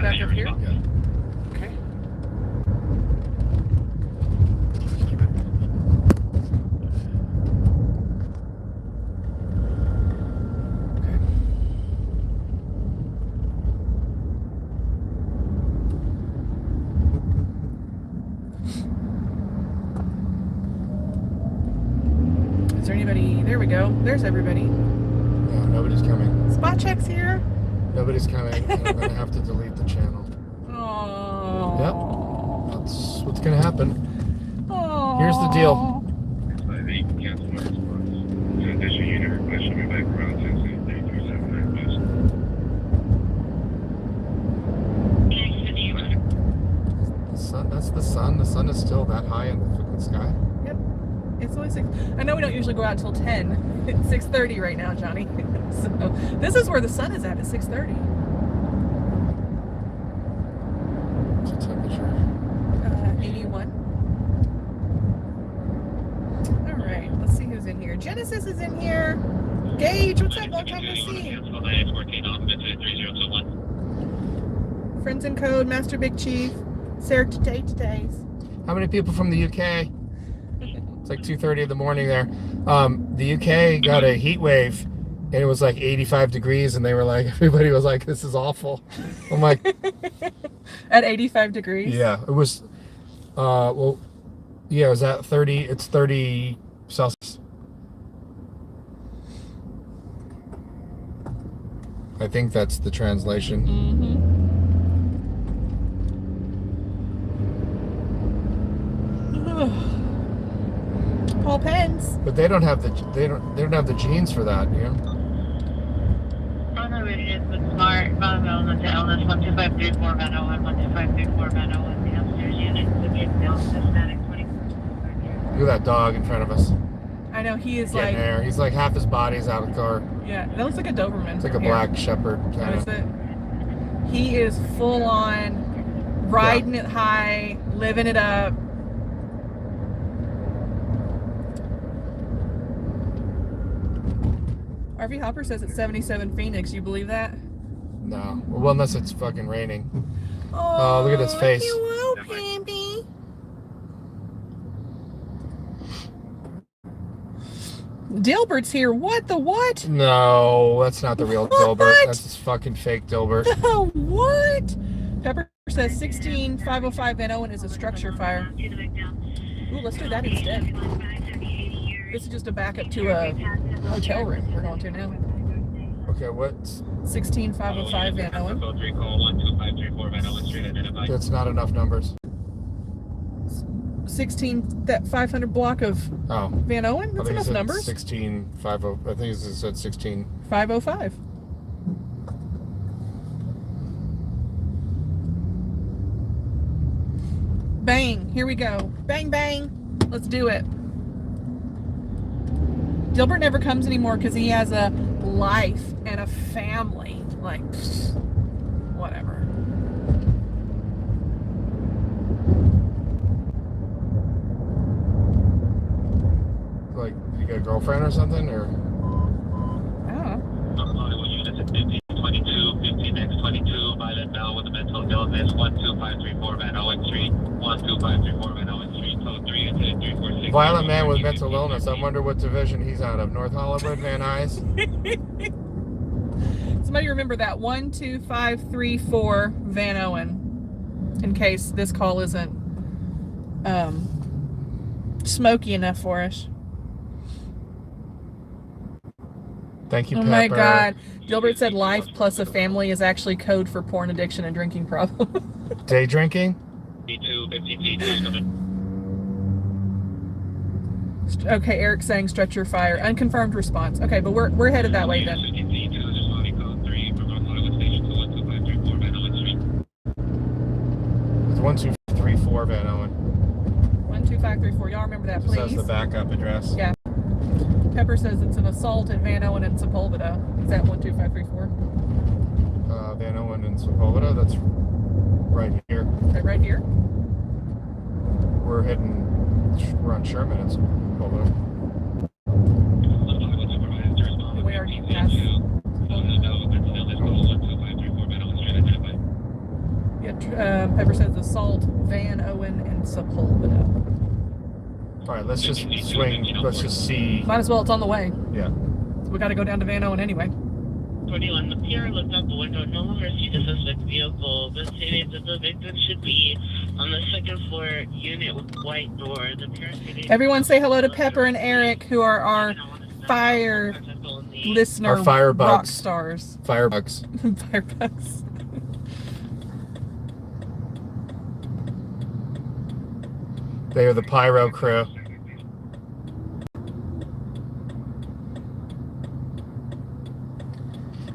back up here? Yeah. Okay. Is there anybody? There we go. There's everybody. No, nobody's coming. Spot check's here. Nobody's coming. And I'm going to have to delete the channel. Oh. Yep. That's what's going to happen. Oh. Here's the deal. The sun, that's the sun. The sun is still that high in the fucking sky. Yep. It's only 6. I know we don't usually go out till 10. It's 6:30 right now, Johnny. So this is where the sun is at 6:30. What's the temperature? 81. All right, let's see who's in here. Genesis is in here. Gage, what's up? Long time no see. Friends in Code, Master Big Chief, Sarah Today's. How many people from the UK? It's like 2:30 in the morning there. The UK got a heat wave, and it was like 85 degrees, and they were like, everybody was like, this is awful. I'm like, at 85 degrees? Yeah, it was, well, yeah, it was at 30, it's 30 Celsius. I think that's the translation. Mm-hmm. Paul Pence. But they don't have the they don't have the genes for that, you know. Oh no, it is with smart illness to illness 12534 Van Owen 12534 Van Owen. The upstairs unit is a big bill systematic 24. Look at that dog in front of us. I know he is Getting like there. He's like half his body's out of the car. Yeah, that looks like a Doberman. It's like a here. black shepherd What kind is of. it? He is full on riding it high, living it up. RV Hopper says it's 77 Phoenix. You believe that? No. Well, unless it's fucking raining. Oh, look at his face. Hello, baby. Dilbert's here. What the what? No, that's not the real What? Dilbert. That's just fucking fake Dilbert. The what? Pepper says 16505 Van Owen is a structure fire. Ooh, let's do that instead. This is just a backup to a hotel room we're going to now. Okay, what's 16505 Van Owen. That's not enough numbers. that 500 block of Oh. Van Owen? I That's think enough it said numbers. 1650. I think it said 16. 505. Bang. Here we go. Bang, bang. Let's do it. Dilbert never comes anymore because he has a life and a family. Like, whatever. Like, you got a girlfriend or something, or? I don't know. 22, Violet Bell with a mental illness, 12534 Van Owen Street, 12534 Van Owen Street, code 3 and 346. Violent man with mental illness. I wonder what division he's out of. North Hollywood, Van Nuys? Somebody remember that 12534 Van Owen, in case this call isn't smoky enough for us. Thank you, Oh Pepper. my God. Gilbert said life plus a family is actually code for porn addiction and drinking problem. Day drinking? Okay, Eric's saying stretch your fire. Unconfirmed response. Okay, but we're headed that way then. It's 1234 Van Owen. 12534. Y'all remember that, This has please? the backup address. Yeah. Pepper says it's an assault at Van Owen and Sepulveda. Is that 12534? Van Owen and Sepulveda. That's right here. Right here? We're on Sherman and Sepulveda. We already passed. Pepper says Assault, Van Owen, and Sepulveda. All right, let's just swing. Let's just see. Might as well. It's on the way. Yeah. We got to go down to Van Owen anyway. 41, the PR looked out the window, no longer see the suspect vehicle. The stated that the victim should be on the second floor unit with white door. The PR stated Everyone say hello to Pepper and Eric, who are our fire listener Our fire bugs. rock stars. Firebugs. Firebugs. They are the pyro crew.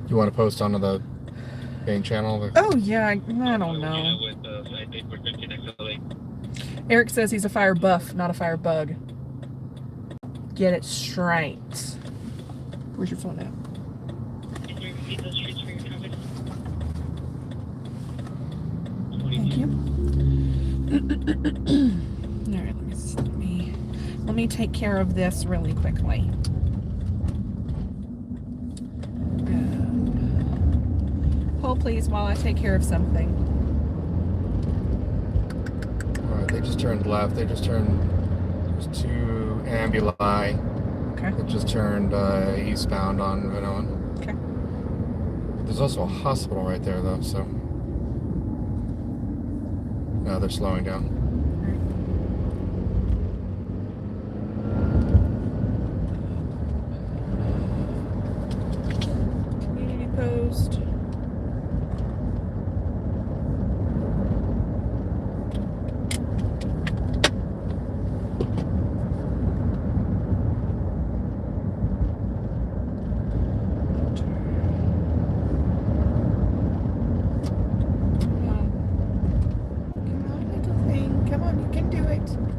You want to post onto the main channel? Oh yeah, I don't know. Eric says he's a fire buff, not a fire bug. Get it straight. Where's your phone at? Thank you. All right, let me take care of this really quickly. Hold please while I take care of something. All right, they just turned left. They just turned. There's two ambuli. Okay. It just turned eastbound on Van Owen. Okay. There's also a hospital right there, though, so. Now they're slowing down. Community post.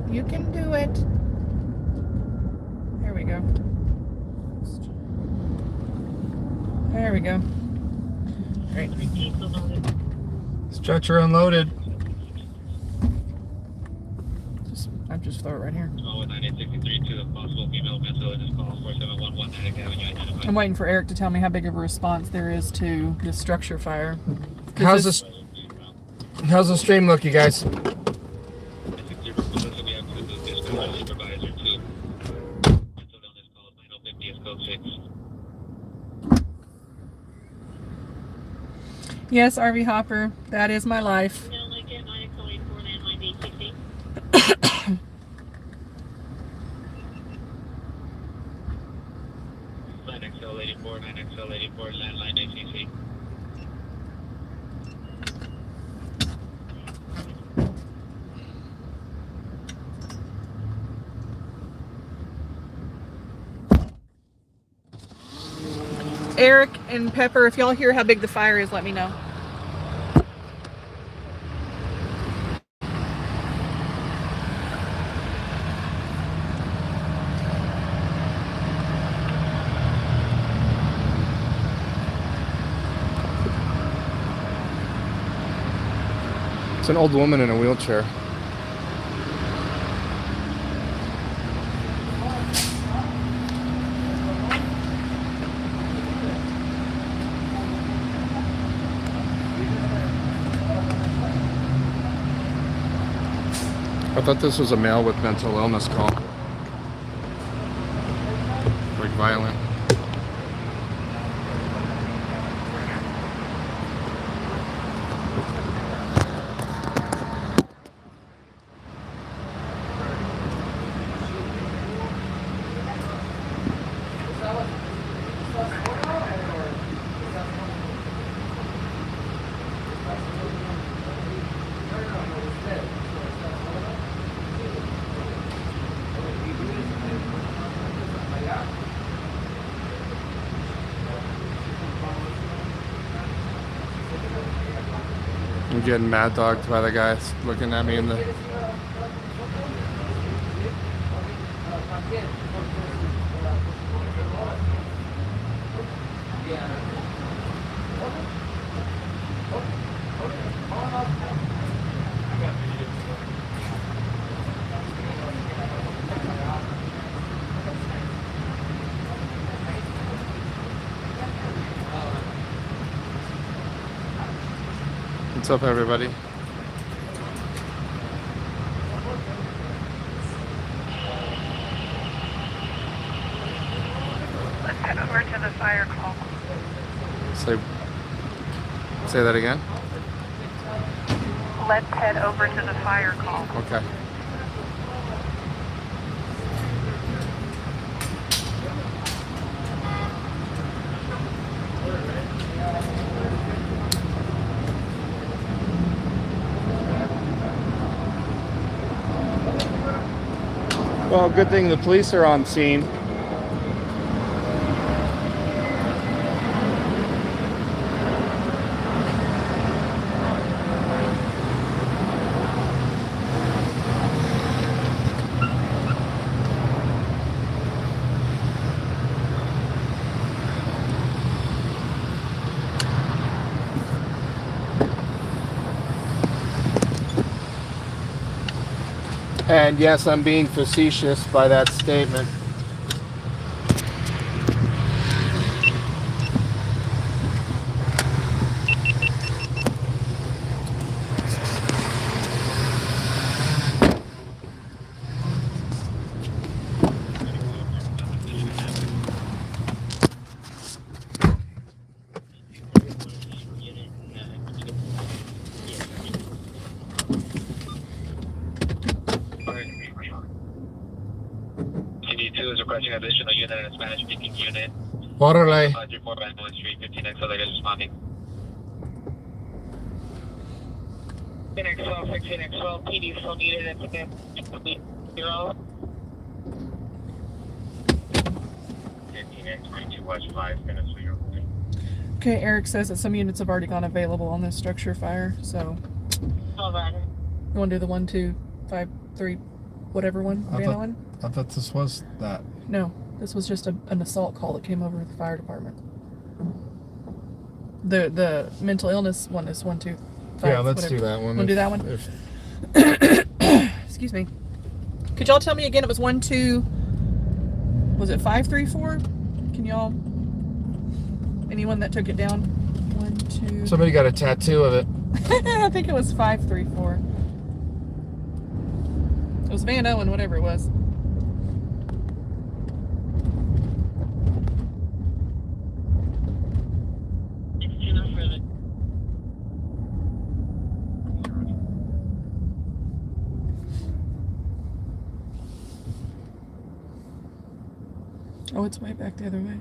You can do it. There we go. There we go. Great. Stretcher unloaded. I'll just throw it right here. I'm waiting for Eric to tell me how big of a response there is to this structure fire. How's the stream look, you guys? Yes, RV Hopper, that is my life. Eric and Pepper, if y'all hear how big the fire is, let me know. It's an old woman in a wheelchair. I thought this was a male with mental illness call. Like violent. I'm getting mad dogged by the guys looking at me in the... What's up, everybody? Say that again. Let's head over to the fire call. Okay. Well, good thing the police are on scene. And yes, I'm being facetious by that statement. CD2 is requesting additional unit and Spanish speaking unit. Órale. 534 Van Street, 15X, other guys responding. 15X12, 16X12, PD still needed at the 0. 15X22 West 5 minutes for your. Okay, Eric says that some units have already gone available on this structure fire, so All right. you want to do the 1, 2, 5, 3, whatever one, Vanna one? I thought this was that. No, this was just an assault call that came over to the fire department. The mental illness one is 1, 2, 5. Yeah, let's whatever. do that one. Want to do that one? Excuse me. Could y'all tell me again? It was 1, 2. Was it 5, 3, 4? Can y'all? Anyone that took it down? 1, 2. Somebody got a tattoo of it. I think it was 5, 3, 4. It was Van Owen, whatever it was. Oh, it's way back the other way.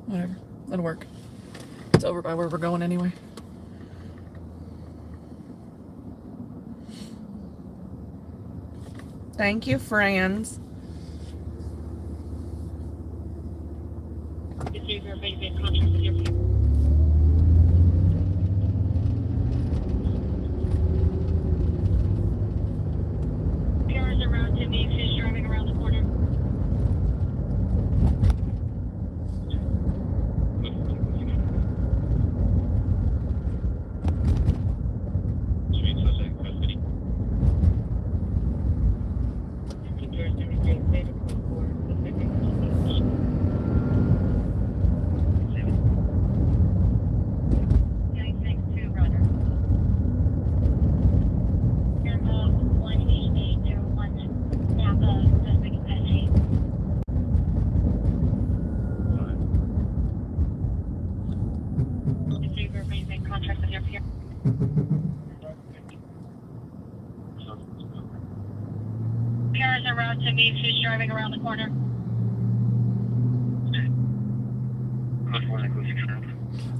Whatever. That'll work. It's over by where we're going anyway. Thank you, friends. Cars around to me, fish driving around the corner. Street suspect custody. Cars around to me, fish driving around the corner.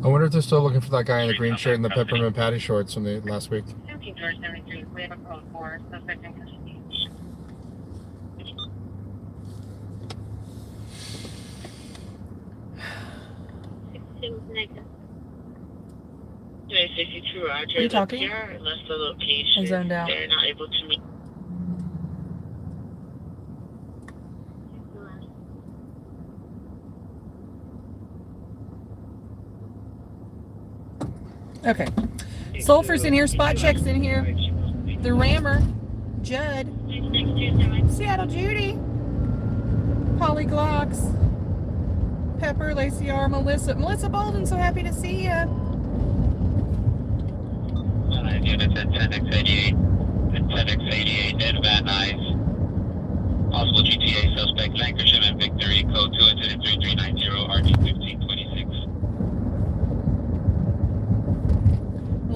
I wonder if they're still looking for that guy in the green shirt and the peppermint patty shorts from the last week. 17 George 73, we have a code for suspect in custody. Today 62 Roger. Are you talking? The PR left the location. I zoned out. They're not able to meet. Okay. Sulfur's in here. Spot check's in here. The Rammer. Judd. Seattle Judy. Polly Glocks. Pepper, Lacey R, Melissa. Melissa Bolden, so happy to see ya. Units at 10x88 and 10x88 and Van Nuys. Possible GTA suspect Lancashire and Victory, code 2 incident 3390 RG 1526.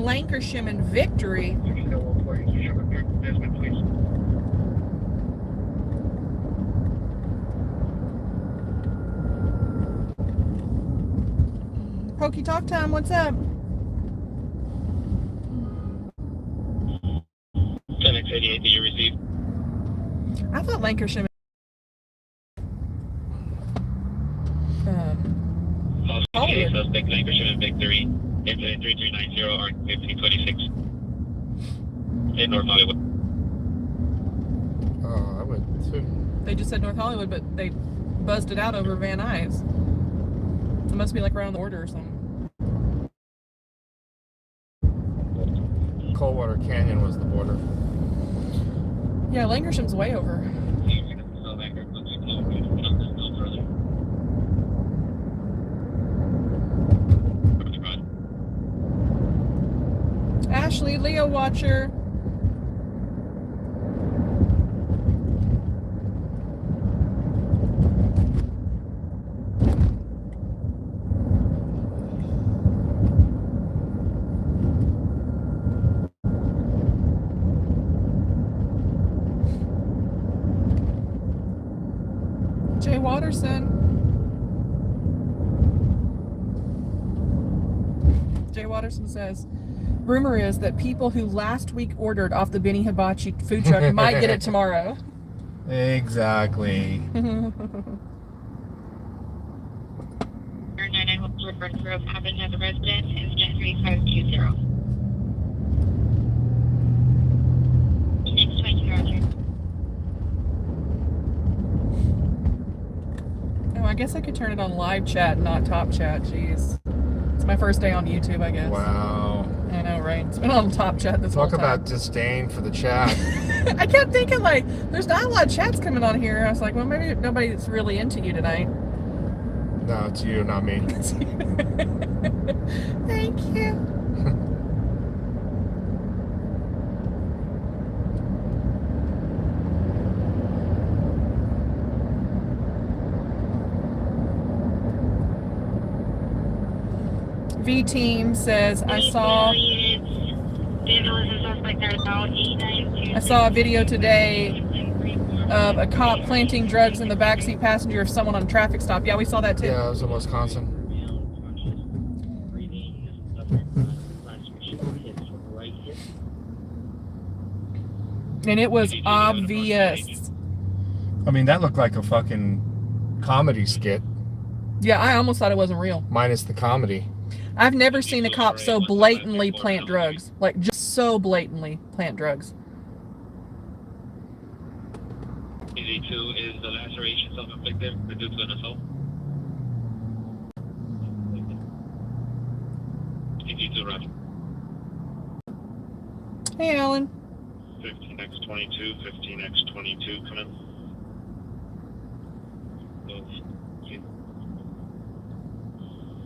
Lancashire and Victory. Pokey Talk Time, what's up? 10x88, did you receive? I thought Lancashire. GTA suspect Lancashire and Victory, incident 3390 or 1526 in North Hollywood. Oh, I would too. They just said North Hollywood, but they buzzed it out over Van Nuys. It must be like around the border or something. Coldwater Canyon was the border. Yeah, Lankersham's way over. Ashley, Leo Watcher. Jay Watterson. Jay Watterson says, rumor is that people who last week ordered off the Benny Hibachi food truck might get it tomorrow. Exactly. 99 Woodward Grove Avenue as a resident, incident 3520. Next 22 Roger. Oh, I guess I could turn it on live chat, not top chat. Jeez. It's my first day on YouTube, I guess. Wow. I know, right? It's been on top chat this whole Talk time. about disdain for the chat. I kept thinking, like, there's not a lot of chats coming on here. I was like, well, maybe nobody's really into you tonight. No, it's you, not me. Thank you. V Team says, I saw a video today of a cop planting drugs in the backseat passenger of someone on a traffic stop. Yeah, we saw that too. Yeah, I was in Wisconsin. And it was obvious. I mean, that looked like a fucking comedy skit, Yeah, I almost thought it wasn't real. minus the comedy. I've never seen a cop so blatantly plant drugs. Like, just so blatantly plant drugs. EZ2 is the laceration self-inflicted due to an assault. EZ2, Roger. Hey, Alan. 15x22, 15x22, come in.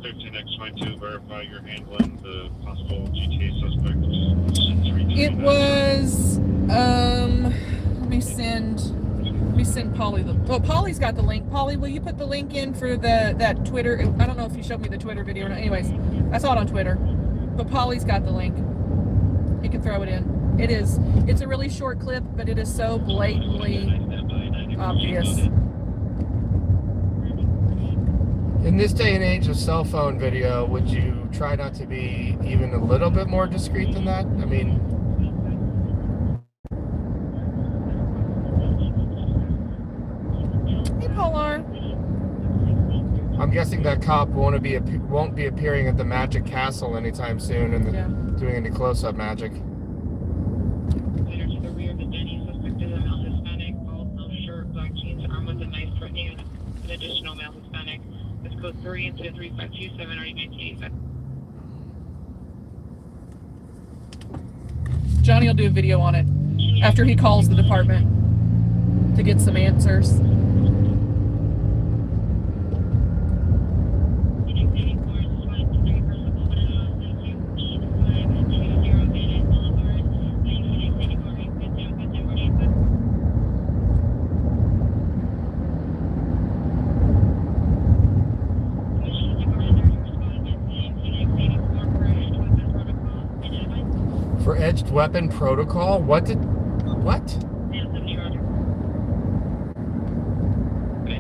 13x22, verify you're handling the possible GTA suspect. It was, let me send Polly the, oh, Polly's got the link. Polly, will you put the link in for that Twitter? I don't know if you showed me the Twitter video or not. Anyways, I saw it on Twitter, but Polly's got the link. You can throw it in. It's a really short clip, but it is so blatantly obvious. In this day and age of cell phone video, would you try not to be even a little bit more discreet than that? I mean, Hey, Polar. I'm guessing that cop won't be appearing at the Magic Castle anytime soon and Yeah. doing any close-up magic. Later to the rear of the Denny, suspect is a male Hispanic, bald, no shirt, black jeans, armed with a knife, threatening an additional male Hispanic. This code 3 incident 3527 already 1985. Johnny will do a video on it after he calls the department to get some answers. For edged weapon protocol? What?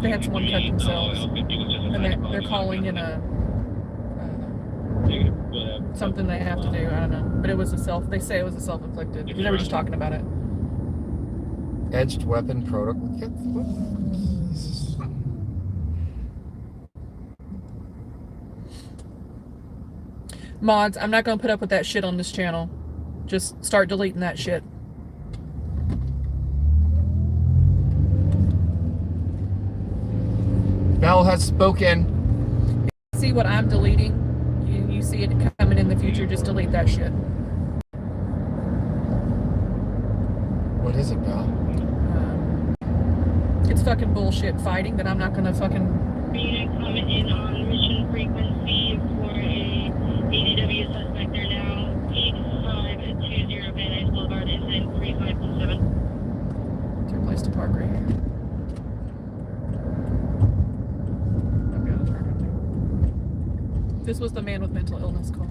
They had someone cut themselves, and they're calling in a something they have to do. I don't know, but it was they say it was a self-inflicted. Because they were just talking about it. Edged weapon protocol. What? Mods, I'm not gonna put up with that shit on this channel. Just start deleting that shit. Bell has spoken. See what I'm deleting? You see it coming in the future, just delete that shit. What is it, Bell? It's fucking bullshit fighting that I'm not gonna fucking... Unit coming in on mission frequency for a ADW suspect. They're now 8520 Van Nuys Boulevard, incident 3517. It's your place to park right here. Okay, I'll turn right there. This was the man with mental illness call.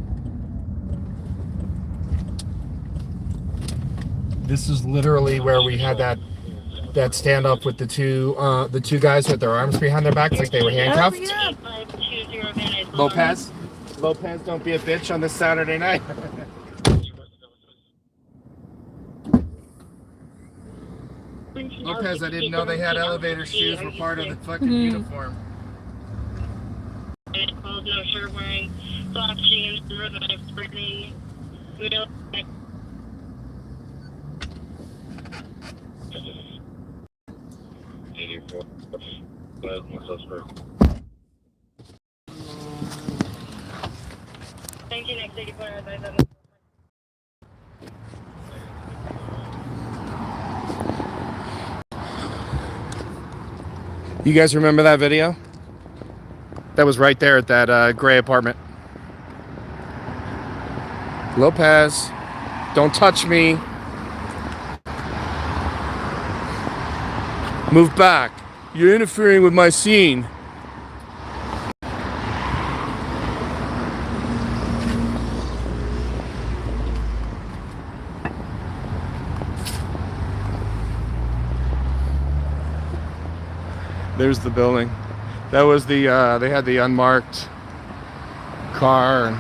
This is literally where we had that standoff with the two guys with their arms behind their backs like they were handcuffed. Oh, yeah. 8520 Van Nuys Boulevard. Lopez, don't be a bitch on this Saturday night. Lopez, I didn't know they had elevator shoes were part of the fucking uniform. Calls no shirt wearing, soft jeans, revived, Brittany, real. Thank you, next 84 hours. You guys remember that video? That was right there at that gray apartment. Lopez, don't touch me. Move back. You're interfering with my scene. There's the building. That was the, they had the unmarked car. And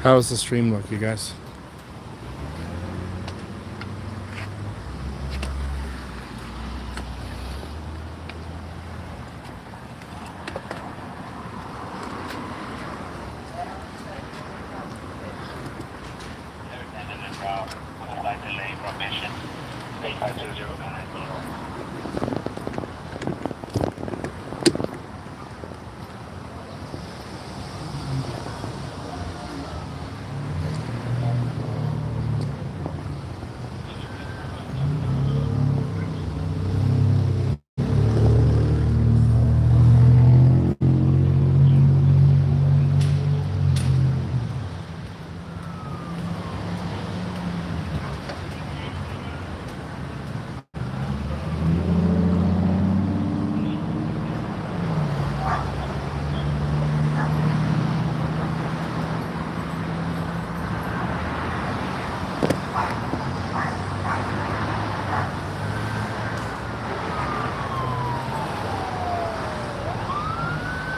how does the stream look, you guys?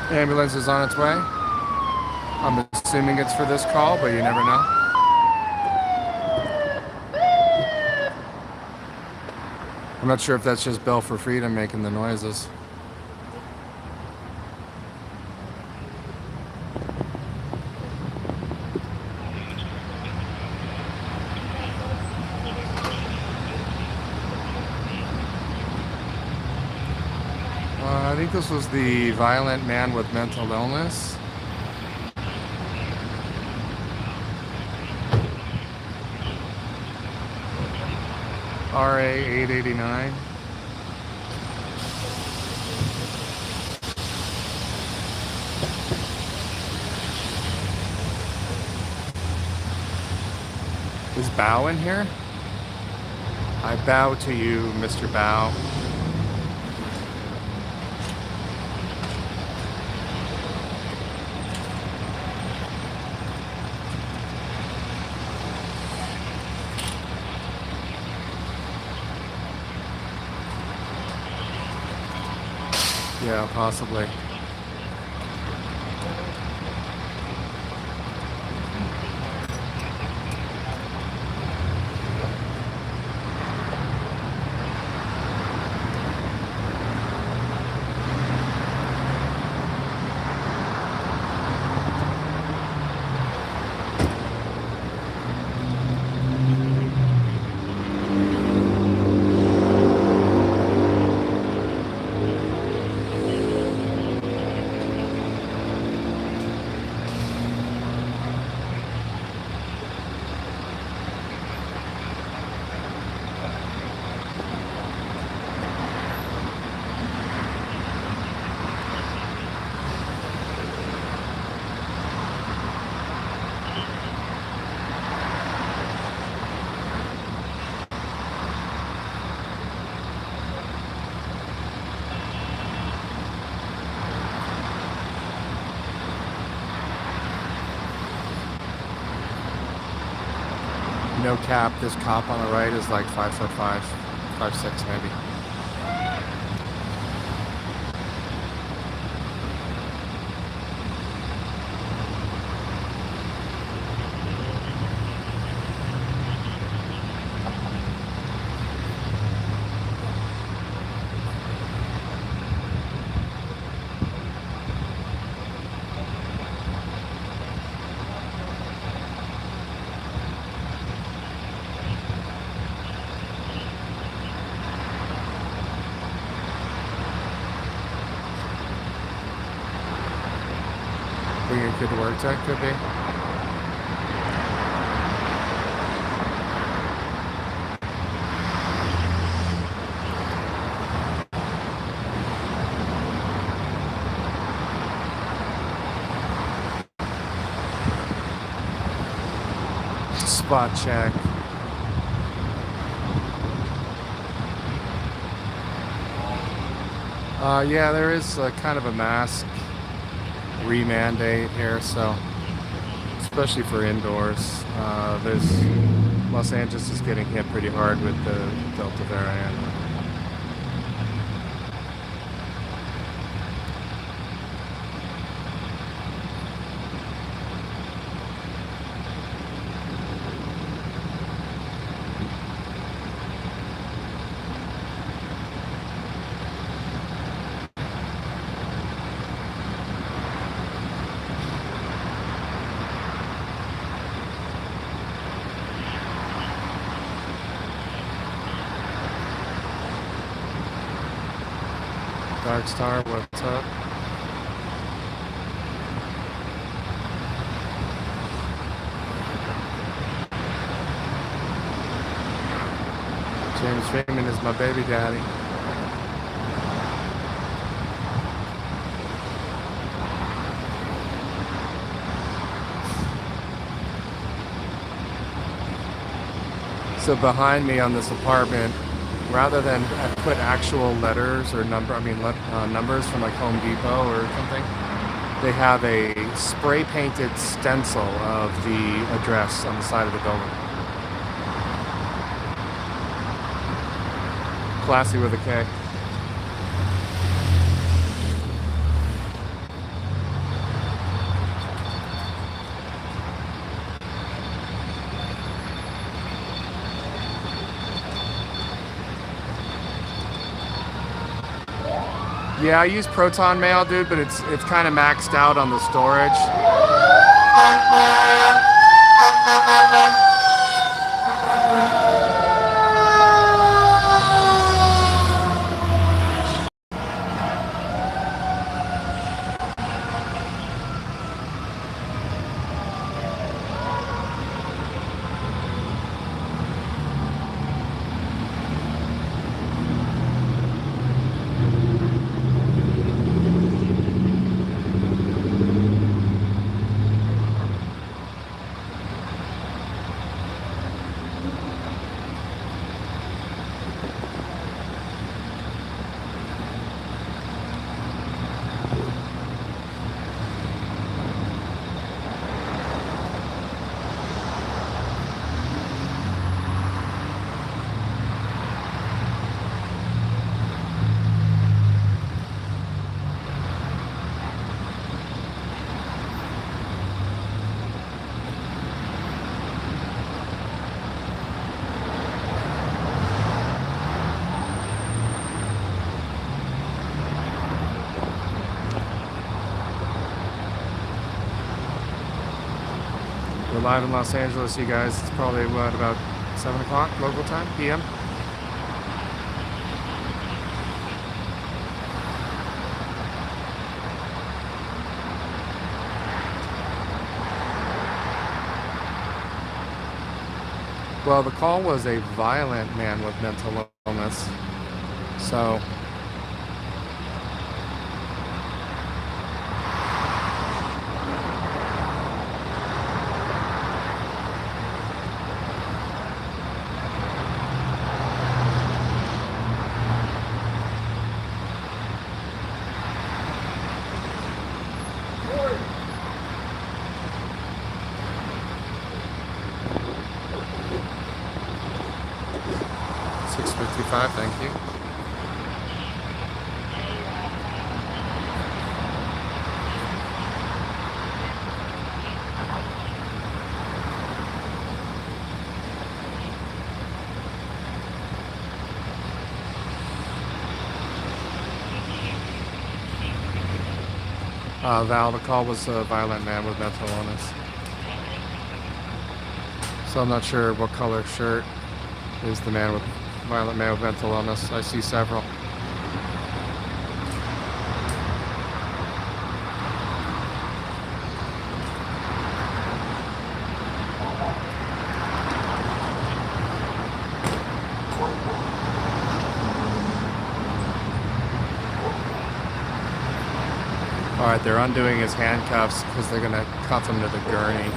Ambulance is on its way. I'm assuming it's for this call, but you never know. I'm not sure if that's just Bell for Freedom making the noises. I think this was the violent man with mental illness. RA 889. Is Bow in here? I bow to you, Mr. Bow. Yeah, possibly. No cap, this cop on the right is like 5'5", 5'6" maybe. Bring your kid to work, that could be. Spot check. Yeah, there is kind of a mask re-mandate here, so especially for indoors. There's Los Angeles is getting hit pretty hard with the Delta variant. Dark Star, what's up? James Freeman is my baby daddy. So behind me on this apartment, rather than put actual letters or numbers from like Home Depot or something, they have a spray painted stencil of the address on the side of the building. Classy with a K. Yeah, I use Proton Mail, dude, but it's kind of maxed out on the storage. live in Los Angeles, you guys. It's probably, what, about 7 o'clock local time, p.m.? Well, the call was a violent man with mental illness. So... $6.55, thank you. Val, the call was a violent man with mental illness. So I'm not sure what color shirt is the man with violent man with mental illness. I see several. All right, they're undoing his handcuffs because they're gonna cuff him to the gurney.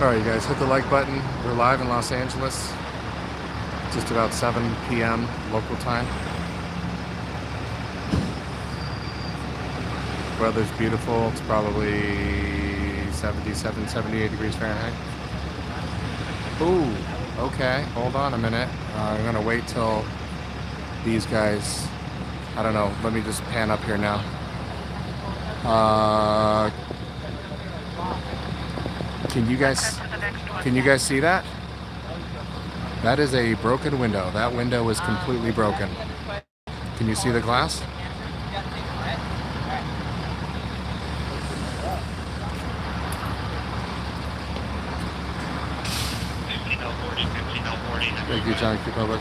Alright, you guys, hit the like button. We're live in Los Angeles. Just about 7 p.m. local time. Weather's beautiful. It's probably 77, 78 degrees Fahrenheit. Ooh, okay. Hold on a minute. I'm going to wait till these guys... I don't know. Let me just pan up here now. Can you guys see that? That is a broken window. That window is completely broken. Can you see the glass? Thank you, John Republic.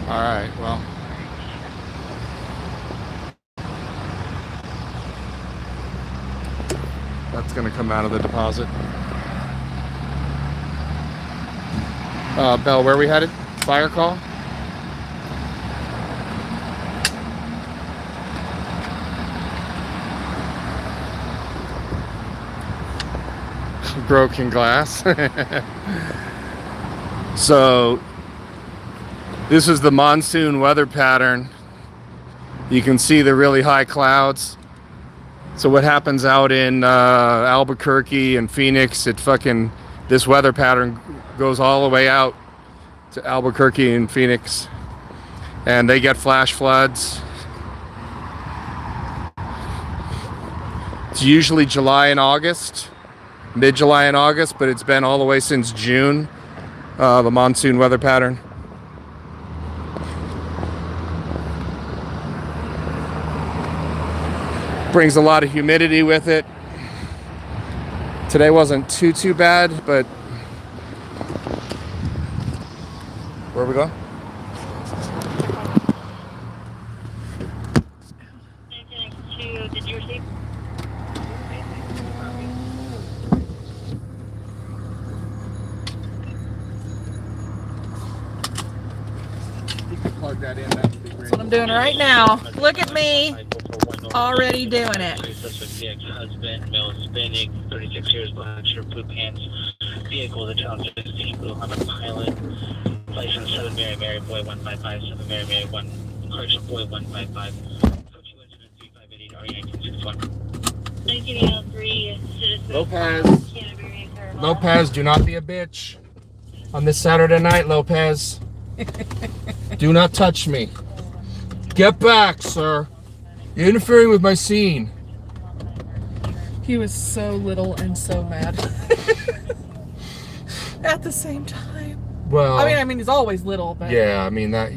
All right, well. That's going to come out of the deposit. Bell, where are we headed? Fire call? broken glass. So this is the monsoon weather pattern. You can see the really high clouds. So what happens out in Albuquerque and Phoenix, this weather pattern goes all the way out to Albuquerque and Phoenix, and they get flash floods. It's usually July and August, mid-July and August, but it's been all the way since June, the monsoon weather pattern. Brings a lot of humidity with it. Today wasn't too bad, but where are we going? Did you receive? You can plug that in. That would be great. That's what I'm doing right now. Look at me. Already doing it. Husband, male Hispanic, 36 years, black shirt, blue pants, vehicle, the child 16, blue Honda Pilot, license 7 Mary, boy 155, 7 Mary, 1, correction, boy 155, 3588, RE 1961. Lopez, do not be a bitch on this Saturday night, Lopez. Do not touch me. Get back, sir. You're interfering with my scene. He was so little and so mad. At the same time. Well, I mean, he's always little, but yeah, I mean that.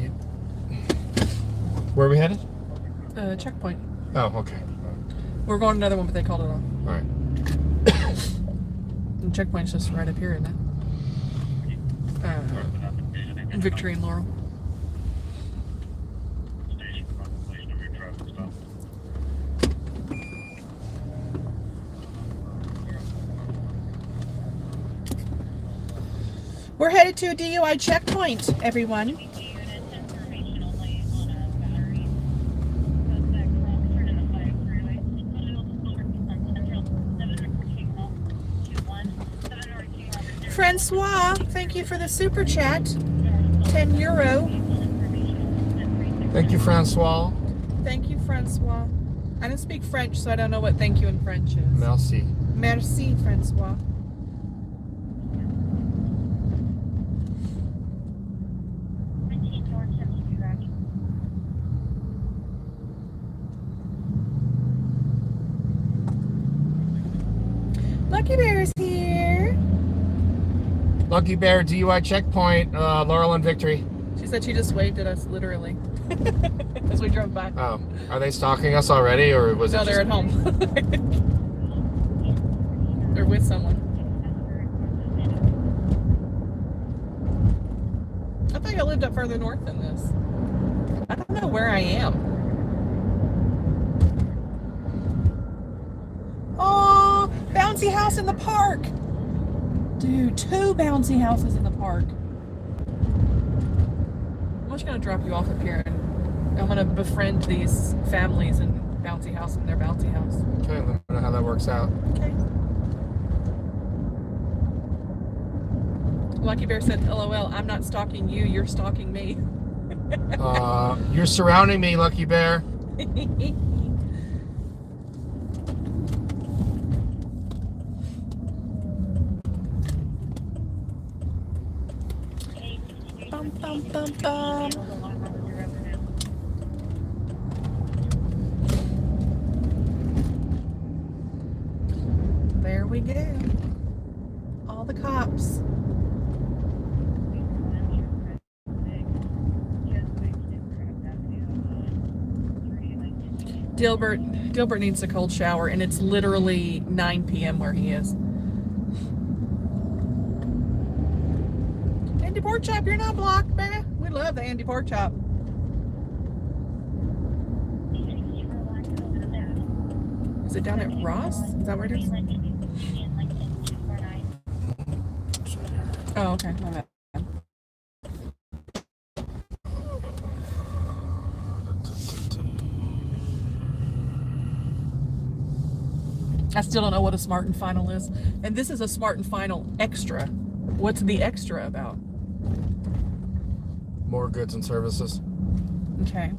Where are we headed? checkpoint. Oh, okay. We're going to another one, but they called it off. All right. And checkpoint's just right up here, isn't it? Victory and Laurel. We're headed to a DUI checkpoint, everyone. Francois, thank you for the super chat. €10. Thank you, Francois. Thank you, Francois. I don't speak French, so I don't know what thank you in French is. Merci. Merci, Francois. Lucky Bear's here. Lucky Bear DUI checkpoint, Laurel and Victory. She said she just waved at us, literally, as we drove by. Oh, are they stalking us already, or was it? No, they're just... at home. They're with someone. I thought you lived up further north than this. I don't know where I am. Oh, bouncy house in the park. Dude, 2 bouncy houses in the park. I'm just gonna drop you off up here and I'm gonna befriend these families in bouncy house in their bouncy house. Okay, let me know how that works out. Okay. Lucky Bear said, LOL, I'm not stalking you, you're stalking me. You're surrounding me, Lucky Bear. Bum, bum, bum, bum. There we go. All the cops. Dilbert needs a cold shower, and it's literally 9 p.m. where he is. Andy Pork Chop, you're not blocked, baby. We love the Andy Pork Chop. Is it down at Ross? Is that where it is? Oh, okay. My bad. I still don't know what a Smart and Final is. And this is a Smart and Final Extra. What's the extra about? More goods and services. Okay.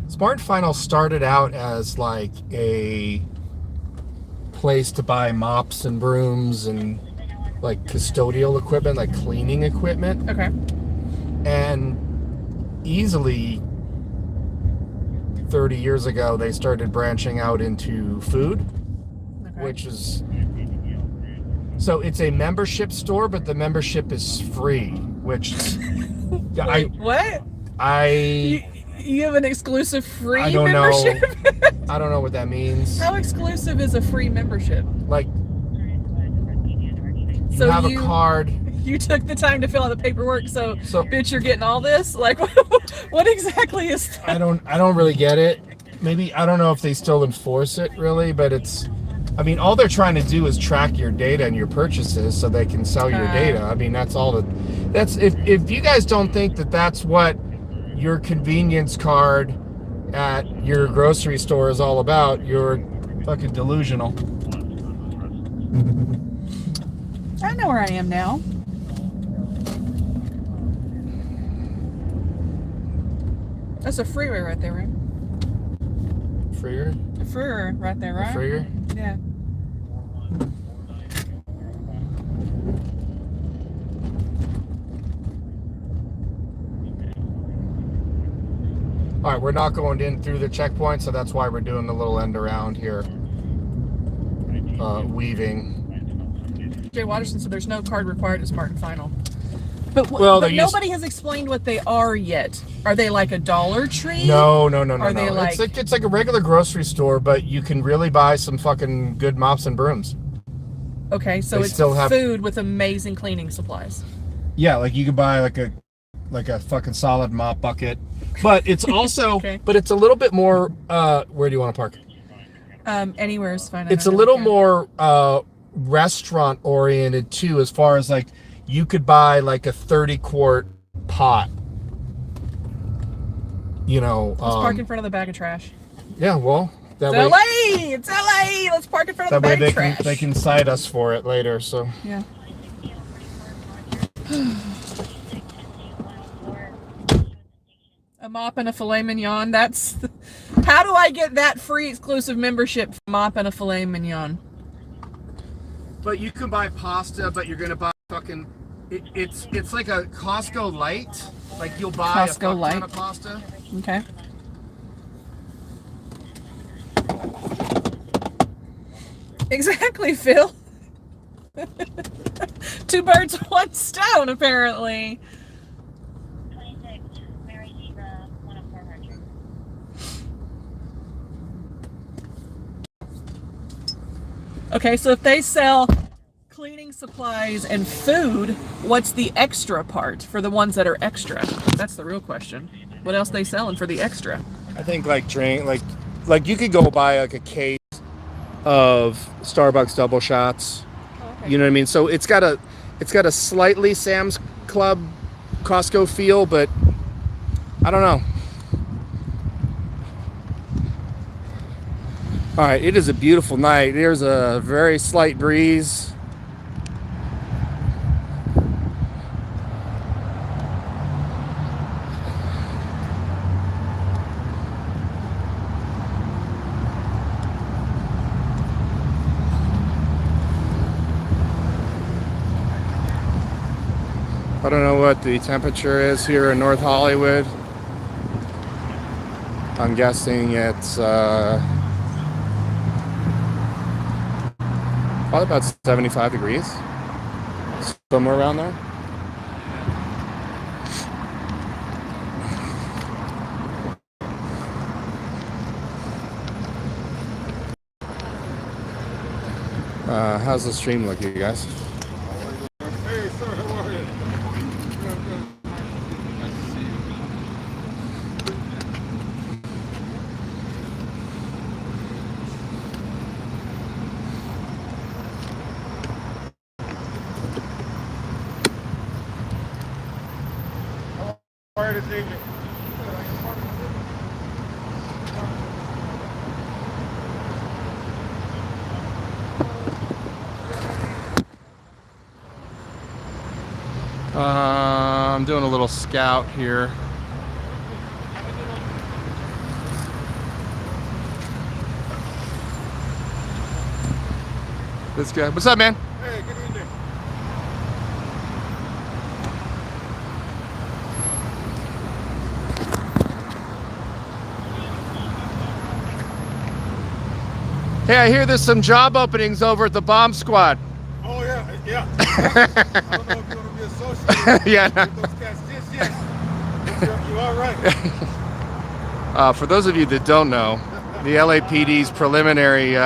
Smart and Final started out as like a place to buy mops and brooms and like custodial equipment, like cleaning equipment. Okay. And easily 30 years ago, they started branching out into food, Okay. which is, so it's a membership store, but the membership is free, which Wait, what? You have an exclusive free I don't membership? know. I don't know what that means. How exclusive is a free membership? Like, you So have a card. You took the time to fill out the paperwork, so bitch, you're getting all this? Like, what exactly is that? I don't really get it. Maybe, I don't know if they still enforce it really, but it's, I mean, all they're trying to do is track your data and your purchases so they can sell your data. I mean, that's all that's, if you guys don't think that that's what your convenience card at your grocery store is all about, you're fucking delusional. I know where I am now. That's a freeway right there, right? Freer? A freeway right there, right? Freer? Yeah. All right, we're not going in through the checkpoint, so that's why we're doing the little end around here. Weaving. Jay Watterson said there's no card required at Smart and Final. But, Well, but they nobody has explained what they are yet. Are they like a Dollar Tree? No. Are they like... It's like a regular grocery store, but you can really buy some fucking good mops and brooms. Okay, so They it's still have- food with amazing cleaning supplies. Yeah, like you could buy like a fucking solid mop bucket. But it's also, Okay. but it's a little bit more, where do you want to park? Anywhere is fine. It's a little more restaurant oriented too, as far as like, you could buy like a 30-quart pot. You know. Let's park in front of the bag of trash. Yeah, well, that It's way. LA! It's LA! Let's park in front of That the way bag of trash. they can cite us for it later. So. Yeah. A mop and a filet mignon. That's... How do I get that free exclusive membership for mop and a filet mignon? But you can buy pasta, but you're gonna buy fucking. It's like a Costco light. Like you'll buy Costco a fuck Light. ton of pasta. Okay. Exactly, Phil. 2 birds, 1 stone, apparently. 26, Mary Zebra, 10400. Okay, so if they sell cleaning supplies and food, what's the extra part for the ones that are extra? That's the real question. What else they selling for the extra? I think like like you could go buy like a case of Starbucks double shots. Okay. You know what I mean? So it's got a slightly Sam's Club Costco feel, but I don't know. All right, it is a beautiful night. There's a very slight breeze. I don't know what the temperature is here in North Hollywood. I'm guessing it's probably about 75 degrees, somewhere around there. How's the stream look, you guys? Hey, sir, how are you? How are you this evening? I'm doing a little scout here. This guy. What's up, man? Hey, good evening. Hey, I hear there's some job openings over at the bomb squad. Oh, yeah, yeah. I don't know if you want to be associated Yeah. with those cats just yet. But you're all right. For those of you that don't know, the LAPD's preliminary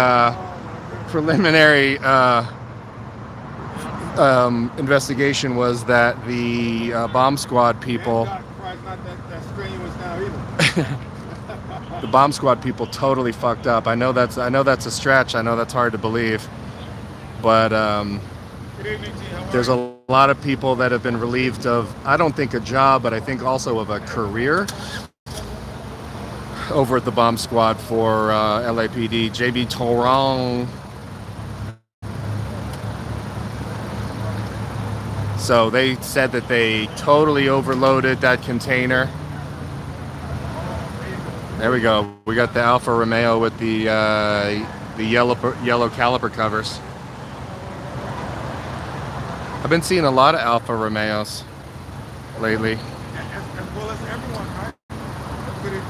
investigation was that the bomb squad people, Not that strenuous now either. the bomb squad people totally fucked up. I know that's a stretch. I know that's hard to believe, but Good evening, G. How are there's you? a lot of people that have been relieved of, I don't think a job, but I think also of a career over at the bomb squad for LAPD. JB Torrong. So they said that they totally overloaded that container. There we go. We got the Alfa Romeo with the yellow caliper covers. I've been seeing a lot of Alfa Romeos lately. As well as everyone, right? Good evening.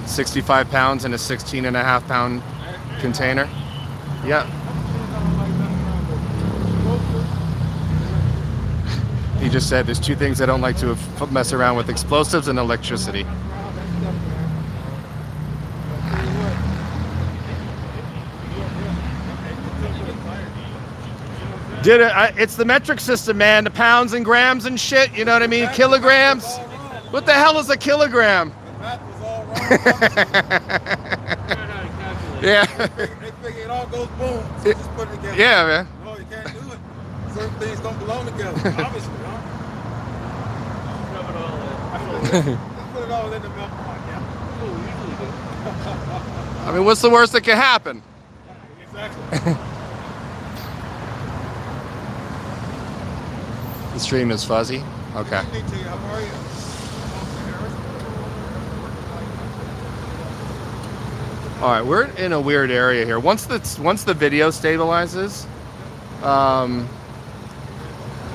65 pounds in a 16.5 pound container. Yeah. He just said there's two things I don't like to mess around with: explosives and electricity. Did it? It's the metric system, man. The pounds and grams and shit. You know what I mean? Kilograms. What the hell is a kilogram? The math was all wrong. Yeah. They figure it all goes boom, so just put it together. Yeah, man. No, you can't do it. Certain things don't belong together, obviously, huh? Just put it all in the milk pot, yeah. I mean, what's the worst that can happen? Exactly. The stream is fuzzy. Okay. Good evening to you. How are you? All right, we're in a weird area here. Once the video stabilizes,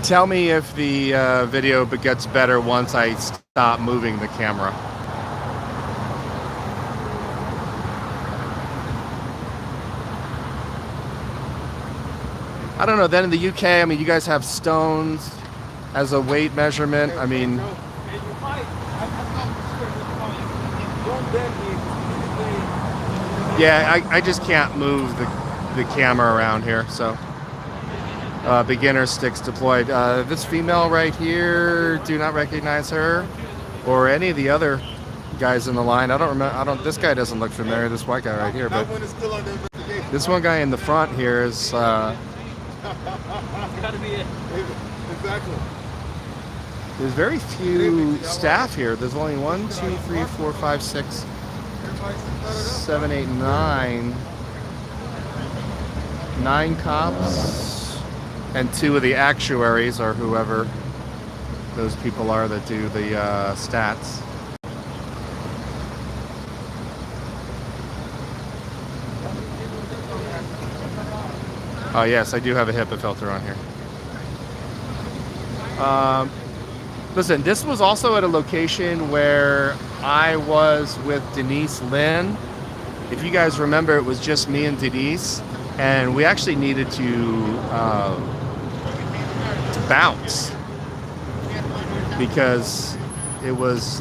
tell me if the video gets better once I stop moving the camera. I don't know. Then in the UK, I mean, you guys have stones as a weight measurement. I mean, yeah, I just can't move the camera around here. So, beginner sticks deployed. This female right here, do not recognize her, or any of the other guys in the line. I don't remember. This guy doesn't look familiar. This white guy right here, but this one guy in the front here is. Gotta be it. Exactly. There's very few staff here. There's only 1, 2, 3, 4, 5, 6, 7, 8, 9. 9 cops and 2 of the actuaries, or whoever those people are that do the stats. Oh yes, I do have a HIPAA filter on here. Listen, this was also at a location where I was with Denise Lynn. If you guys remember, it was just me and Denise, and we actually needed to bounce because it was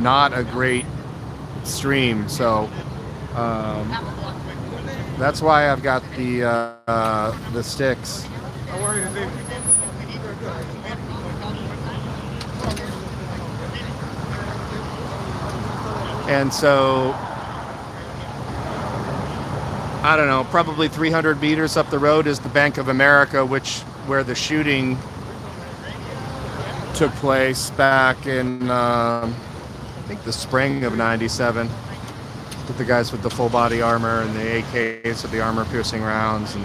not a great stream. So that's why I've got the sticks. How are you today? And so, I don't know, probably 300 meters up the road is the Bank of America, where the shooting took place back in, I think the spring of '97. with the guys with the full body armor and the AKs with the armor piercing rounds. And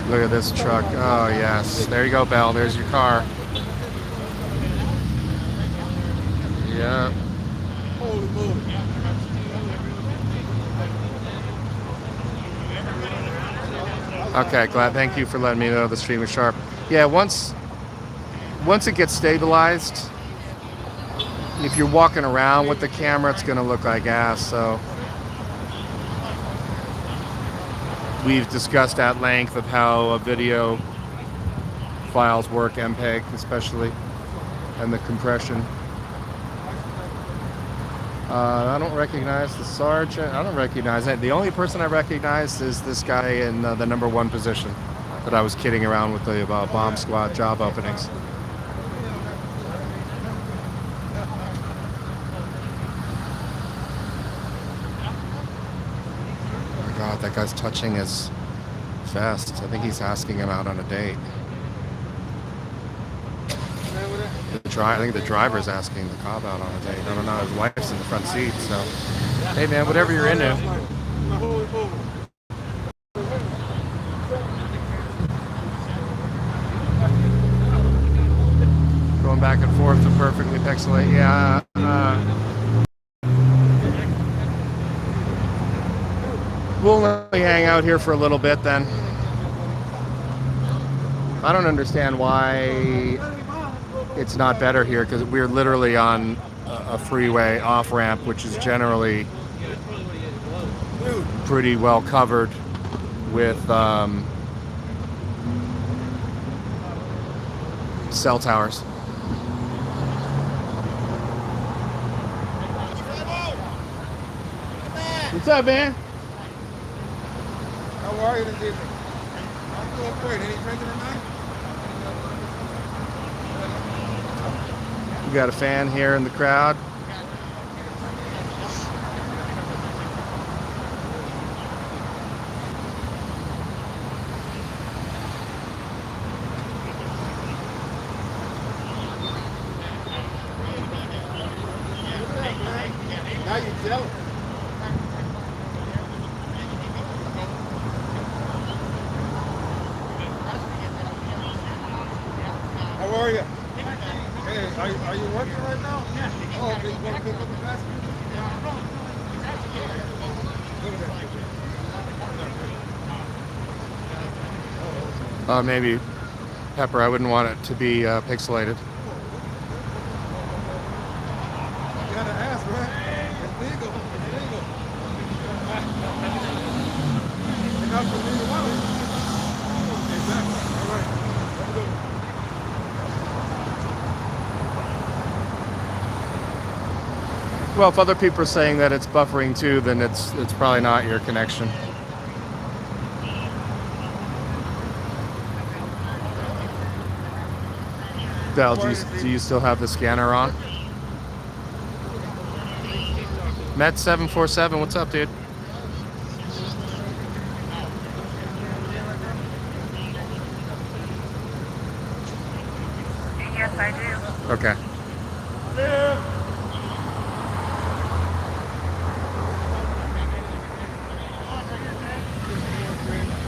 look at this truck. Oh yes, there you go, Belle. There's your car. Yeah. Holy moly. Okay, glad. Thank you for letting me know the stream was sharp. Yeah, once it gets stabilized, if you're walking around with the camera, it's gonna look like ass. So we've discussed at length of how video files work, MPEG especially, and the compression. I don't recognize the sergeant. I don't recognize that. The only person I recognize is this guy in the number 1 position that I was kidding around with the bomb squad job openings. Oh my God, that guy's touching his vest. I think he's asking him out on a date. I think the driver's asking the cop out on a date. I don't know. His wife's in the front seat, so. Hey, man, whatever you're into. Going back and forth to perfectly pixelate. Yeah. We'll only hang out here for a little bit then. I don't understand why it's not better here, because we're literally on a freeway off-ramp, which is generally pretty well covered with cell towers. What's up, man? How are you this evening? I'm doing great. Any drinking tonight? We got a fan here in the crowd. Now you're jealous. How are you? Hey, are you working right now? Yeah. Oh, okay. You want to pick up the basket? Maybe Pepper. I wouldn't want it to be pixelated. You gotta ask, right? It's legal. It's legal. Enough for me to want it. Exactly. All right. Let's go. Well, if other people are saying that it's buffering too, then it's probably not your connection. Dal, do you still have the scanner on? Met 747, what's up, dude? Yes, I do. Okay.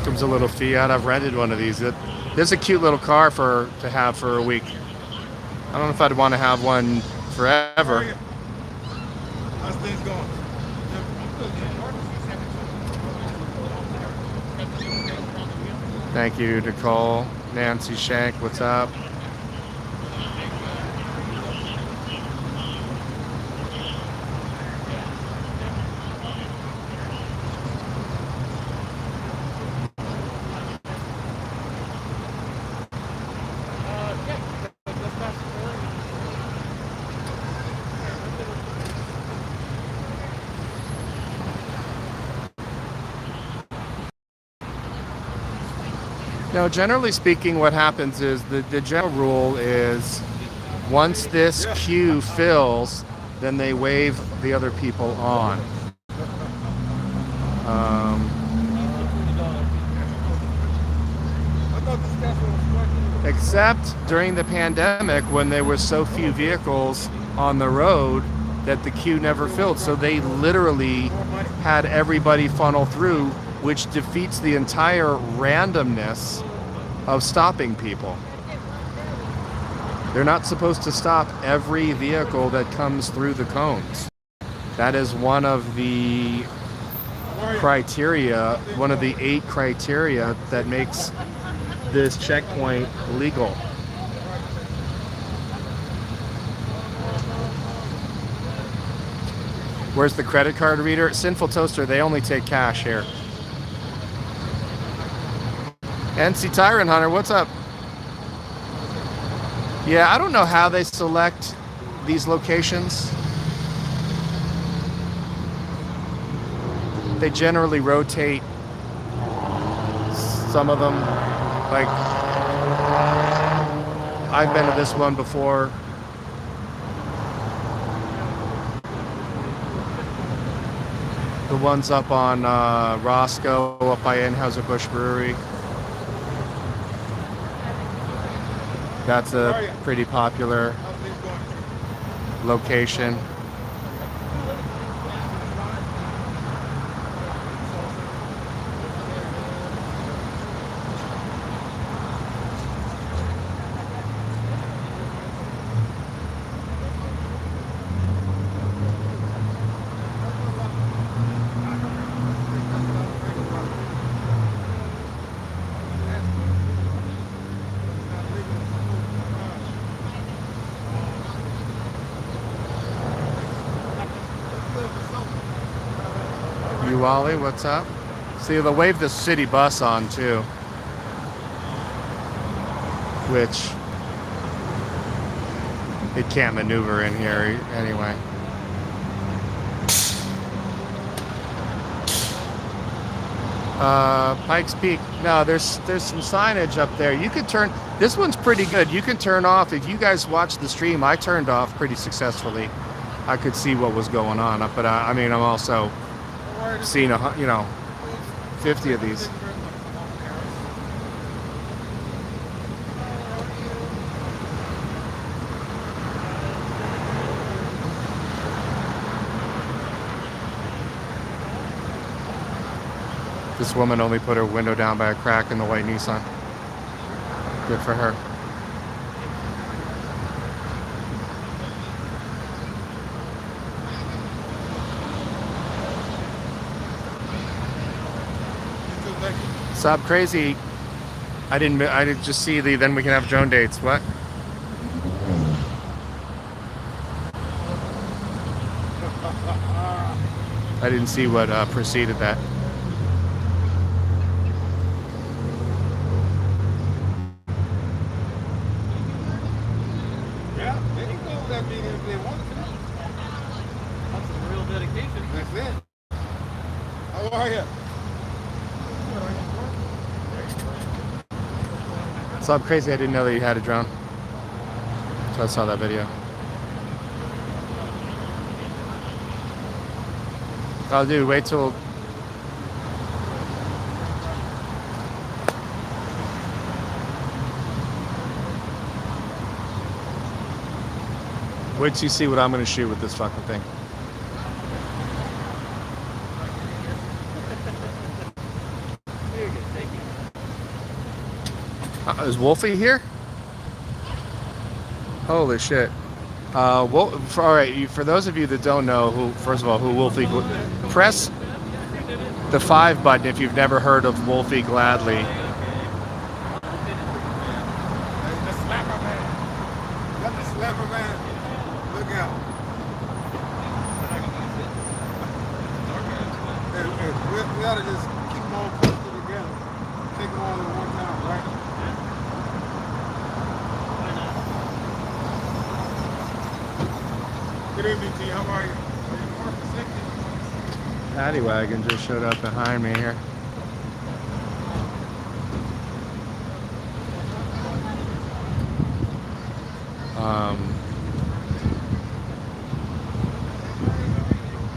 Comes a little Fiat. I've rented one of these. There's a cute little car to have for a week. I don't know if I'd want to have one forever. How's things going? Thank you, Nicole. Nancy Shank, what's up? Now, generally speaking, what happens is the general rule is once this queue fills, then they wave the other people on. I thought this guy was Except during the pandemic when there were so few vehicles on the road that the queue never filled. So they literally had everybody funnel through, which defeats the entire randomness of stopping people. They're not supposed to stop every vehicle that comes through the cones. That is one of the criteria, one of the 8 criteria that makes this checkpoint legal. Where's the credit card reader? Sinful Toaster, they only take cash here. NC Tyrant Hunter, what's up? Yeah, I don't know how they select these locations. They generally rotate some of them. Like, I've been to this one before. The one's up on Roscoe, up by Anheuser-Busch Brewery. That's a pretty popular location. Wally, what's up? See, they'll wave the city bus on too, which it can't maneuver in here anyway. Pikes Peak. No, there's some signage up there. You could turn. This one's pretty good. You can turn off. If you guys watched the stream, I turned off pretty successfully. I could see what was going on, but I mean, I'm also seen 50 of these. This woman only put her window down by a crack in the white Nissan. Good for her. Stop crazy. I didn't just see the then we can have drone dates. What? I didn't see what preceded that. Yeah, they can go with that meeting if they want to. That's some real dedication. That's it. How are you? So I'm crazy. I didn't know that you had a drone. So I saw that video. Oh, dude, wait till. Wait till you see what I'm going to shoot with this fucking thing. Is Wolfie here? Holy shit. All right, for those of you that don't know who, first of all, who Wolfie, press the 5 button if you've never heard of Wolfie Gladly. The slapper man. Got the slapper man. Look out. And we ought to just keep them all posted together. Take them all at one time, right? Good evening to you. How are you? Are you more for safety? Paddy wagon just showed up behind me here.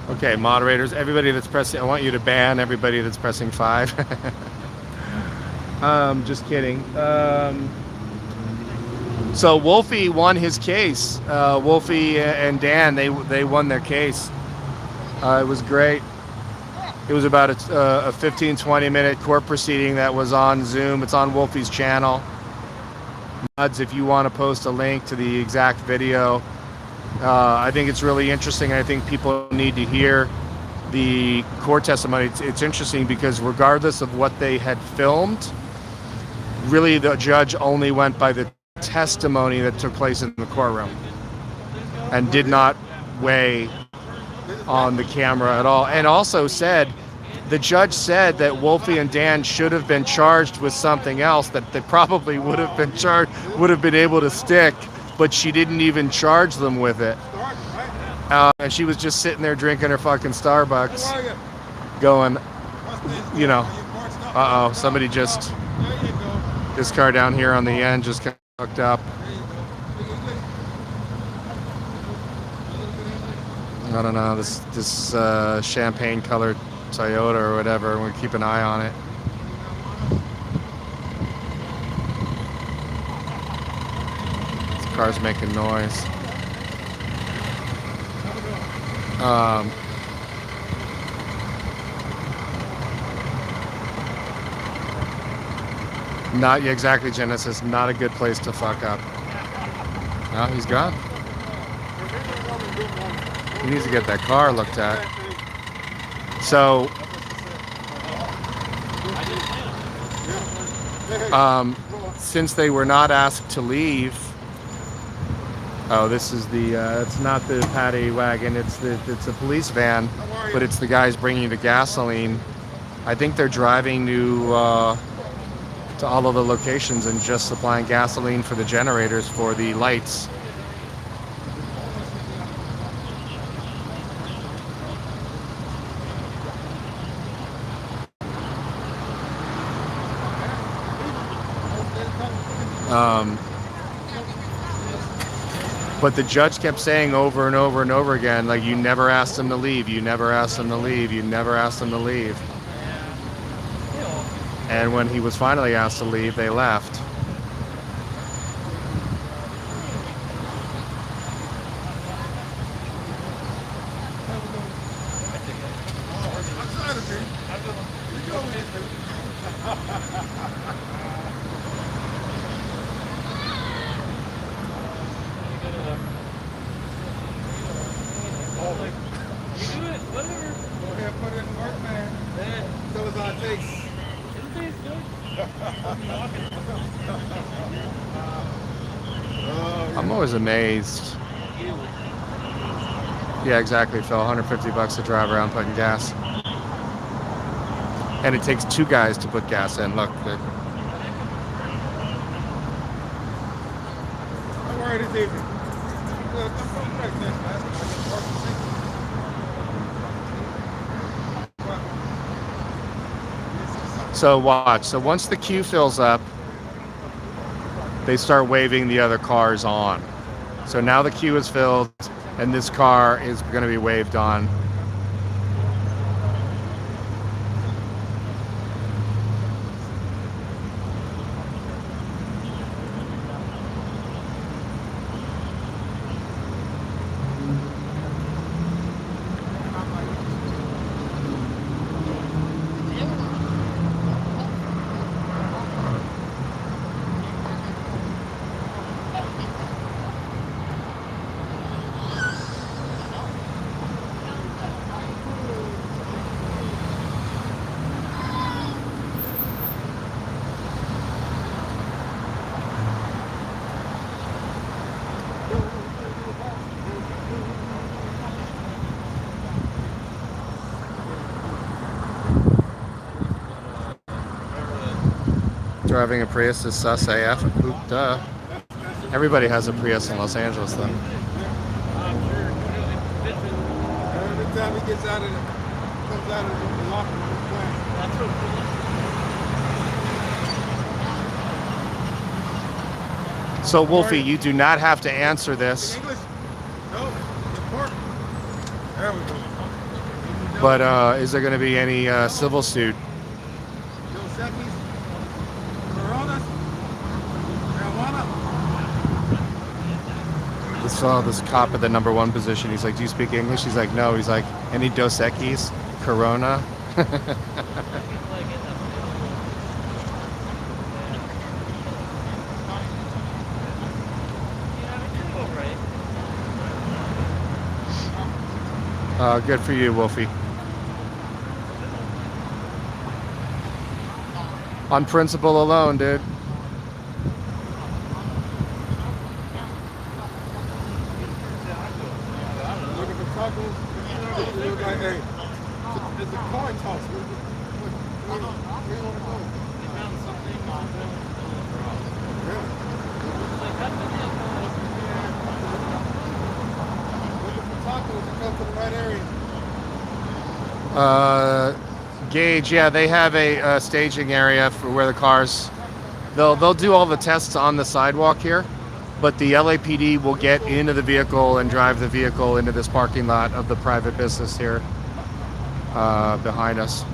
Okay, moderators, everybody that's pressing, I want you to ban everybody that's pressing 5. Just kidding. So Wolfie won his case. Wolfie and Dan, they won their case. It was great. It was about a 15-20 minute court proceeding that was on Zoom. It's on Wolfie's channel. Muds, if you want to post a link to the exact video. I think it's really interesting. I think people need to hear the court testimony. It's interesting because regardless of what they had filmed, really the judge only went by the testimony that took place in the courtroom and did not weigh on the camera at all. And also said, the judge said that Wolfie and Dan should have been charged with something else that they probably would have been charged, would have been able to stick, but she didn't even charge them with it. And she was just sitting there drinking her fucking Starbucks, going, you know, uh-oh, somebody just, this car down here on the end just got hooked up. I don't know, this champagne colored Toyota or whatever, we'll keep an eye on it. This car's making noise. Not exactly, Genesis. Not a good place to fuck up. No, he's gone. He needs to get that car looked at. So, since they were not asked to leave, oh, this is the, it's not the paddy wagon, it's a police van, but it's the guys bringing the gasoline. I think they're driving to all of the locations and just supplying gasoline for the generators for the lights. But the judge kept saying over and over and over again, like, you never asked them to leave, you never asked them to leave, you never asked them to leave. And when he was finally asked to leave, they left. I'm always amazed. Yeah, exactly, Phil. 150 bucks to drive around putting gas. And it takes two guys to put gas in. Look. I'm worried this evening. So watch. So once the queue fills up, they start waving the other cars on. So now the queue is filled and this car is going to be waved on. Driving a Prius is sus AF. Duh. Everybody has a Prius in Los Angeles, though. Every time he gets out of it, comes out of the locker room playing. So, Wolfie, you do not have to answer this. English? No, important. There we go. But is there going to be any civil suit? saw this cop at the #1 position. He's like, "Do you speak English?" He's like, "No." He's like, "Any Dos Equis? Corona?" Good for you, Wolfie. On principle alone, dude. Look at the tacos. It look like, hey, it's a coin toss. Where you want to go? They found something on the really? Look at the tacos and come to the right area. Gage, yeah, they have a staging area for where the cars. They'll do all the tests on the sidewalk here, but the LAPD will get into the vehicle and drive the vehicle into this parking lot of the private business here behind us.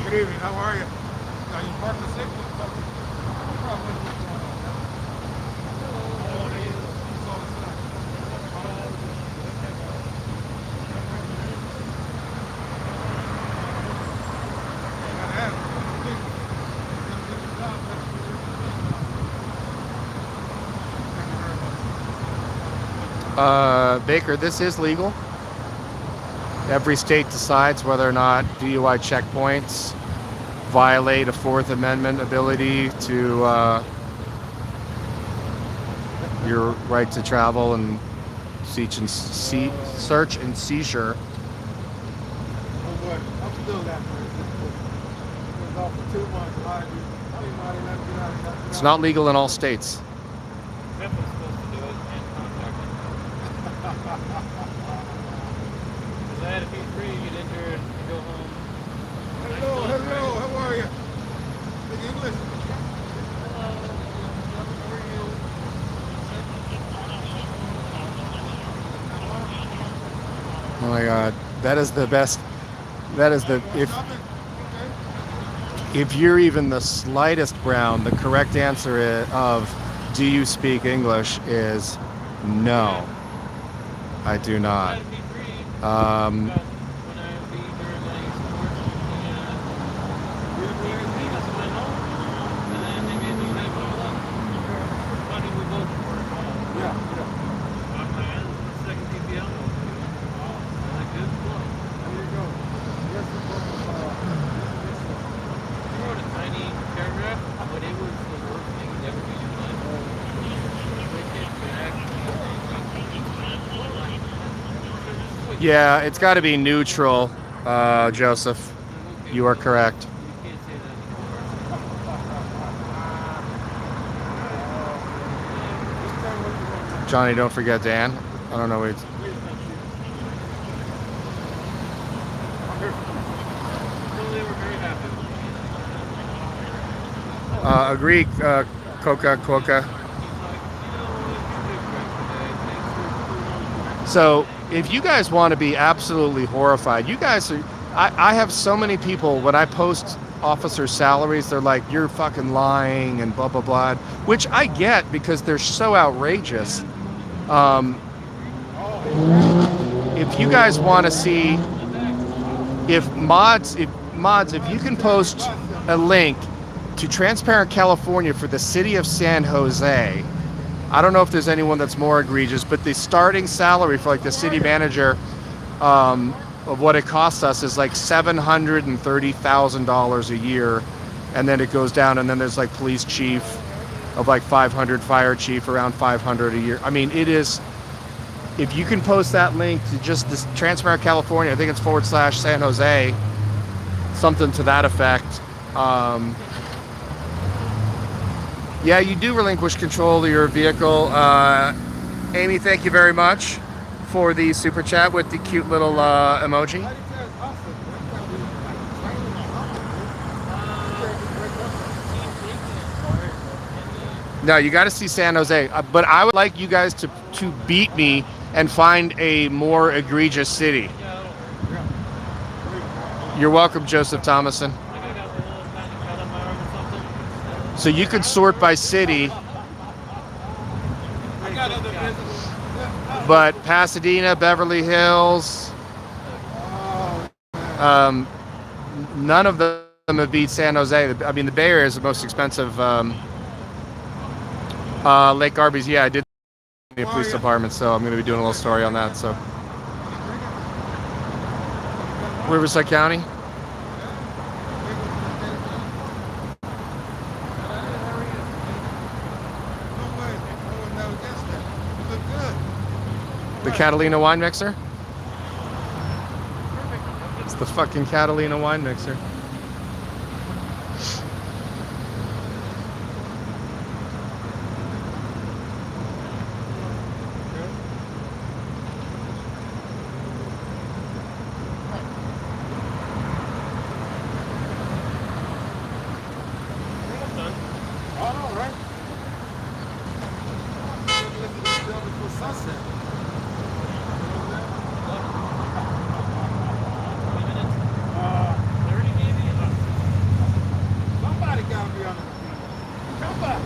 Good evening. How are you? Are you parked the safety? Baker, this is legal. Every state decides whether or not DUI checkpoints violate a Fourth Amendment ability to your right to travel and search and seizure. Oh boy, I'm still that person. It was off for 2 months. A lot of you, I didn't know how to let me get out of that. It's not legal in all states. Definitely supposed to do it and contact them. Because I had to be free, get injured, and go home. Hello, how are you? Speak English? Oh my God, that is the best. That is the if you're even the slightest brown, the correct answer of do you speak English is no. I do not. Yeah, it's got to be neutral, Joseph. You are correct. Johnny, don't forget Dan. I don't know what it's... Agree, Coca. So, if you guys want to be absolutely horrified, you guys are... I have so many people, when I post officers' salaries, they're like, you're fucking lying and blah, blah, blah. Which I get because they're so outrageous. If you guys want to see... If mods, if you can post a link to Transparent California for the city of San Jose... I don't know if there's anyone that's more egregious, but the starting salary for like the city manager of what it costs us is like $730,000 a year, and then it goes down, and then there's like police chief of like 500, fire chief around 500 a year. I mean, it is. If you can post that link to just this Transparent California, I think it's / San Jose, something to that effect. Yeah, you do relinquish control of your vehicle. Amy, thank you very much for the super chat with the cute little emoji. No, you got to see San Jose. But I would like you guys to beat me and find a more egregious city. You're welcome, Joseph Thomason. So you could sort by city, I got other business. but Pasadena, Beverly Hills, Oh, none of them have beat San Jose. I mean, the Bay Area is the most expensive. Lake Arby's, yeah, I did the police department, so I'm going to be doing a little story on that. So, Riverside County. The Catalina wine mixer? It's the fucking Catalina wine mixer. all right. Before sunset. Somebody gotta be on the come back.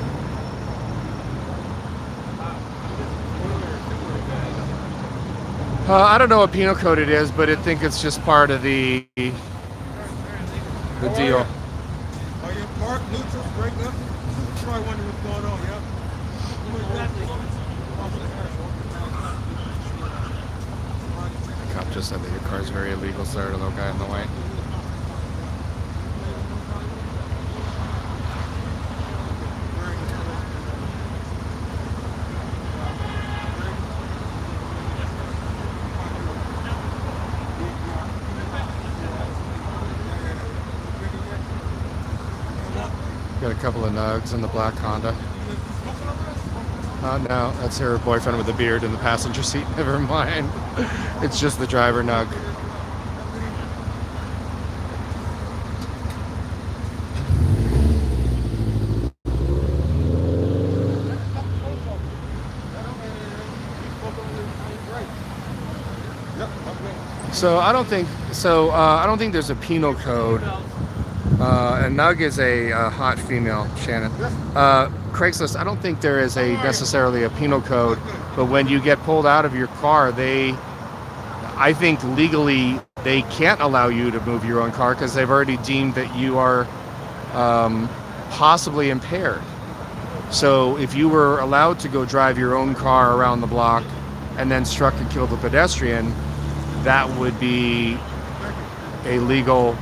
I don't know what penal code it is, but I think it's just part of the deal. Are you parked, neutral, break up? Probably wondering what's going on, yeah? Who is that? The cop just said that your car is very illegal, sir, to the little guy in the white. Got a couple of nugs in the black Honda. No, that's her boyfriend with the beard in the passenger seat. Never mind. It's just the driver nug. So I don't think there's a penal code. And Nug is a hot female, Shannon. Craigslist, I don't think there is necessarily a penal code, but when you get pulled out of your car, I think legally they can't allow you to move your own car because they've already deemed that you are possibly impaired. So if you were allowed to go drive your own car around the block and then struck and killed a pedestrian, that would be a legal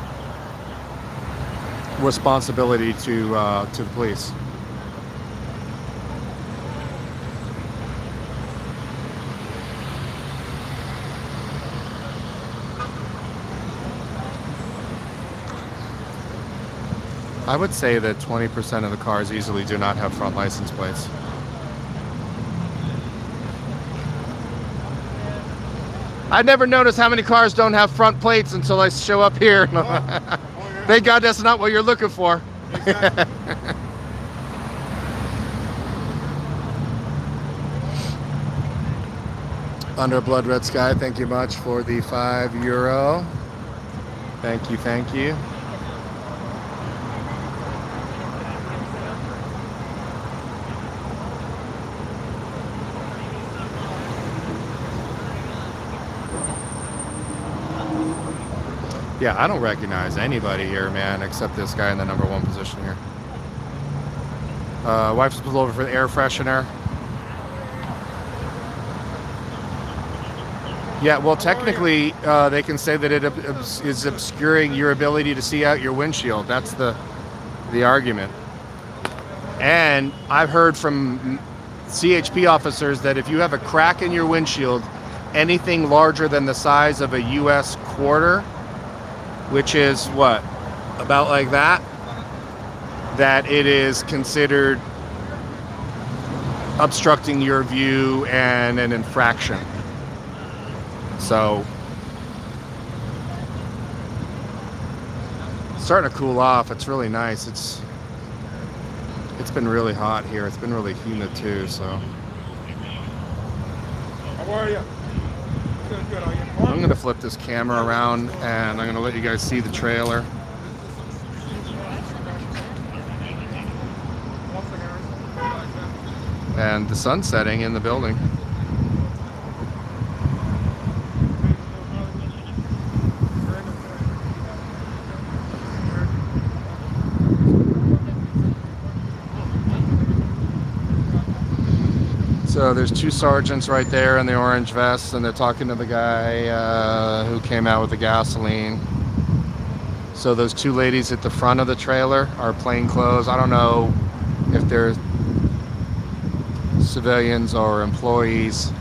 responsibility to the police. I would say that 20% of the cars easily do not have front license plates. I never noticed how many cars don't have front plates until I show up here. Thank God that's not what you're looking for. Under Blood Red Sky, thank you much for the €5. Thank you, thank you. Yeah, I don't recognize anybody here, man, except this guy in the number 1 position here. Wife's pulled over for the air freshener. Yeah, well, technically, they can say that it is obscuring your ability to see out your windshield. That's the argument. And I've heard from CHP officers that if you have a crack in your windshield, anything larger than the size of a U.S. quarter, which is what, about like that, that it is considered obstructing your view and an infraction. So, it's starting to cool off. It's really nice. It's been really hot here. It's been really humid too, so. How are you? Good. Are you I'm going to flip this camera around and I'm going to let you guys see the trailer. And the sun's setting in the building. So there's two sergeants right there in the orange vests, and they're talking to the guy who came out with the gasoline. So those two ladies at the front of the trailer are plainclothes. I don't know if they're civilians or employees.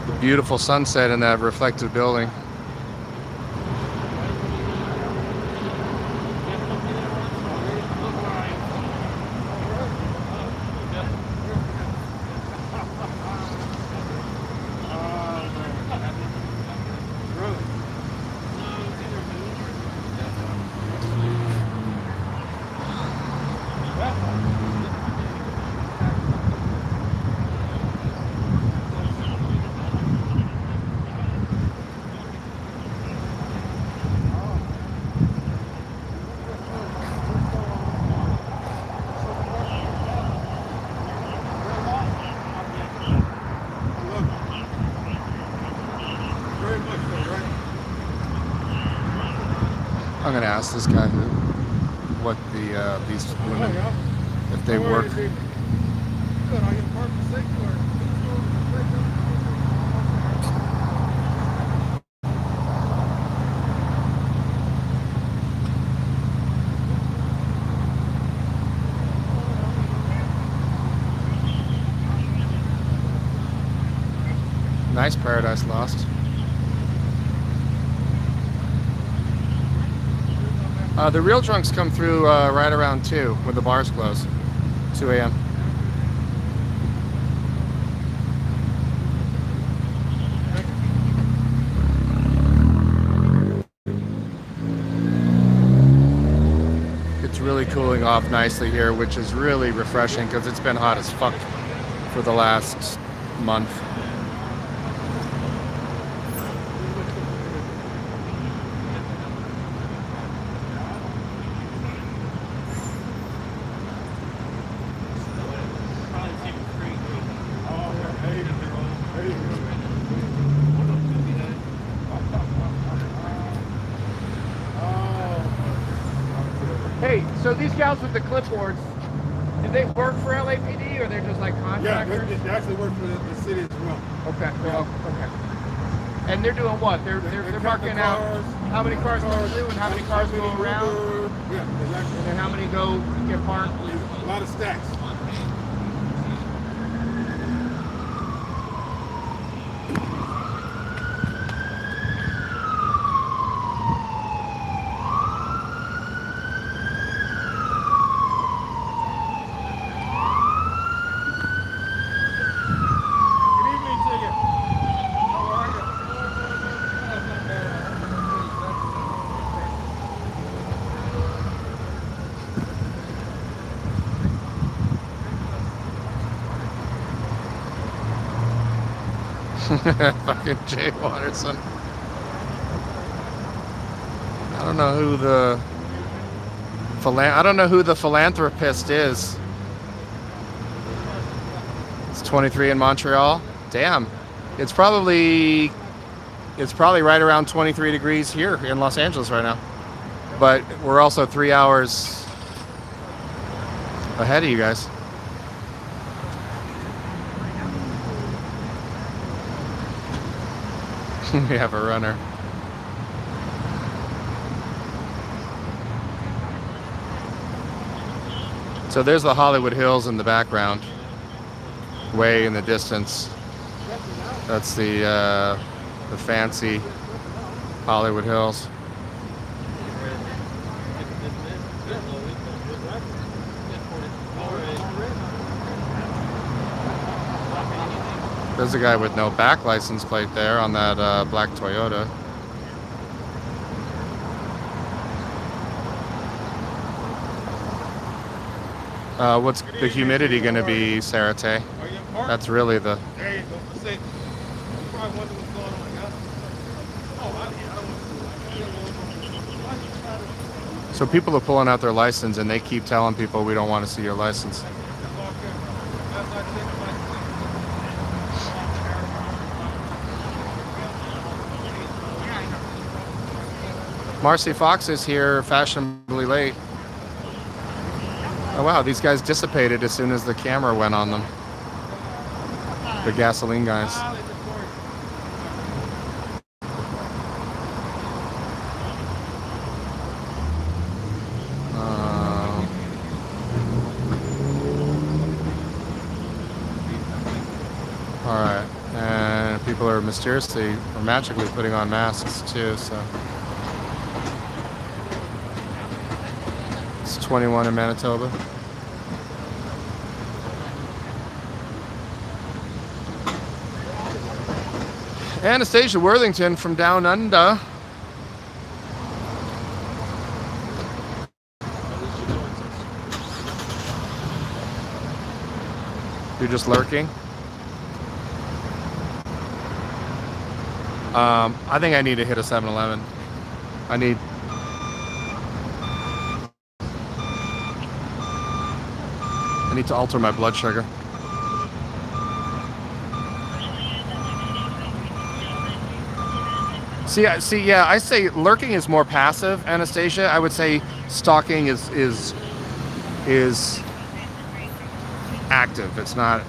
The beautiful sunset in that reflective building. I'm gonna ask this guy what these women, if they work. Nice Paradise Lost. The real drunks come through right around 2 when the bars close. 2 a.m. It's really cooling off nicely here, which is really refreshing because it's been hot as fuck for the last month. Hey, so these gals with the clipboards, do they work for LAPD or they're just like contractors? Yeah, they actually work for the city as well. Okay, okay. And they're doing what? They're marking out how many cars go through and how many cars go around? Yeah, exactly. And then how many go get parked? A lot of stacks. Fucking Jay Watterson. I don't know who the philanthropist is. It's 23 in Montreal. Damn. It's probably right around 23 degrees here in Los Angeles right now. But we're also 3 hours ahead of you guys. We have a runner. So there's the Hollywood Hills in the background, way in the distance. That's the fancy Hollywood Hills. There's a guy with no back license plate there on that black Toyota. What's the humidity going to be, Sarate? That's really the. There you go. See, you probably wonder what's going on. Yeah? Oh, So people are pulling out their license and they keep telling people we don't want to see your license. Marcy Fox is here fashionably late. Oh wow, these guys dissipated as soon as the camera went on them. The gasoline guys. Alright, and people are mysteriously or magically putting on masks too, so. It's 21 in Manitoba. Anastasia Worthington from Down Under. You're just lurking? I think I need to hit a 7-Eleven. I need to alter my blood sugar. See, yeah, I say lurking is more passive, Anastasia. I would say stalking is active. It's not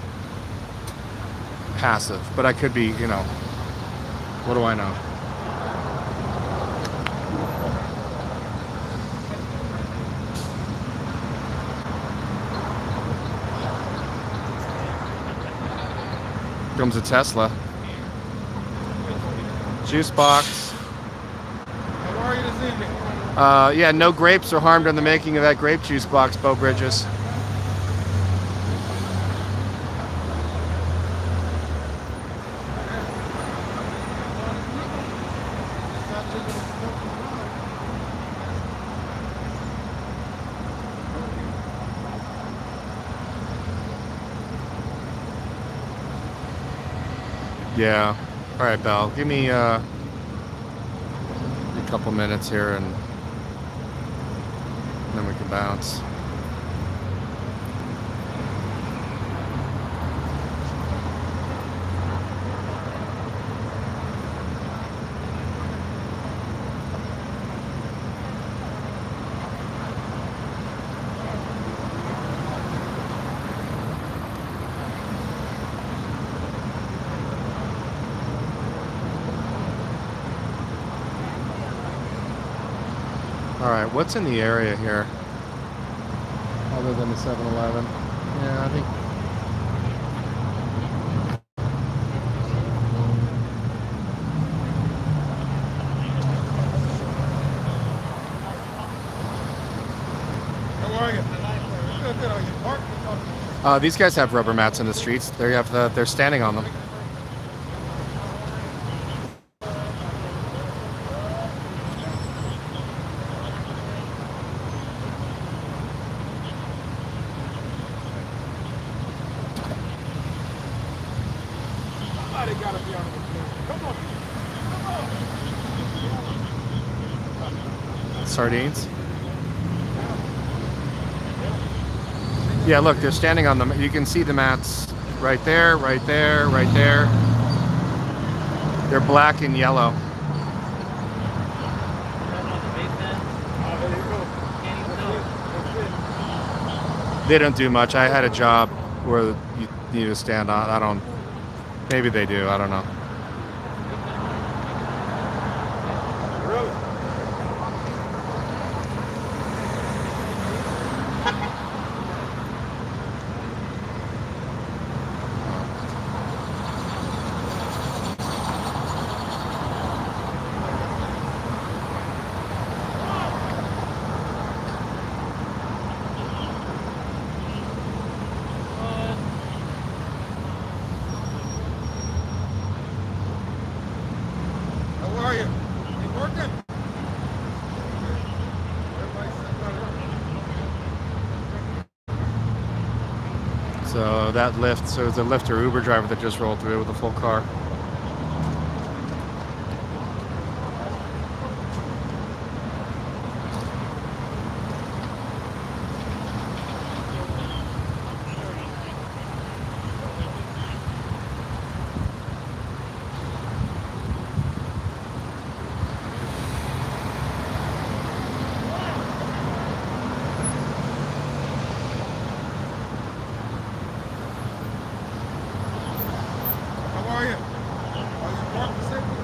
passive, but I could be, you know, what do I know? Comes a Tesla. Juice box. How are you this evening? Yeah, no grapes are harmed in the making of that grape juice box, Bo Bridges. Yeah. All right, Belle. Give me a couple minutes here, and then we can bounce. Alright, what's in the area here? Other than the 7-Eleven. Yeah, I think... How are you? Good. Are you parked? these guys have rubber mats in the streets. They're standing on them. Somebody gotta be on the floor. Come on. Sardines. Yeah, look, they're standing on them. You can see the mats right there, right there, right there. They're black and yellow. They don't do much. I had a job where you need to stand on. Maybe they do. I don't know. that Lyft. So it was a Lyft or Uber driver that just rolled through with a full car. How are you? Are you parked safely?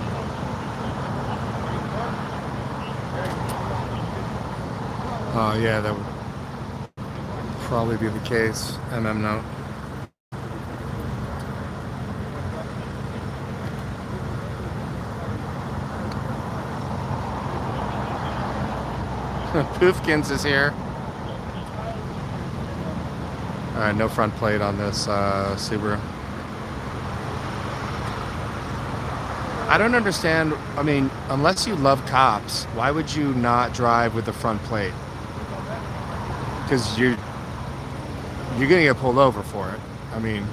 Oh yeah, that would probably be the case. note. Poofkins is here. All right, no front plate on this Subaru. I don't understand. I mean, unless you love cops, why would you not drive with the front plate? Because you're gonna get pulled over for it. I mean,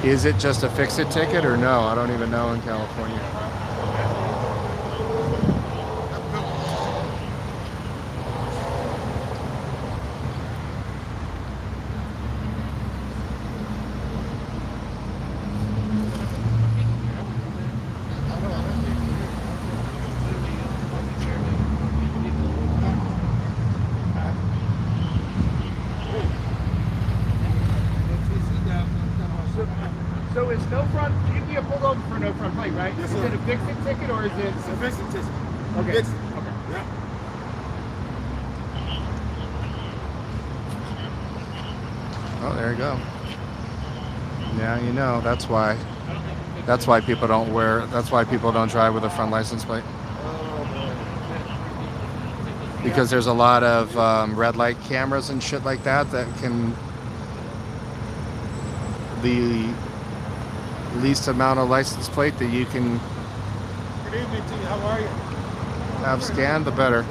is it just a fix-it ticket or no? I don't even know in California. So is no front, you can get pulled over for no front plate, right? Yes, is sir. it a fix-it ticket or is it? It's a fixing ticket. Okay. Fix it. Okay. Yeah. Oh, there you go. Now you know. That's why. That's why people don't wear. That's why people don't drive with a front license plate. Because there's a lot of red light cameras and shit like that that can. The least amount of license plate that you can Good evening to you. How are you? have scanned, the better.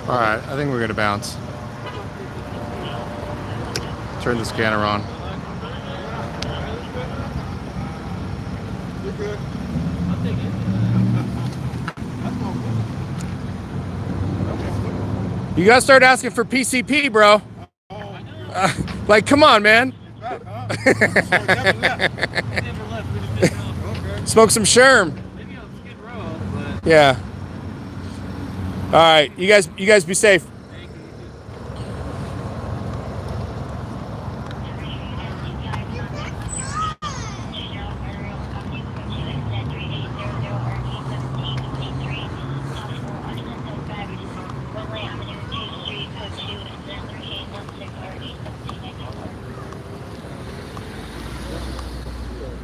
All right, I think we're gonna bounce. Turn the scanner on. You're good. You gotta start asking for PCP, bro. Like, come on, man. Back, huh? So you never left. Okay. Smoke some Sherm. Maybe on Skid Row, but Yeah. All right, you guys be safe.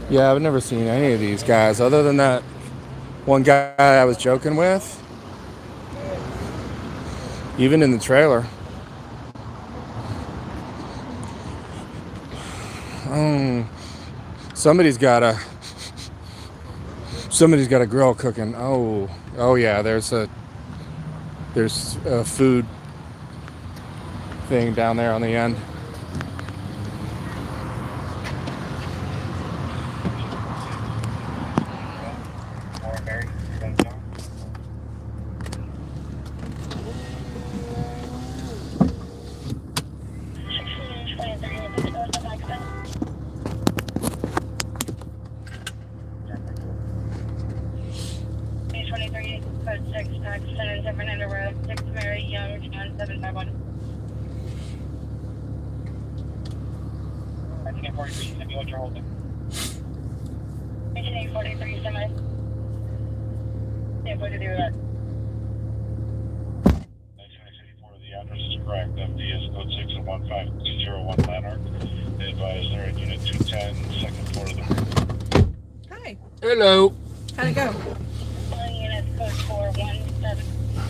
Yeah, I've never seen any of these guys other than that one guy I was joking with. Even in the trailer. Somebody's got a grill cooking. Oh yeah, there's a food thing down there on the end. Code 6, tax 10 Fernando Road, 6 Mary Young, John 751. I think I'm 43, send me what you're holding. 1943 semi. Yeah, what to do with that? 1954, the address is correct. FD is code 6 and 15201 Lanark. They advise they're at unit 210, second floor of the. Hi. Hello. How'd it go? Calling unit code 417,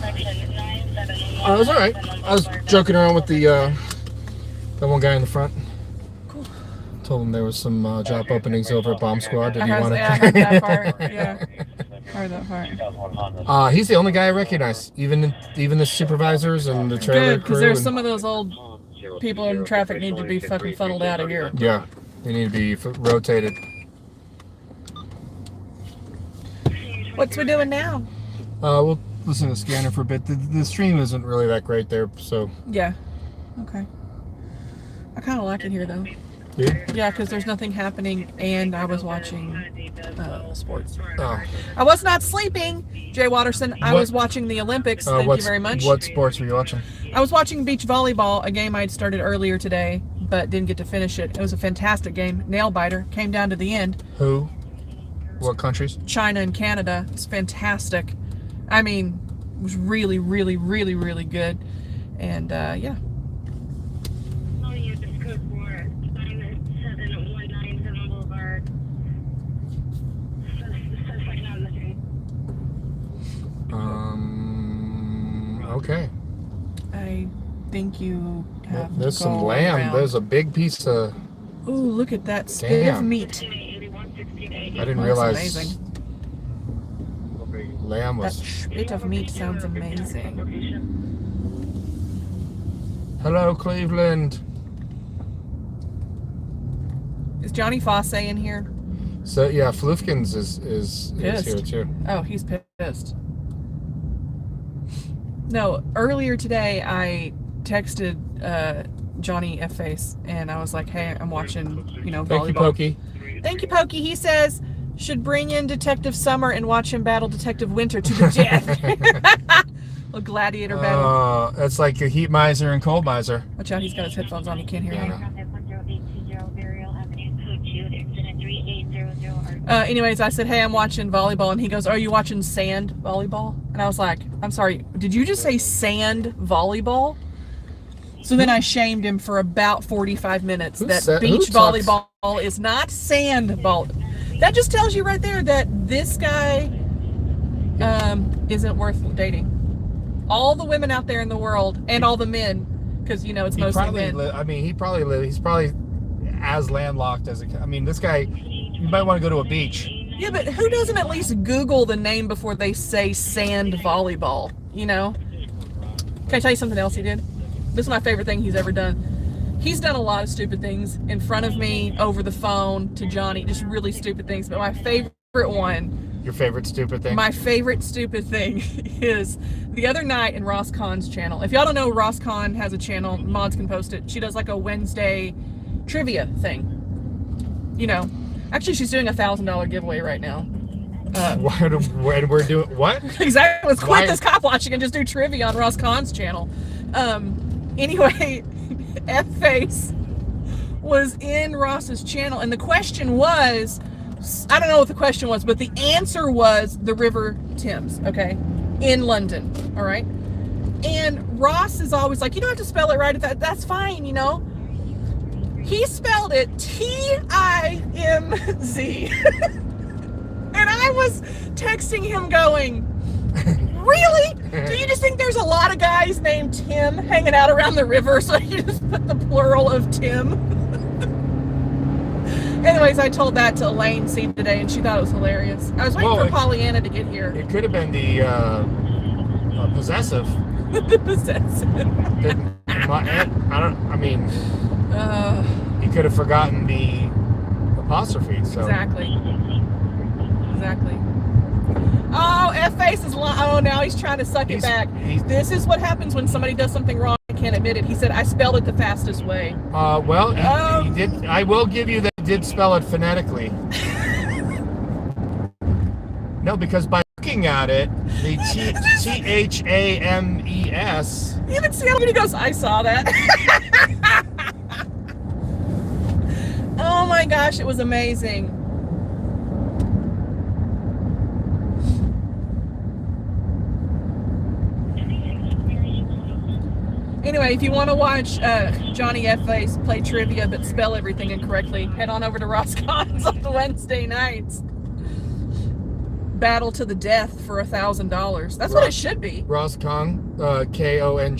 section 971. It was all right. I was joking around with that one guy in the front. Cool. Told him there was some job openings over at Bomb Squad. Did I he want heard that part. to? Yeah. Heard that part. He's the only guy I recognize. Even the supervisors and the trailer Good, because crew. there's and- some of those old people in traffic need to be fucking funneled out of here. Yeah, they need to be rotated. What's we doing now? We'll listen to the scanner for a bit. The stream isn't really that great there, so. Yeah. Okay. I kind of like it here though. Yeah. Yeah, because there's nothing happening, and I was watching sports. Oh. I was not sleeping, Jay Watterson. I What- was watching the Olympics. Thank you very much. What sports were you watching? I was watching beach volleyball, a game I'd started earlier today, but didn't get to finish it. It was a fantastic game. Nail biter. Came down to the end. Who? What countries? China and Canada. It's fantastic. I mean, it was really, really, really, really good. And yeah. Calling unit code 49719 Boulevard. Suspect not missing. Okay. I think you have There's to some go lamb. around. There's a big piece of. Ooh, look at that spit of Damn. meat. I didn't Looks realize amazing. lamb That was. spit of meat sounds amazing. Hello, Cleveland. Is Johnny Fosse in here? So yeah, Flufkins is here Pissed. too. Oh, he's pissed. No, earlier today I texted Johnny F Face and I was like, "Hey, I'm watching, volleyball." Thank you, Pokey. Thank you, Pokey. He says should bring in Detective Summer and watch him battle Detective Winter to the death. A gladiator battle. That's like a heat miser and cold miser. Watch out, he's got his headphones on. He can't hear Yeah, I me. know. Anyways, I said, hey, I'm watching volleyball. And he goes, are you watching sand volleyball? And I was like, I'm sorry, did you just say sand volleyball? So then I shamed him for about 45 minutes that beach volleyball is not sand ball. That just tells you right there that this guy isn't worth dating. All the women out there in the world and all the men, because, it's mostly men. He's probably as landlocked as it. I mean, this guy, you might want to go to a beach. Yeah, but who doesn't at least Google the name before they say sand volleyball? Can I tell you something else he did? This is my favorite thing he's ever done. He's done a lot of stupid things in front of me, over the phone, to Johnny, just really stupid things. But my favorite one, Your favorite stupid thing? my favorite stupid thing is the other night in Ross Kahn's channel. If y'all don't know, Ross Kahn has a channel, mods can post it. She does like a Wednesday trivia thing. Actually she's doing $1,000 giveaway right now. When we're doing what? Exactly. Let's quit Why? this cop watching and just do trivia on Ross Kahn's channel. Anyway, F-Face was in Ross's channel, and the question was, I don't know what the question was, but the answer was the River Thames, okay, in London, all right? And Ross is always like, you don't have to spell it right, that's fine, He spelled it T-I-M-Z. And I was texting him going, really? Do you just think there's a lot of guys named Tim hanging out around the river, so you just put the plural of Tim? Anyways, I told that to Elaine C today, and she thought it was hilarious. I was waiting for Pollyanna to get here. It could have been the possessive. The possessive. He could have forgotten the apostrophe. So. Exactly. Oh, F-Face is lying. Oh, now he's trying to suck it back. This is what happens when somebody does something wrong and can't admit it. He said, I spelled it the fastest way. He did. I will give you that he did spell it phonetically. No, because by looking at it, the THAMES. You even see how he goes, I saw that. Oh my gosh, it was amazing. Anyway, if you want to watch Johnny F. Face play trivia but spell everything incorrectly, head on over to Roscon's on Wednesday nights. Battle to the death for $1,000. That's what it should be. Roscon, Kong.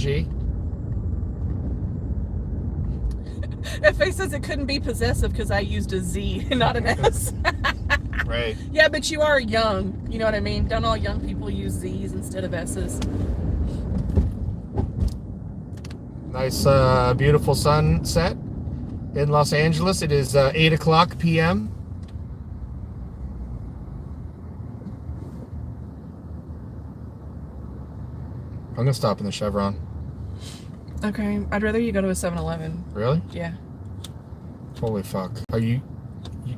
FA says it couldn't be possessive because I used a Z, not an S. Right. Yeah, but you are young. You know what I mean? Don't all young people use Z's instead of S's? Nice, beautiful sunset in Los Angeles. It is 8 o'clock p.m. I'm going to stop in the Chevron. Okay, I'd rather you go to a 7-Eleven. Really? Yeah. Holy fuck. Are you you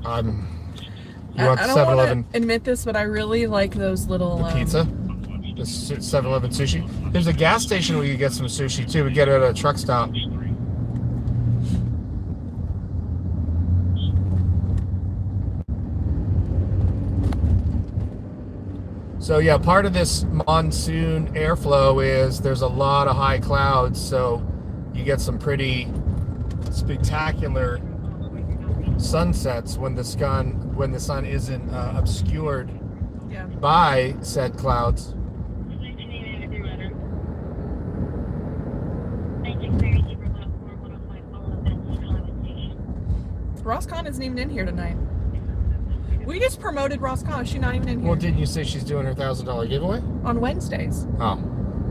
want I the don't 7-Eleven want to admit this, but I really like those little... the pizza? The 7-Eleven sushi? There's a gas station where you get some sushi too. We get it at a truck stop. So yeah, part of this monsoon airflow is there's a lot of high clouds, so you get some pretty spectacular sunsets when the sun isn't obscured Yeah. by said clouds. Roscon isn't even in here tonight. We just promoted Roscon. Is she not even in here? Well, didn't you say she's doing her $1,000 giveaway? On Wednesdays. Oh,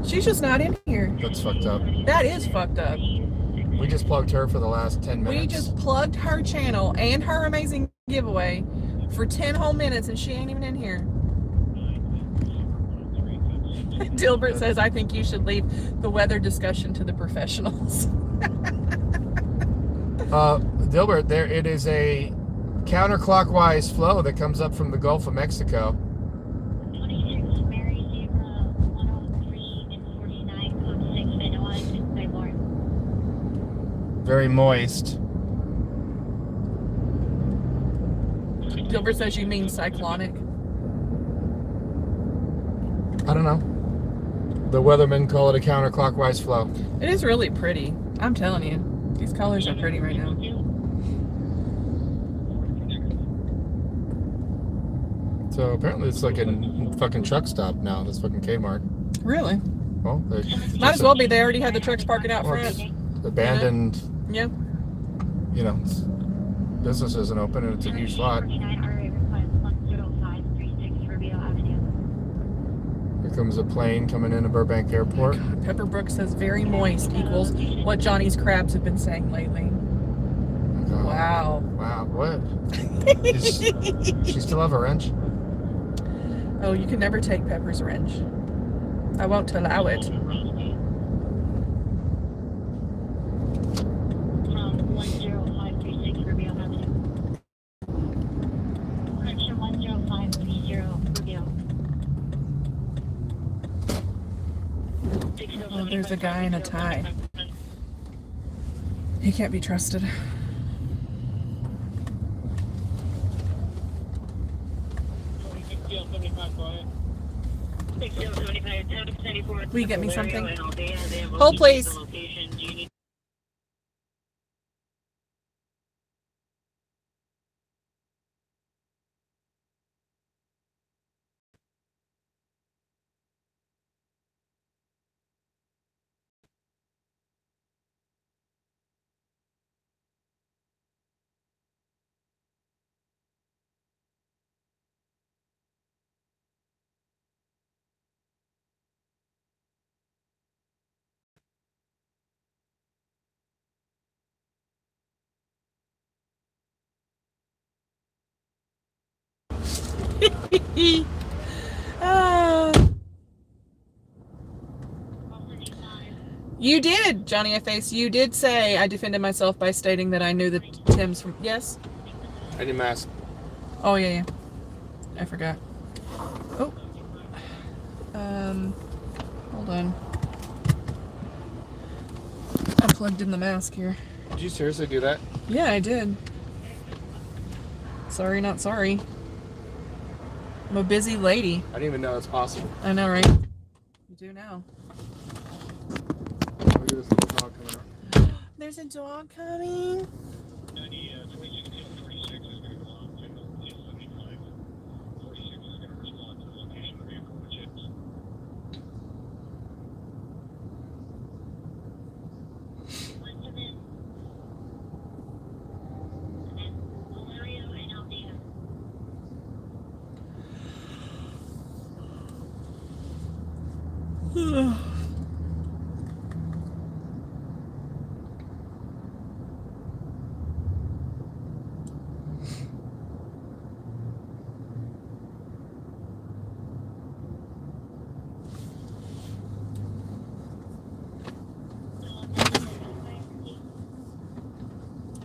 She's just not in here. that's fucked up. That is fucked up. We just plugged her for the last 10 minutes. We just plugged her channel and her amazing giveaway for 10 whole minutes and she ain't even in here. Dilbert says, I think you should leave the weather discussion to the professionals. Dilbert, it is a counterclockwise flow that comes up from the Gulf of Mexico. 26 Mary Zebra 103 and 49 code 6 Vanoa 6 Very moist. Dilbert says you mean cyclonic. I don't know. The weathermen call it a counterclockwise flow. It is really pretty. I'm telling you. These colors are pretty right now. So apparently it's like a fucking truck stop now, this fucking Kmart. Really? Well, Might as well be. They already had the trucks parking out Well, front. it's abandoned, Yeah. you know, business isn't open and it's a huge lot. 49 RA request 10536 Rubio Avenue. Here comes a plane coming into Burbank Airport. Pepper Brooks says very moist equals what Johnny's crabs have been saying lately. Oh, Wow. Wow, what? She still have a wrench? Oh, you can never take Pepper's wrench. I won't allow it. 10536 Rubio Avenue. Correction 10530 Rubio. Oh, there's a guy in a tie. He can't be trusted. Will you get me something? Hold, please. Ah. You did, Johnny F-Face. You did say I defended myself by stating that I knew that Tim's from... Yes? I didn't ask. Oh, yeah. I forgot. Oh. Hold on. I plugged in the mask here. Did you seriously do that? Yeah, I did. Sorry, not sorry. I'm a busy lady. I didn't even know it's possible. I know, right? You do now. Look at this little dog coming up. There's a dog coming. 46 is going to go on to 75. 46 is going to respond to the location of the vehicle, which is.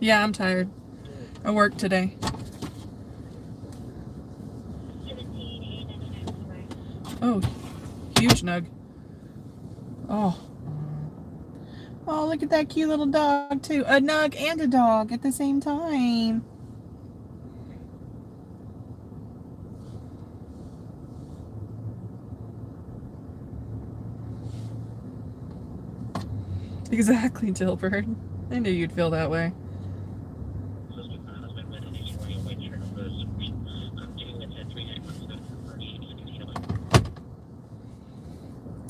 Yeah, I'm tired. I worked today. Oh, huge nug. Oh. Oh, look at that cute little dog, too. A nug and a dog at the same time. Exactly, Dilbert. I knew you'd feel that way.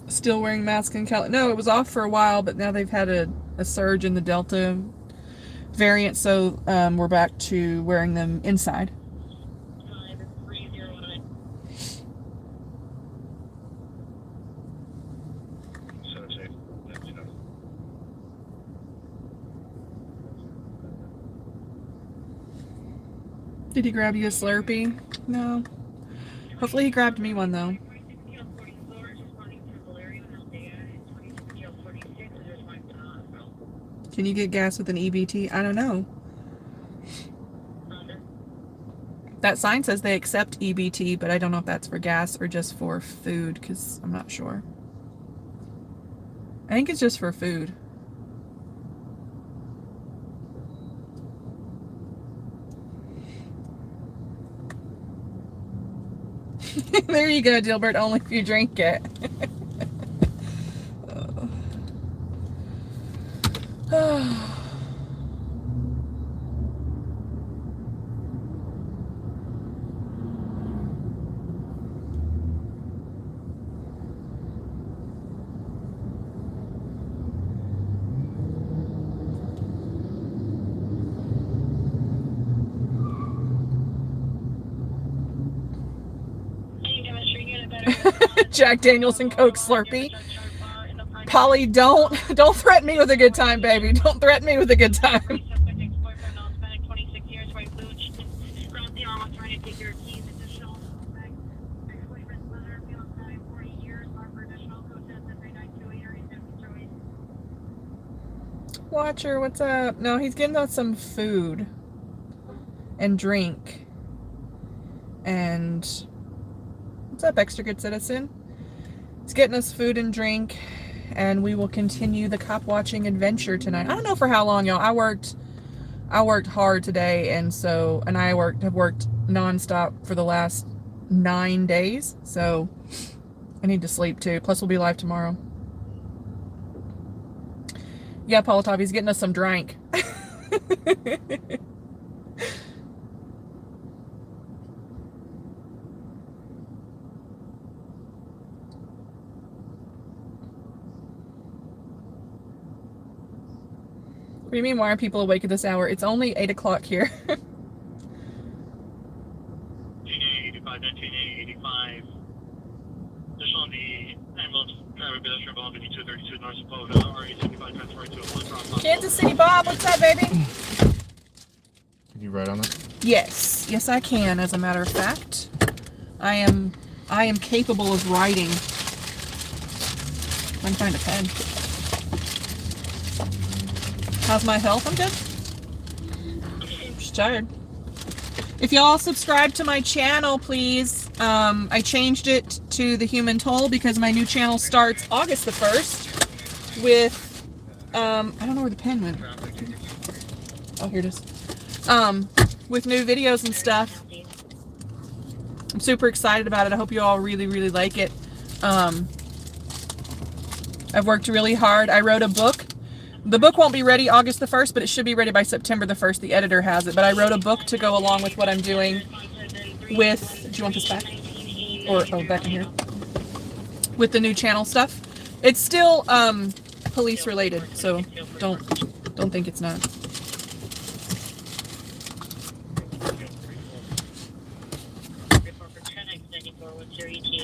Still wearing masks in California. No, it was off for a while, but now they've had a surge in the Delta variant, so we're back to wearing them inside. Did he grab you a Slurpee? No. Hopefully he grabbed me one, though. Can you get gas with an EBT? I don't know. That sign says they accept EBT, but I don't know if that's for gas or just for food, because I'm not sure. I think it's just for food. There you go, Dilbert. Only if you drink it. Jack Daniels and Coke Slurpee. Polly, don't threaten me with a good time, baby. Don't threaten me with a good time. Watcher, what's up? No, he's getting us some food and drink. And what's up, Extra Good Citizen? He's getting us food and drink, and we will continue the cop watching adventure tonight. I don't know for how long, y'all. I worked hard today, and I have worked nonstop for the last 9 days, so I need to sleep too. Plus, we'll be live tomorrow. Yeah, Politov, he's getting us some drink. What do you mean, why are people awake at this hour? It's only 8 o'clock here. 85, 1985. Just on the ambulance driver, pedestrian involved in 232 North Dakota, RE75 transferring to a full drop. Kansas City Bob, what's up, baby? Can you write on that? Yes. Yes, I can, as a matter of fact. I am capable of writing. I can find a pen. How's my health? I'm good. Just tired. If y'all subscribe to my channel, please. I changed it to the human toll because my new channel starts August the 1st with, I don't know where the pen went. Oh, here it is. With new videos and stuff. I'm super excited about it. I hope you all really, really like it. I've worked really hard. I wrote a book. The book won't be ready August the 1st, but it should be ready by September the 1st. The editor has it. But I wrote a book to go along with what I'm doing with, do you want this back? Or, oh, back in here. With the new channel stuff. It's still police related, so don't think it's not.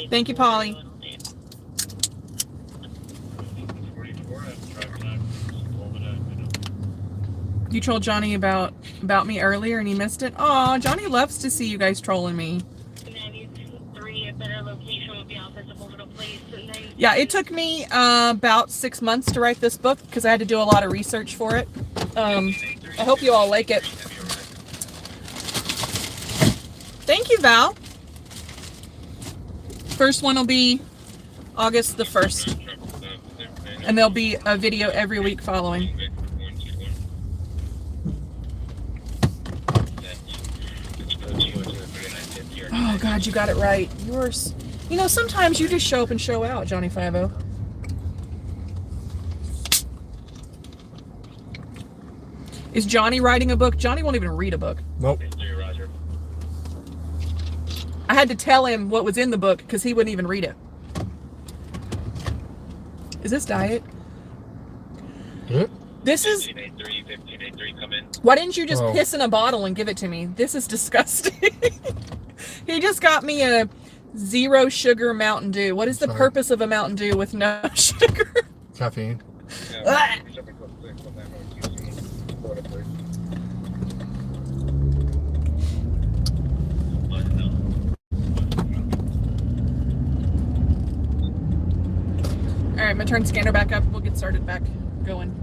Thank you, Polly. You trolled Johnny about me earlier and he missed it. Aw, Johnny loves to see you guys trolling me. Yeah, it took me about 6 months to write this book because I had to do a lot of research for it. I hope you all like it. Thank you, Val. First one will be August the 1st. And there'll be a video every week following. Oh God, you got it right. Yours. You know, sometimes you just show up and show out, Johnny 50. Is Johnny writing a book? Johnny won't even read a book. Nope. I had to tell him what was in the book because he wouldn't even read it. Is this diet? This is... 1583, come in. Why didn't you just piss in a bottle and give it to me? This is disgusting. He just got me a 0 sugar Mountain Dew. What is the purpose of a Mountain Dew with no sugar? Caffeine. All right, I'm gonna turn scanner back up. We'll get started back going.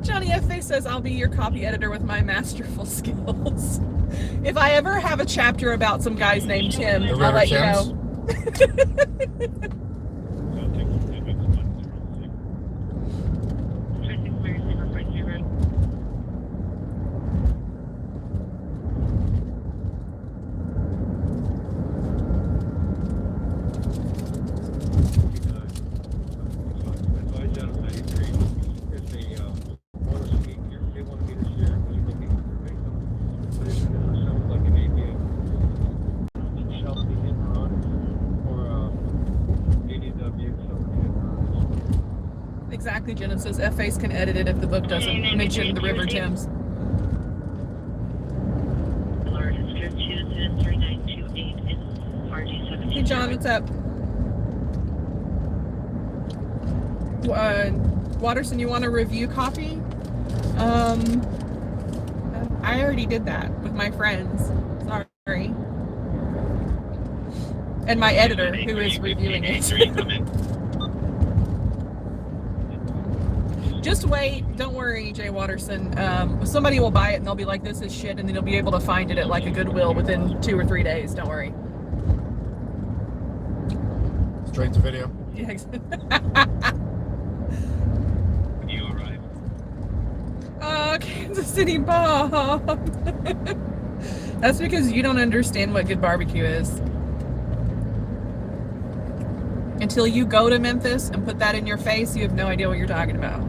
Johnny F. says, I'll be your copy editor with my masterful skills. If I ever have a chapter about some guys named Tim, I'll let you know. Exactly, Jenna says F-Face can edit it if the book doesn't mention the River Thames. Hey John, what's up? Watterson, you want a review copy? I already did that with my friends. Sorry. And my editor, who is reviewing it. Just wait. Don't worry, Jay Watterson. Somebody will buy it and they'll be like, this is shit, and then you'll be able to find it at like a Goodwill within 2 or 3 days. Don't worry. Straight to video. Yeah. You arrived. Oh, Kansas City Bob. That's because you don't understand what good barbecue is. Until you go to Memphis and put that in your face, you have no idea what you're talking about.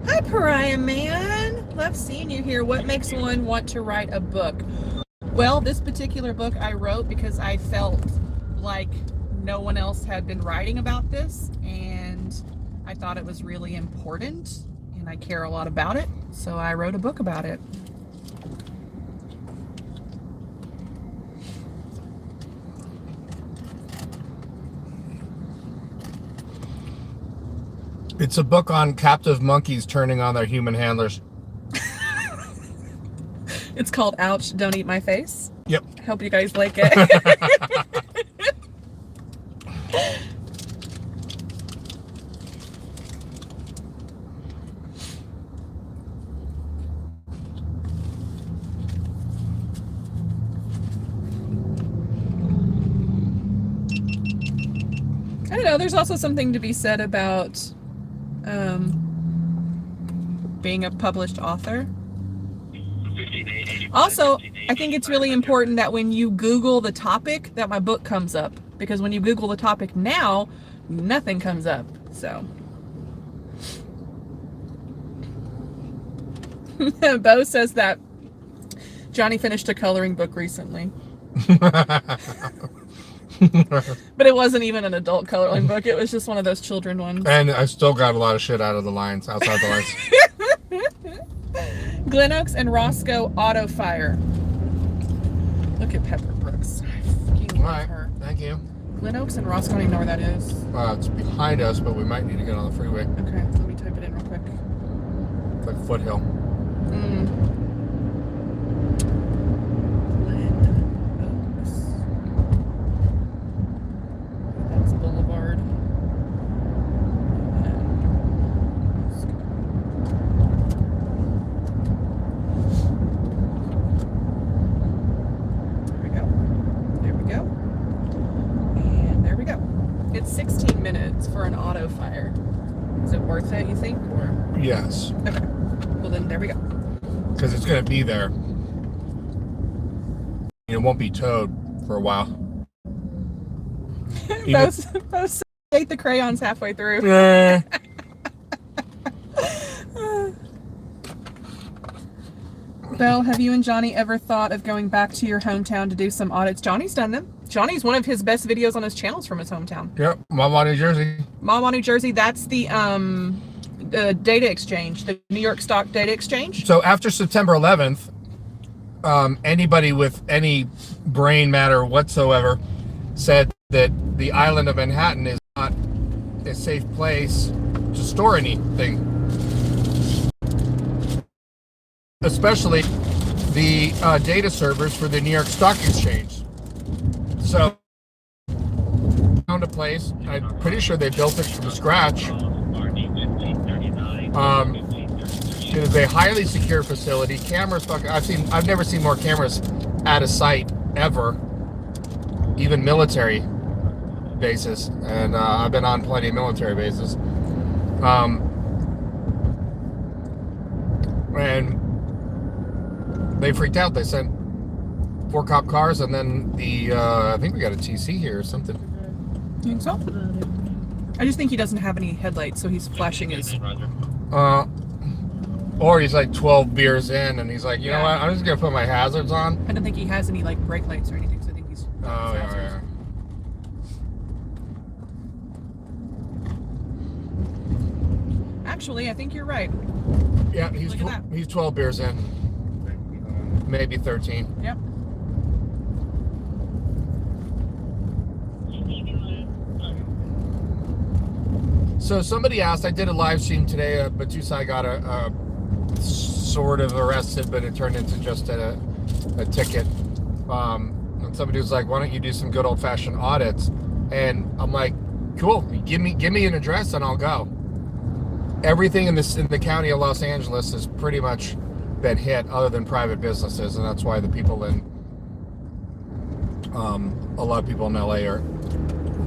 Hi, Pariah Man. Love seeing you here. What makes one want to write a book? Well, this particular book I wrote because I felt like no one else had been writing about this, and I thought it was really important, and I care a lot about it, so I wrote a book about it. It's a book on captive monkeys turning on their human handlers. It's called Ouch, Don't Eat My Face. Yep. I hope you guys like it. I don't know, there's also something to be said about being a published author. Also, I think it's really important that when you Google the topic, that my book comes up. Because when you Google the topic now, nothing comes up. So. Bo says that Johnny finished a coloring book recently. But it wasn't even an adult coloring book. It was just one of those children ones. And I still got a lot of shit out of the lines, outside the lines. Glen Oaks and Roscoe Auto Fire. Look at Pepper Brooks. I fucking love her. Thank you. Glen Oaks and Roscoe, I don't even know where that is. It's behind us, but we might need to get on the freeway. Okay, let me type it in real quick. It's like Foothill. Glen Oaks. That's Boulevard. It's 16 minutes for an auto fire. Is it worth it, you think? Or Yes. okay. Well then there we go. Because it's going to be there. It won't be towed for a while. Both ate the crayons halfway through. Belle, have you and Johnny ever thought of going back to your hometown to do some audits? Johnny's done them. Johnny's one of his best videos on his channels from his hometown. Yep, Mawa, New Jersey. Mawa, New Jersey. That's the data exchange, the New York Stock Data Exchange. So after September 11th, anybody with any brain matter whatsoever said that the island of Manhattan is not a safe place to store anything. Especially the data servers for the New York Stock Exchange. So, found a place. I'm pretty sure they built it from scratch. It is a highly secure facility. Cameras, I've never seen more cameras at a site ever, even military bases, and I've been on plenty of military bases. And they freaked out. They sent 4 cop cars, and then I think we got a TC here or something. You think so? I just think he doesn't have any headlights, so he's flashing his. Or he's like 12 beers in, and he's like, you know what? I'm just gonna put my hazards on. I don't think he has any like brake lights or anything, so I think he's. Oh yeah. Actually, I think you're right. Yeah, he's 12 beers in. Maybe 13. Yep. So somebody asked, I did a live stream today, Batusai got a sort of arrested, but it turned into just a ticket. And somebody was like, why don't you do some good old fashioned audits? And I'm like, cool, give me an address and I'll go. Everything in the county of Los Angeles has pretty much been hit other than private businesses, and that's why the people in a lot of people in LA are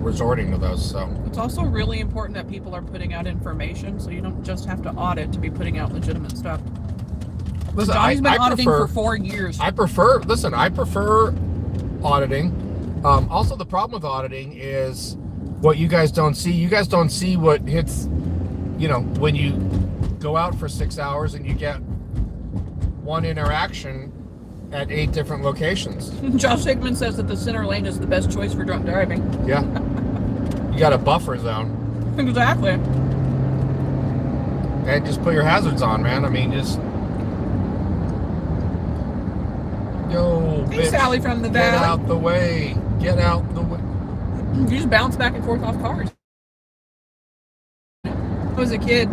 resorting to those. So it's also really important that people are putting out information, so you don't just have to audit to be putting out legitimate stuff. Listen, Johnny's been auditing prefer, for 4 years. I prefer auditing. Also, the problem with auditing is what you guys don't see. You guys don't see what hits, when you go out for 6 hours and you get one interaction at 8 different locations. Josh Hickman says that the center lane is the best choice for drunk driving. Yeah. You got a buffer zone. Exactly. And just put your hazards on, man. I mean, just... Yo, Hey, bitch, Sally from the get valley. out the way. Get out the way. You just bounce back and forth off cars. was a kid,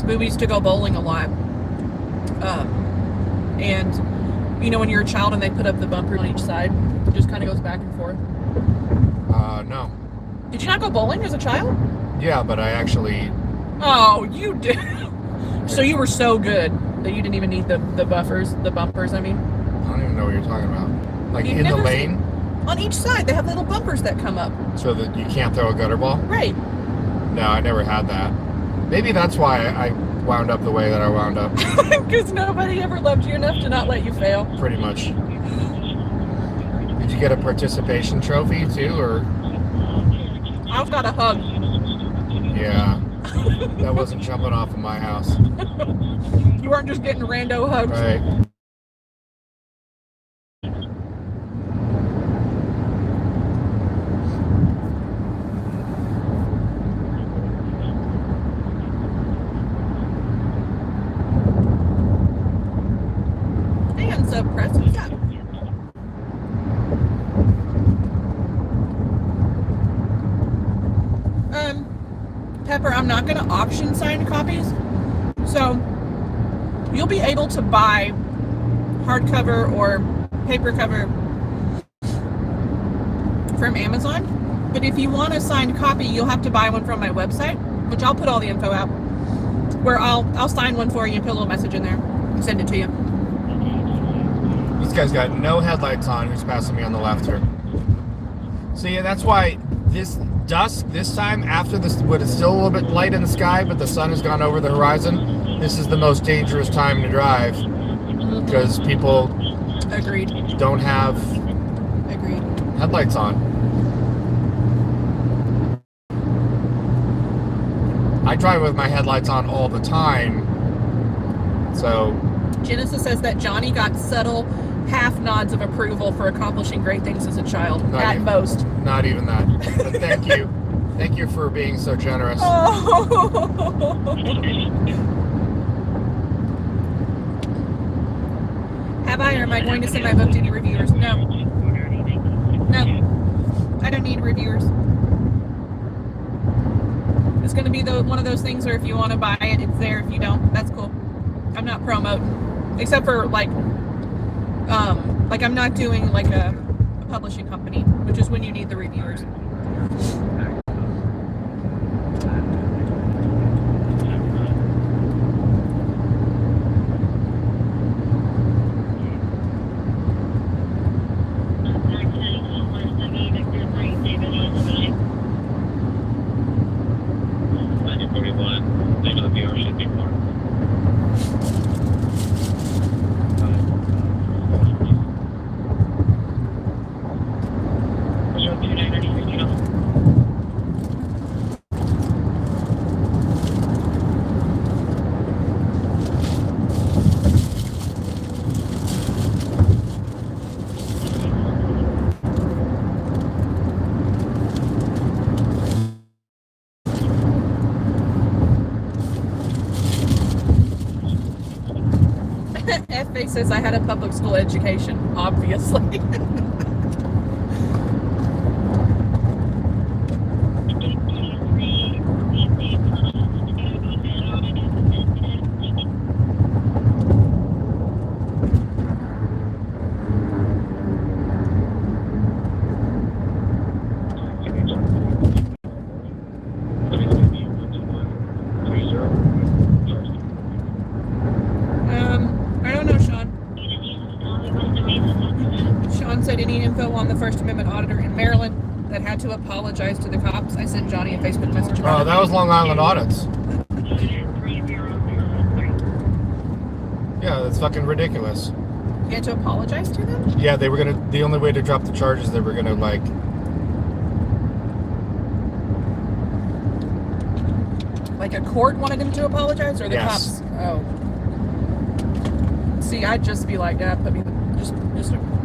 we used to go bowling a lot. And you know when you're a child and they put up the bumper on each side, it just kind of goes back and forth. No. Did you not go bowling as a child? Yeah, but I actually... Oh, you did. So you were so good that you didn't even need the bumpers, I mean. I don't even know what you're talking about. Like You've in the never lane? On each side, they have little bumpers that come up. So that you can't throw a gutter ball? Right. No, I never had that. Maybe that's why I wound up the way that I wound up. Because nobody ever loved you enough to not let you fail. Pretty much. Did you get a participation trophy too, or? I've got a hug. Yeah. That wasn't jumping off of my house. You weren't just getting rando hugs. Right. And suppress. What's up? Pepper, I'm not going to auction signed copies. So you'll be able to buy hardcover or paper cover from Amazon. But if you want a signed copy, you'll have to buy one from my website, which I'll put all the info out. Where I'll sign one for you and put a little message in there and send it to you. This guy's got no headlights on. Who's passing me on the left here? So yeah, that's why this dusk, this time after this, when it's still a little bit light in the sky, but the sun has gone over the horizon, this is the most dangerous time to drive because people Agreed. don't have Agreed. headlights on. I drive with my headlights on all the time, so... Genesis says that Johnny got subtle half nods of approval for accomplishing great things as a child, at most. Not even that. But thank you. Thank you for being so generous. Oh. Have I, or am I going to send my book to any reviewers? No. No. I don't need reviewers. It's going to be one of those things where if you want to buy it, it's there. If you don't, that's cool. I'm not promoting. Except for like I'm not doing like a publishing company, which is when you need the reviewers. F-Face says I had a public school education, obviously. I don't know, Sean. Sean said any info on the First Amendment auditor in Maryland that had to apologize to the cops. I sent Johnny a Facebook message about Oh, that was Long Island audits. Yeah, that's fucking ridiculous. You had to apologize to them? Yeah, they were gonna. The only way to drop the charges, they were gonna like. Like a court wanted him to apologize, or the Yes. cops? Oh. See, I'd just be like, put me, just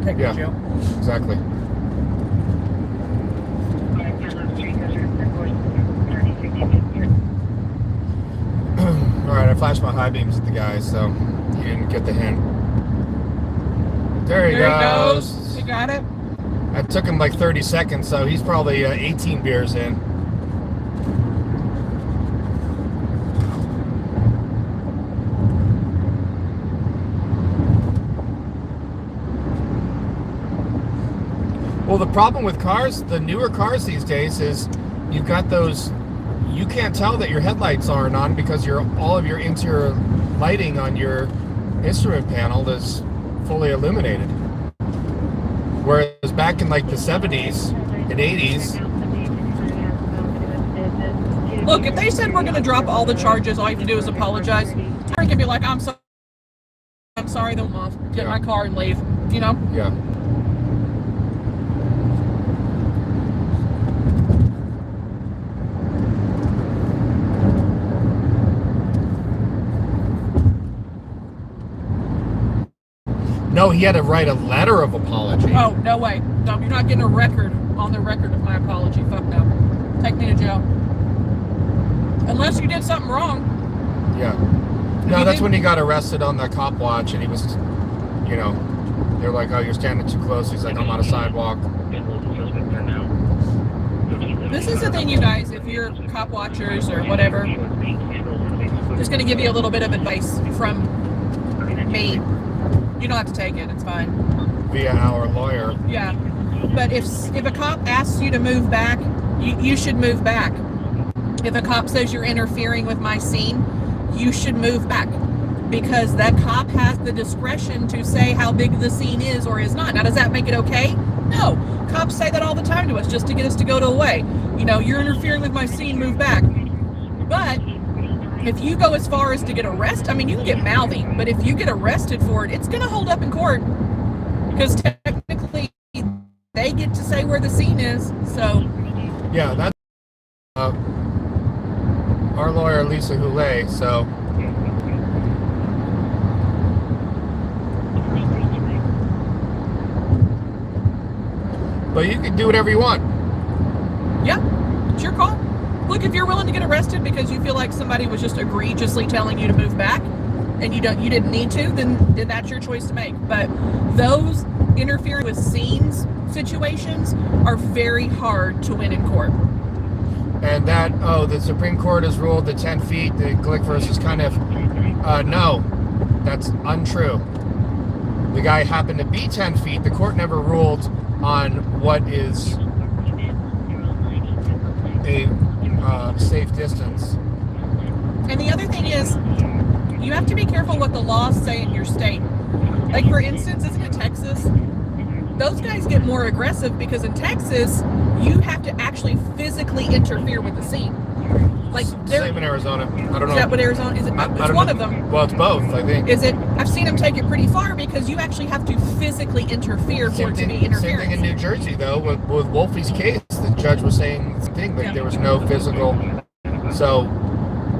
take me to jail. Exactly. All right, I flashed my high beams at the guy, so he didn't get the hint. There he goes. You got it? It took him like 30 seconds, so he's probably 18 beers in. Well, the problem with cars, the newer cars these days, is you've got those. You can't tell that your headlights aren't on because all of your interior lighting on your instrument panel is fully illuminated. Whereas back in like the 70s and 80s, Look, if they said we're going to drop all the charges, all you have to do is apologize. Or you can be like, I'm sorry, then I'm off. Get my car and leave. You know? yeah. No, he had to write a letter of apology. Oh, no way. No, you're not getting a record on the record of my apology. Fuck no. Take me to jail. Unless you did something wrong. Yeah. No, that's when he got arrested on the cop watch, and he was, you know, they were like, "Oh, you're standing too close." He's like, "I'm on a sidewalk." This is the thing, you guys. If you're cop watchers or whatever, just going to give you a little bit of advice from me. You don't have to take it. It's fine. Via our lawyer. Yeah. But if a cop asks you to move back, you should move back. If a cop says you're interfering with my scene, you should move back. Because that cop has the discretion to say how big the scene is or is not. Now, does that make it okay? No. Cops say that all the time to us just to get us to go away. You know, you're interfering with my scene, move back. But if you go as far as to get arrested, I mean, you can get mouthy, but if you get arrested for it, it's going to hold up in court. Because technically, they get to say where the scene is, so. Yeah, that's our lawyer, Lisa Houlet, so. But you can do whatever you want. Yeah, it's your call. Look, if you're willing to get arrested because you feel like somebody was just egregiously telling you to move back and you didn't need to, then that's your choice to make. But those interfering with scenes situations are very hard to win in court. And that, the Supreme Court has ruled the 10 feet, the Glick versus Cunniff. No, that's untrue. The guy happened to be 10 feet. The court never ruled on what is a safe distance. And the other thing is, you have to be careful what the laws say in your state. Like, for instance, isn't it Texas? Those guys get more aggressive because in Texas, you have to actually physically interfere with the scene. Like, same in Arizona. I don't know. Is that what Arizona is? It's one of them. Well, it's both, I think. Is it? I've seen them take it pretty far because you actually have to physically interfere for it to be interference. Same thing in New Jersey, though, with Wolfie's case. The judge was saying the same thing, like there was no physical. So.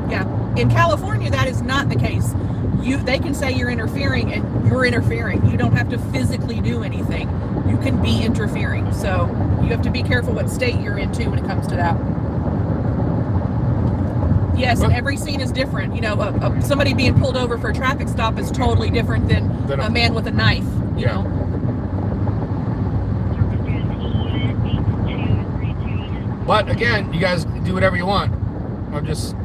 Yeah. In California, that is not the case. They can say you're interfering, and you're interfering. You don't have to physically do anything. You can be interfering. So you have to be careful what state you're in too when it comes to that. Yes, and every scene is different. You know, somebody being pulled over for a traffic stop is totally different than a man with a knife. You know. But again, you guys do whatever you want. I'm just.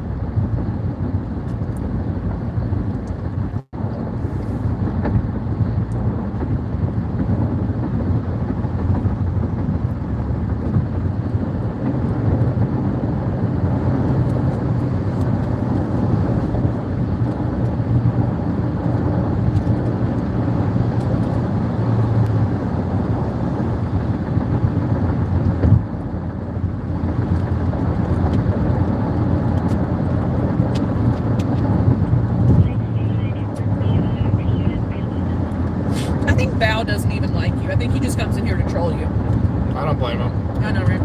Doesn't even like you. I think he just comes in here to troll you. I don't blame him. I know, right?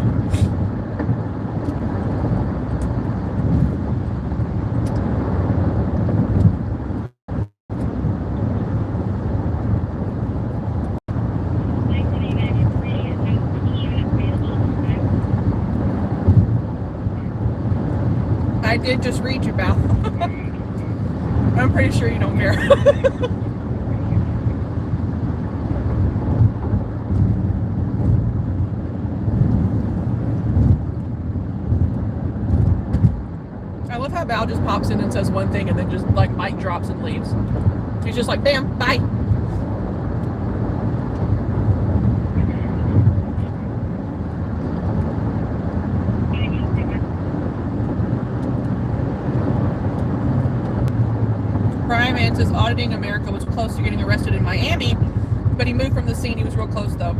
I did just read you, Val. I'm pretty sure you don't care. Val just pops in and says one thing and then just like mic drops and leaves. He's just like, bam, bye. says auditing America was close to getting arrested in Miami, but he moved from the scene. He was real close though.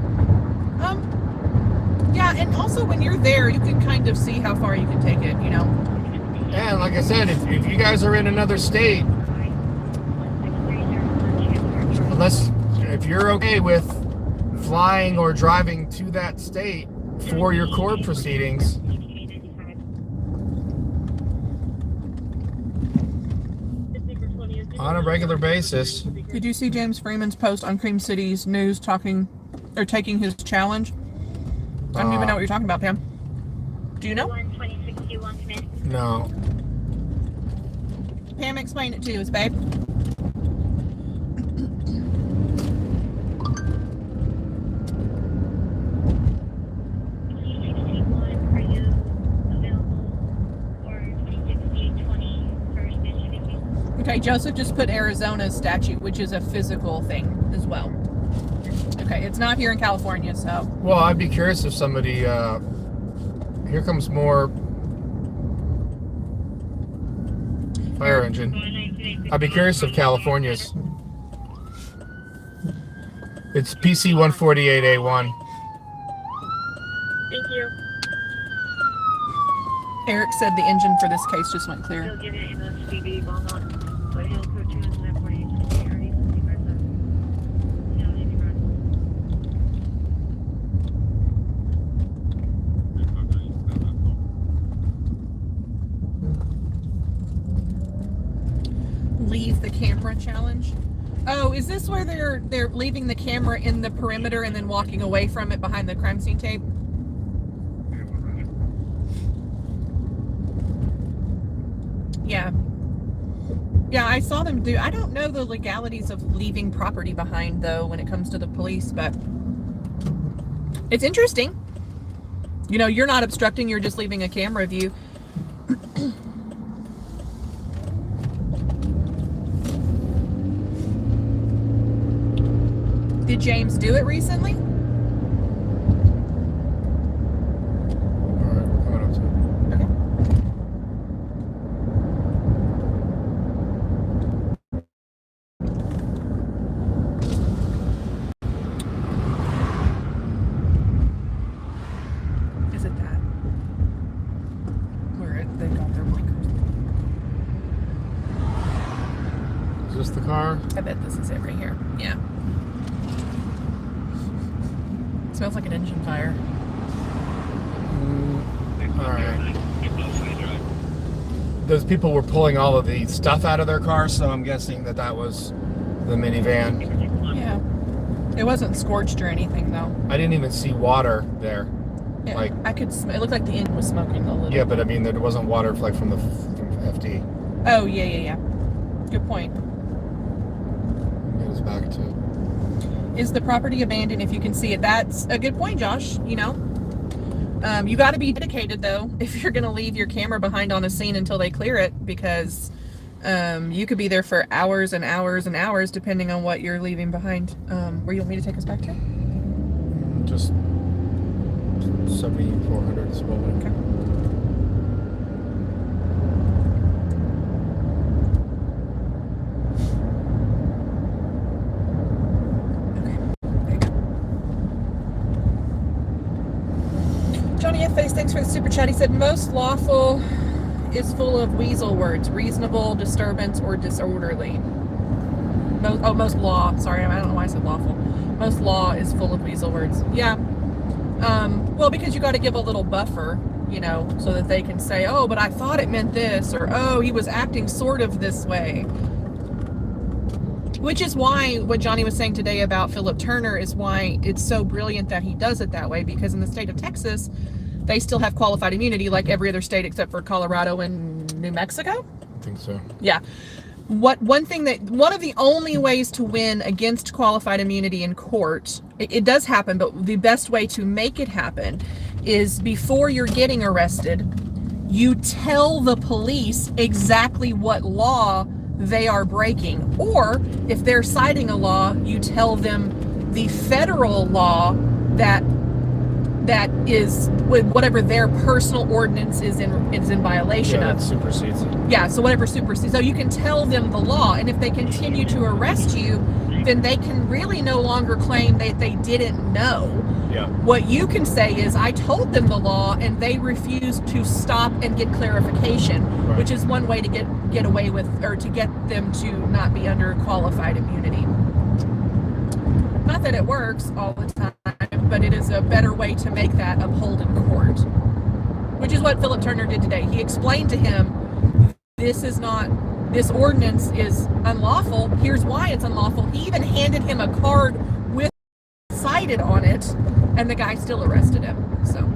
Yeah, and also when you're there, you can kind of see how far you can take it, you know. And like I said, if you guys are in another state, if you're okay with flying or driving to that state for your court proceedings, on a regular basis. Did you see James Freeman's post on Cream City's news taking his challenge? I don't even know what you're talking about, Pam. Do you know? No. Pam, explain it to us, babe. Okay, Joseph just put Arizona's statute, which is a physical thing as well. Okay, it's not here in California, so. Well, I'd be curious if somebody, here comes more fire engine. I'd be curious if California's, it's PC 148A1. Thank you. Eric said the engine for this case just went clear. Leave the camera challenge. Oh, is this where they're leaving the camera in the perimeter and then walking away from it behind the crime scene tape? Yeah. Yeah, I saw them do. I don't know the legalities of leaving property behind though when it comes to the police, but it's interesting. You know, you're not obstructing, you're just leaving a camera view. Did James do it recently? Alright, we're coming up to it. Okay. Is it that? Where they got their blinkers? Is this the car? I bet this is it right here. Yeah. Smells like an engine fire. Alright. Those people were pulling all of the stuff out of their car, so I'm guessing that was the minivan. Yeah. It wasn't scorched or anything though. I didn't even see water there. Yeah, Like, I could. It looked like the engine was smoking a little. yeah, but I mean, there wasn't water like from the FD. Oh yeah. Good point. Get us back to. Is the property abandoned if you can see it? That's a good point, Josh. You know, you got to be dedicated though if you're going to leave your camera behind on a scene until they clear it, because you could be there for hours and hours and hours depending on what you're leaving behind. Where you want me to take us back to? Just 7,400 is what we. Okay. Johnny F. Face, thanks for the super chat. He said most lawful is full of weasel words. Reasonable, disturbance, or disorderly. Most law. Sorry, I don't know why I said lawful. Most law is full of weasel words. Yeah. Well, because you got to give a little buffer, you know, so that they can say, oh, but I thought it meant this, or oh, he was acting sort of this way. Which is why what Johnny was saying today about Philip Turner is why it's so brilliant that he does it that way, because in the state of Texas, they still have qualified immunity like every other state except for Colorado and New Mexico. I think so. Yeah. One of the only ways to win against qualified immunity in court, it does happen, but the best way to make it happen is before you're getting arrested, you tell the police exactly what law they are breaking. Or if they're citing a law, you tell them the federal law that that is with whatever their personal ordinance is in violation Yeah, of. that supersedes it. Yeah, so whatever supersedes. So you can tell them the law, and if they continue to arrest you, then they can really no longer claim that they didn't know. Yeah. What you can say is, I told them the law, and they refused to stop and get clarification, Right. which is one way to get away with, or to get them to not be under qualified immunity. Not that it works all the time, but it is a better way to make that uphold in court, which is what Philip Turner did today. He explained to him, this ordinance is unlawful. Here's why it's unlawful. He even handed him a card with cited on it, and the guy still arrested him. So.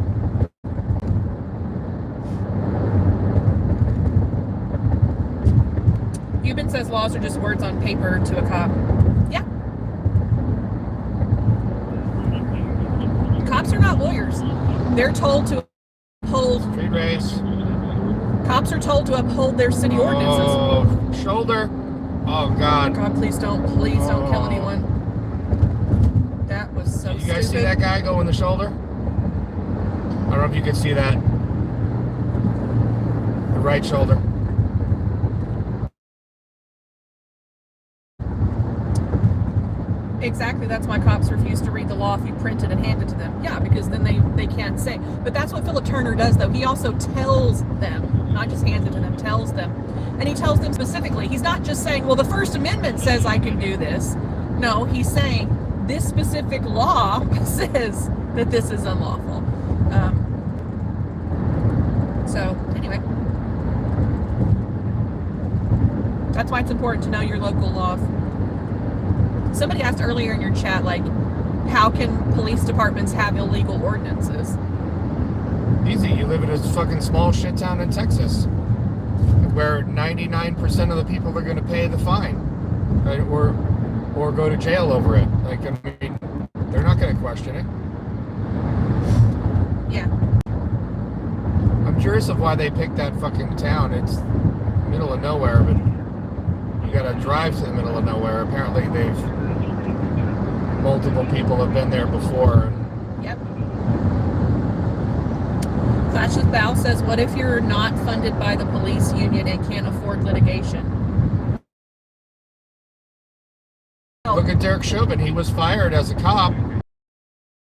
Cuban says laws are just words on paper to a cop. Yeah. Cops are not lawyers. They're told to uphold. Street race. Cops are told to uphold their city ordinances. Oh, shoulder. Oh, God. God, please don't kill anyone. That was so Did you guys stupid. see that guy go in the shoulder? I don't know if you could see that. The right shoulder. Exactly, that's why cops refuse to read the law if you print it and hand it to them. Yeah, because then they can't say. But that's what Philip Turner does, though. He also tells them, not just hands it to them, tells them. And he tells them specifically. He's not just saying, well, the First Amendment says I can do this. No, he's saying this specific law says that this is unlawful. So, anyway. That's why it's important to know your local laws. Somebody asked earlier in your chat, like, how can police departments have illegal ordinances? Easy. You live in a fucking small shit town in Texas where 99% of the people are going to pay the fine, right? Or go to jail over it. Like, I mean, they're not going to question it. Yeah. I'm curious of why they picked that fucking town. It's middle of nowhere, but you got to drive to the middle of nowhere. Apparently, multiple people have been there before. Yep. Clash with Val says, what if you're not funded by the police union and can't afford litigation? Look at Derek Chauvin. He was fired as a cop,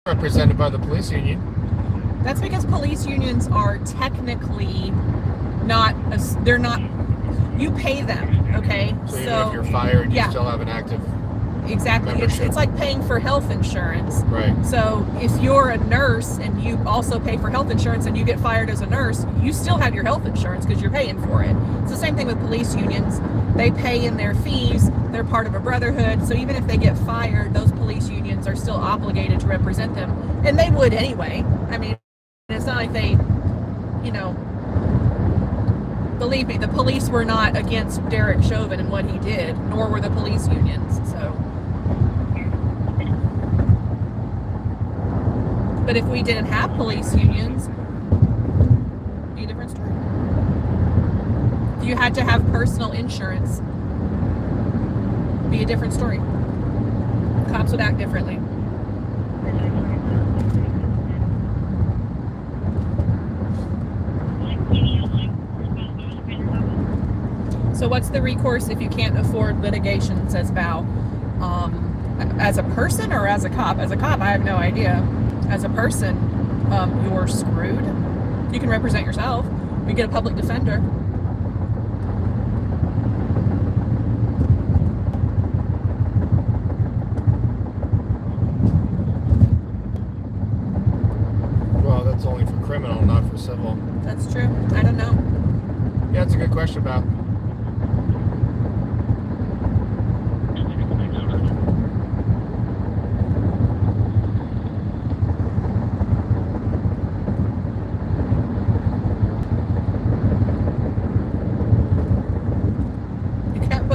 represented by the police union. That's because police unions are technically not, they're not, you pay them, okay? So even if you're fired, you yeah. still have an active Exactly. It's like paying for health insurance. Right. So if you're a nurse and you also pay for health insurance and you get fired as a nurse, you still have your health insurance because you're paying for it. It's the same thing with police unions. They pay in their fees. They're part of a brotherhood. So even if they get fired, those police unions are still obligated to represent them. And they would anyway. I mean, it's not like they, you know, believe me, the police were not against Derek Chauvin and what he did, nor were the police unions. So. But if we didn't have police unions, it'd be a different story. If you had to have personal insurance, it'd be a different story. Cops would act differently. So what's the recourse if you can't afford litigation, says Val? As a person or as a cop? As a cop, I have no idea. As a person, you're screwed. You can represent yourself. You get a public defender. Well, that's only for criminal, not for civil. That's true. I don't know. Yeah, it's a good question about.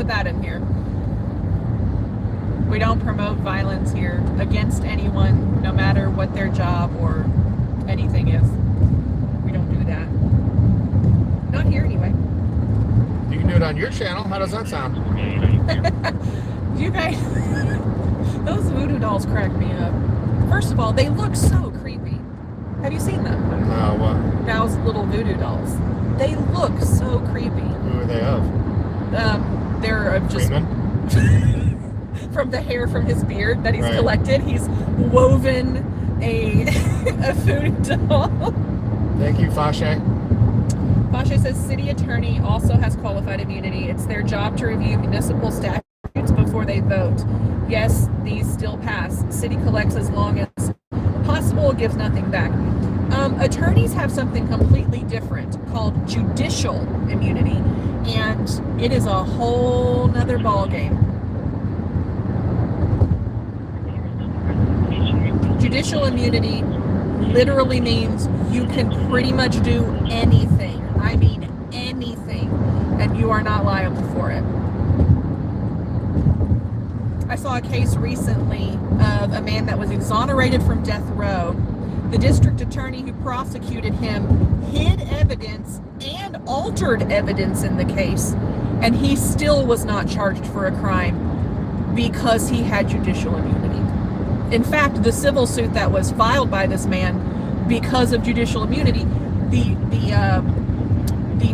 That in here. We don't promote violence here against anyone, no matter what their job or anything is. We don't do that. Not here anyway. You can do it on your channel. How does that sound? You guys, those voodoo dolls crack me up. First of all, they look so creepy. Have you seen them? What? Val's little voodoo dolls. They look so creepy. Who are they of? They're just Freeman? from the hair from his beard that he's Right. collected. He's woven a a voodoo doll. Thank you, Fashe. Basha says city attorney also has qualified immunity. It's their job to review municipal statutes before they vote. Yes, these still pass. City collects as long as possible, gives nothing back. Attorneys have something completely different called judicial immunity, and it is a whole nother ballgame. Judicial immunity literally means you can pretty much do anything. I mean anything, and you are not liable for it. I saw a case recently of a man that was exonerated from death row. The district attorney who prosecuted him hid evidence and altered evidence in the case, and he still was not charged for a crime because he had judicial immunity. In fact, the civil suit that was filed by this man, because of judicial immunity, the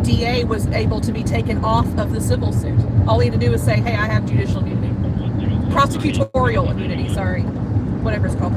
DA was able to be taken off of the civil suit. All he had to do was say, hey, I have judicial immunity. Prosecutorial immunity, sorry. Whatever it's called.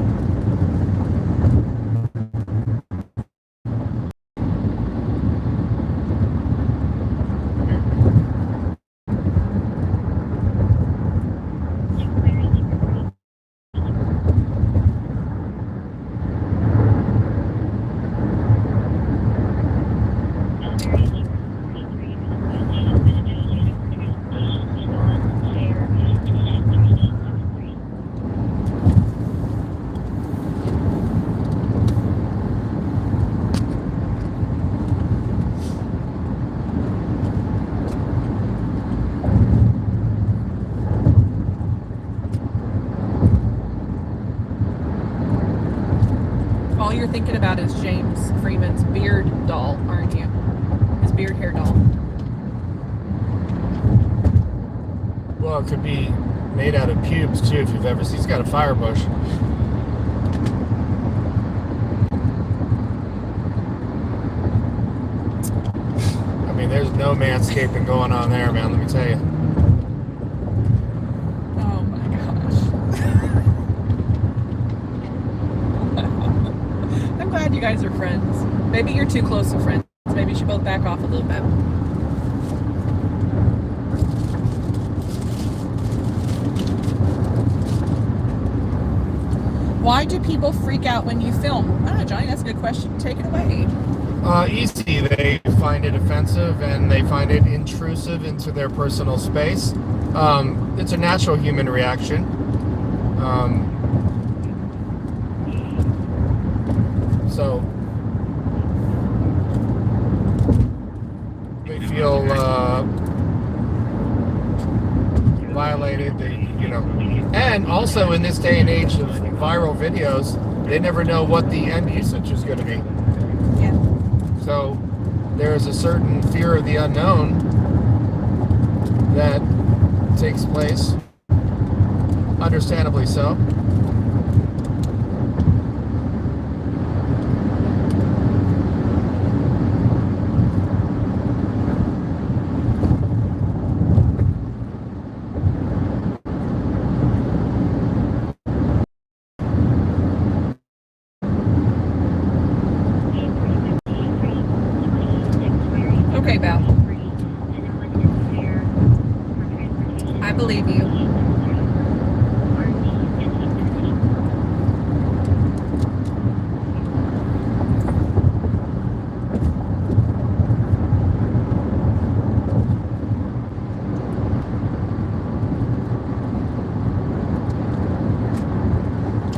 All you're thinking about is James Freeman's beard doll, aren't you? His beard hair doll. Well, it could be made out of pubes too, if you've ever seen. He's got a fire bush. I mean, there's no manscaping going on there, man, let me tell you. Oh my gosh. I'm glad you guys are friends. Maybe you're too close to friends. Maybe you should both back off a little bit. Why do people freak out when you film? I don't know, Johnny, that's a good question. Take it away. Easy. They find it offensive and they find it intrusive into their personal space. It's a natural human reaction. So they feel violated. And also in this day and age of viral videos, they never know what the end usage is going to be. Yeah. So there is a certain fear of the unknown that takes place, understandably so. Okay, Val. I believe you.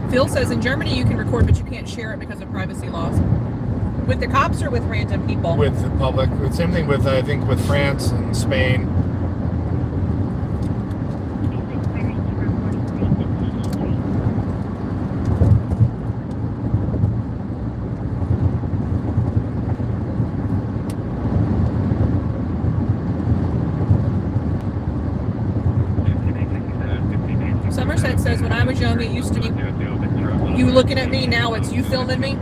Phil says in Germany you can record, but you can't share it because of privacy laws. With the cops or with random people? With the public. Same thing with, I think, with France and Spain. Somerset says when I was young it used to be you looking at me, now it's you filming me.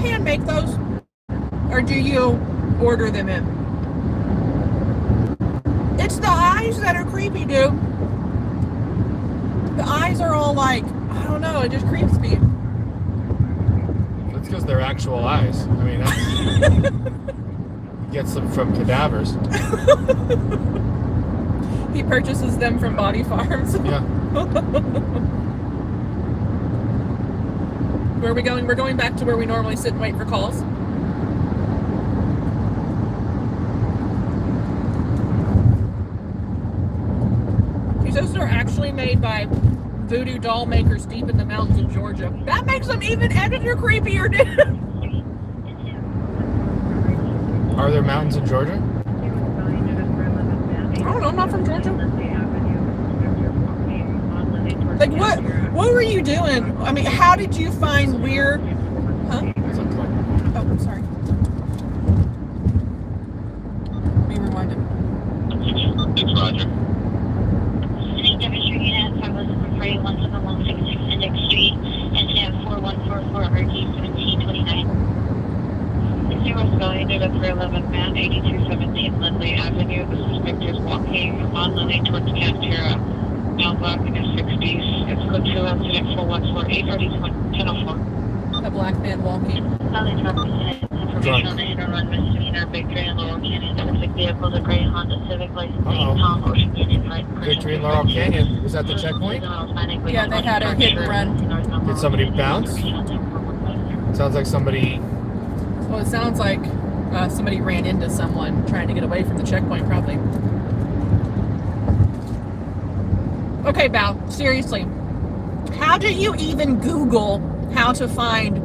hand make those? Or do you order them in? It's the eyes that are creepy, dude. The eyes are all like, I don't know, it just creeps me. That's because they're actual eyes. I mean, that's, gets them from cadavers. He purchases them from Body Farms. Yeah. Where are we going? We're going back to where we normally sit and wait for calls. Those are actually made by voodoo doll makers deep in the mountains of Georgia. That makes them even extra creepier, dude. Are there mountains in Georgia? I don't know, I'm not from Georgia. Like, what were you doing? I mean, how did you find weird... Huh? Oh, I'm sorry. Let me rewind it. Thanks, Roger. Demonstration unit 501 along 66 Index Street, NTM 4144 RG 1729. 0 civilian data 311 man 8217 Lindley Avenue. The suspect is walking on Lindley towards Cantera. Now black in his 60s. It's code 2 incident 4148 1004. A black man walking. Valley representative information on the hit and run misdemeanor Victory and Laurel Canyon. Specific vehicle, the gray Honda Civic license plate, Tom Ocean Union Flight. Victory and Laurel Canyon. Was that the checkpoint? Yeah, they had a hit and run. Did somebody bounce? Sounds like somebody... Well, it sounds like somebody ran into someone trying to get away from the checkpoint, probably. Okay, Bao, seriously. How do you even Google how to find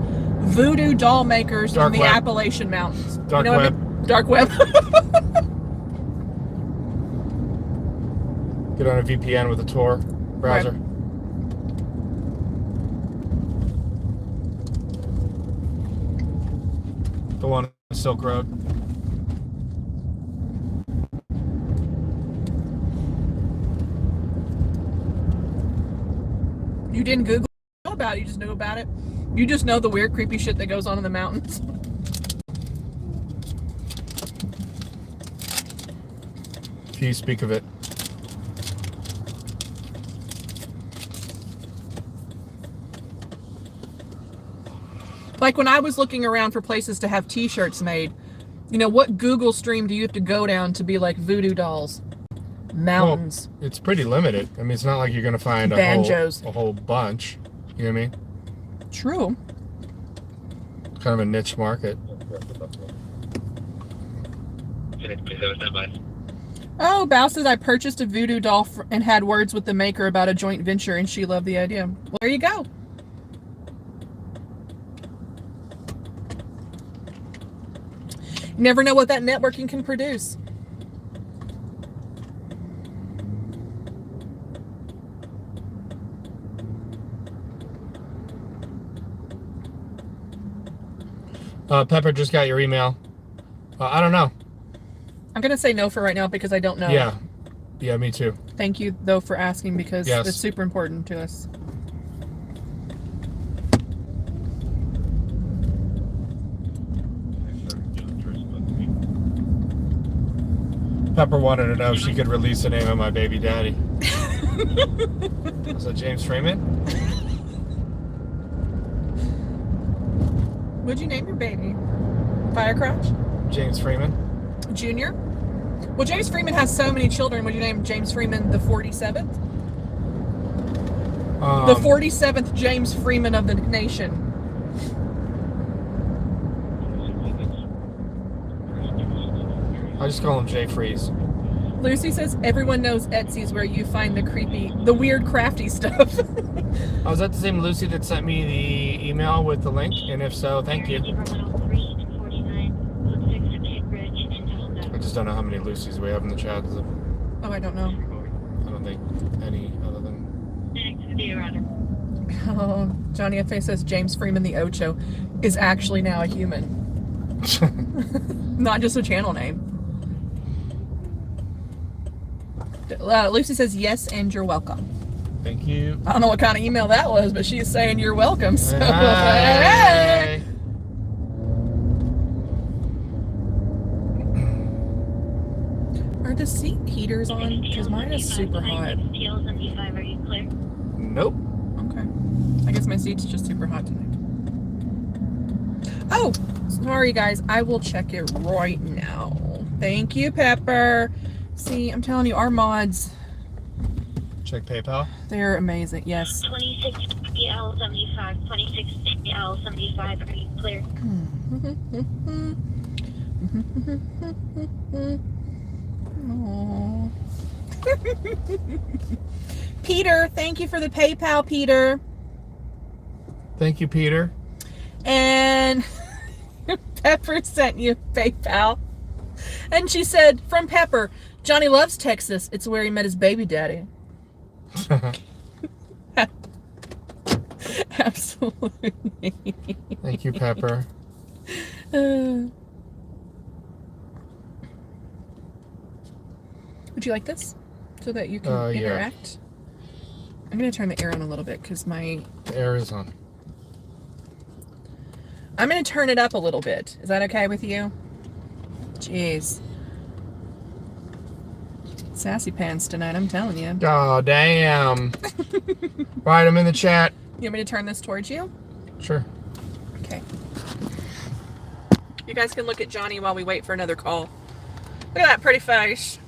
voodoo doll makers Dark in the web. Appalachian Mountains? Dark you know web. What I mean? Dark web. Get on a VPN with a Tor browser. Right. The one on Silk Road. You didn't Google about it, you just knew about it. You just know the weird, creepy shit that goes on in the mountains. If you speak of it. Like when I was looking around for places to have t-shirts made, you know, what Google stream do you have to go down to be like voodoo dolls? Mountains. Well, it's pretty limited. I mean, it's not like you're going to find Banjos. a whole bunch. You know what I mean? True. Kind of a niche market. Oh, Bao says I purchased a voodoo doll and had words with the maker about a joint venture, and she loved the idea. Well, there you go. You never know what that networking can produce. Pepper just got your email. I don't know. I'm going to say no for right now because I don't know. Yeah. Yeah, me too. Thank you, though, for asking because Yes. it's super important to us. Pepper wanted to know if she could release the name of my baby daddy. Is that James Freeman? What'd you name your baby? Firecrotch? James Freeman. Junior? Well, James Freeman has so many children. Would you name James Freeman the 47th? The 47th James Freeman of the nation. I just call him Jay Freeze. Lucy says everyone knows Etsy's where you find the weird crafty stuff. Oh, is that the same Lucy that sent me the email with the link? And if so, thank you. I just don't know how many Lucys we have in the chat. Oh, I don't know. I don't think any other than... Oh, Johnny F.A. says James Freeman the Ocho is actually now a human. Not just a channel name. Lucy says yes, and you're welcome. Thank you. I don't know what kind of email that was, but she's saying you're welcome. So, Hey. hey. heaters on? Because mine is super hot. TL75, are you clear? Nope. Okay. I guess my seat's just super hot tonight. Oh, sorry guys. I will check it right now. Thank you, Pepper. See, I'm telling you, our mods, Check PayPal. they're amazing. Yes. 26 TL75, 26 TL75, are you clear? Aw. Peter, thank you for the PayPal, Peter. Thank you, Peter. And Pepper sent you PayPal. And she said, from Pepper, Johnny loves Texas. It's where he met his baby daddy. Absolutely. Thank you, Pepper. Would you like this? So that you can Yeah. interact? I'm going to turn the air on a little bit because The air is on. I'm going to turn it up a little bit. Is that okay with you? Jeez. Sassy pants tonight, I'm telling you. Oh, damn. Right, I'm in the chat. You want me to turn this towards you? Sure. Okay. You guys can look at Johnny while we wait for another call. Look at that pretty face.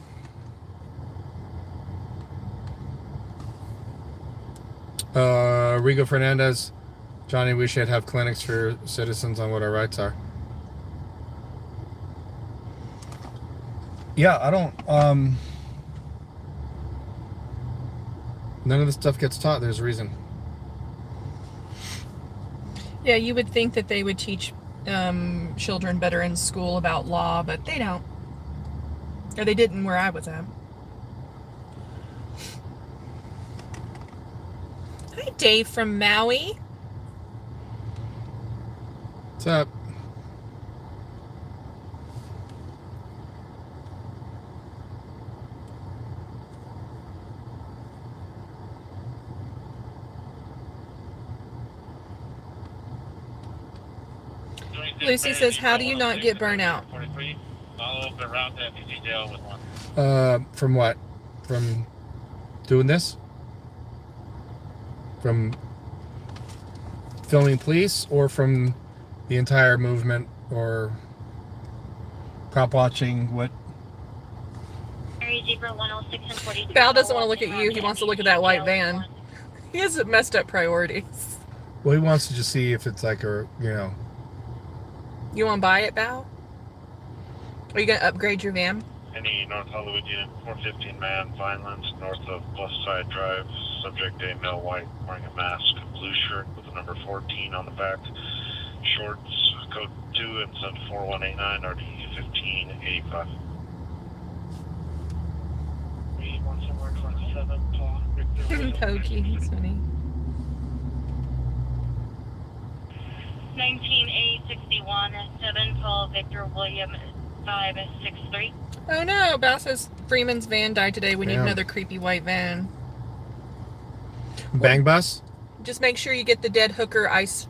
Rigo Fernandez. Johnny, we should have clinics for citizens on what our rights are. Yeah, I don't, none of this stuff gets taught. There's a reason. Yeah, you would think that they would teach children better in school about law, but they don't. Or they didn't where I was at. Hi, Dave from Maui. What's up? Lucy says, how do you not get burnout? 43. I'll open around to FTC jail with one. From what? From doing this? From filming police, or from the entire movement, or cop watching? What? Val doesn't want to look at you. He wants to look at that white van. He has messed up priorities. Well, he wants to just see if it's like a, You want to buy it, Val? Are you going to upgrade your van? Any North Hollywood unit, 415 man, violence, north of Plus Side Drive. Subject a male white, wearing a mask, blue shirt with the number 14 on the back. Shorts, code 2 and send 4189, RD 1585. We want somewhere 27, Paul. Pokey, that's funny. 19861, 7 Paul Victor William 563. Oh no, Val says Freeman's van died today. We need Damn. another creepy white van. Bang bus? Just make sure you get the dead hooker ice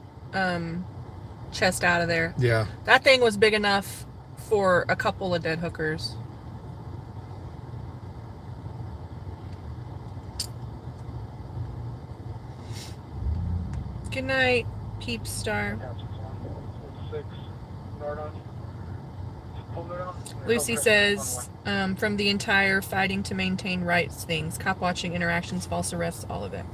chest out of there. Yeah. That thing was big enough for a couple of dead hookers. Good night, Peep Star. Lucy says, from the entire fighting to maintain rights things, cop watching, interactions, false arrests, all of it.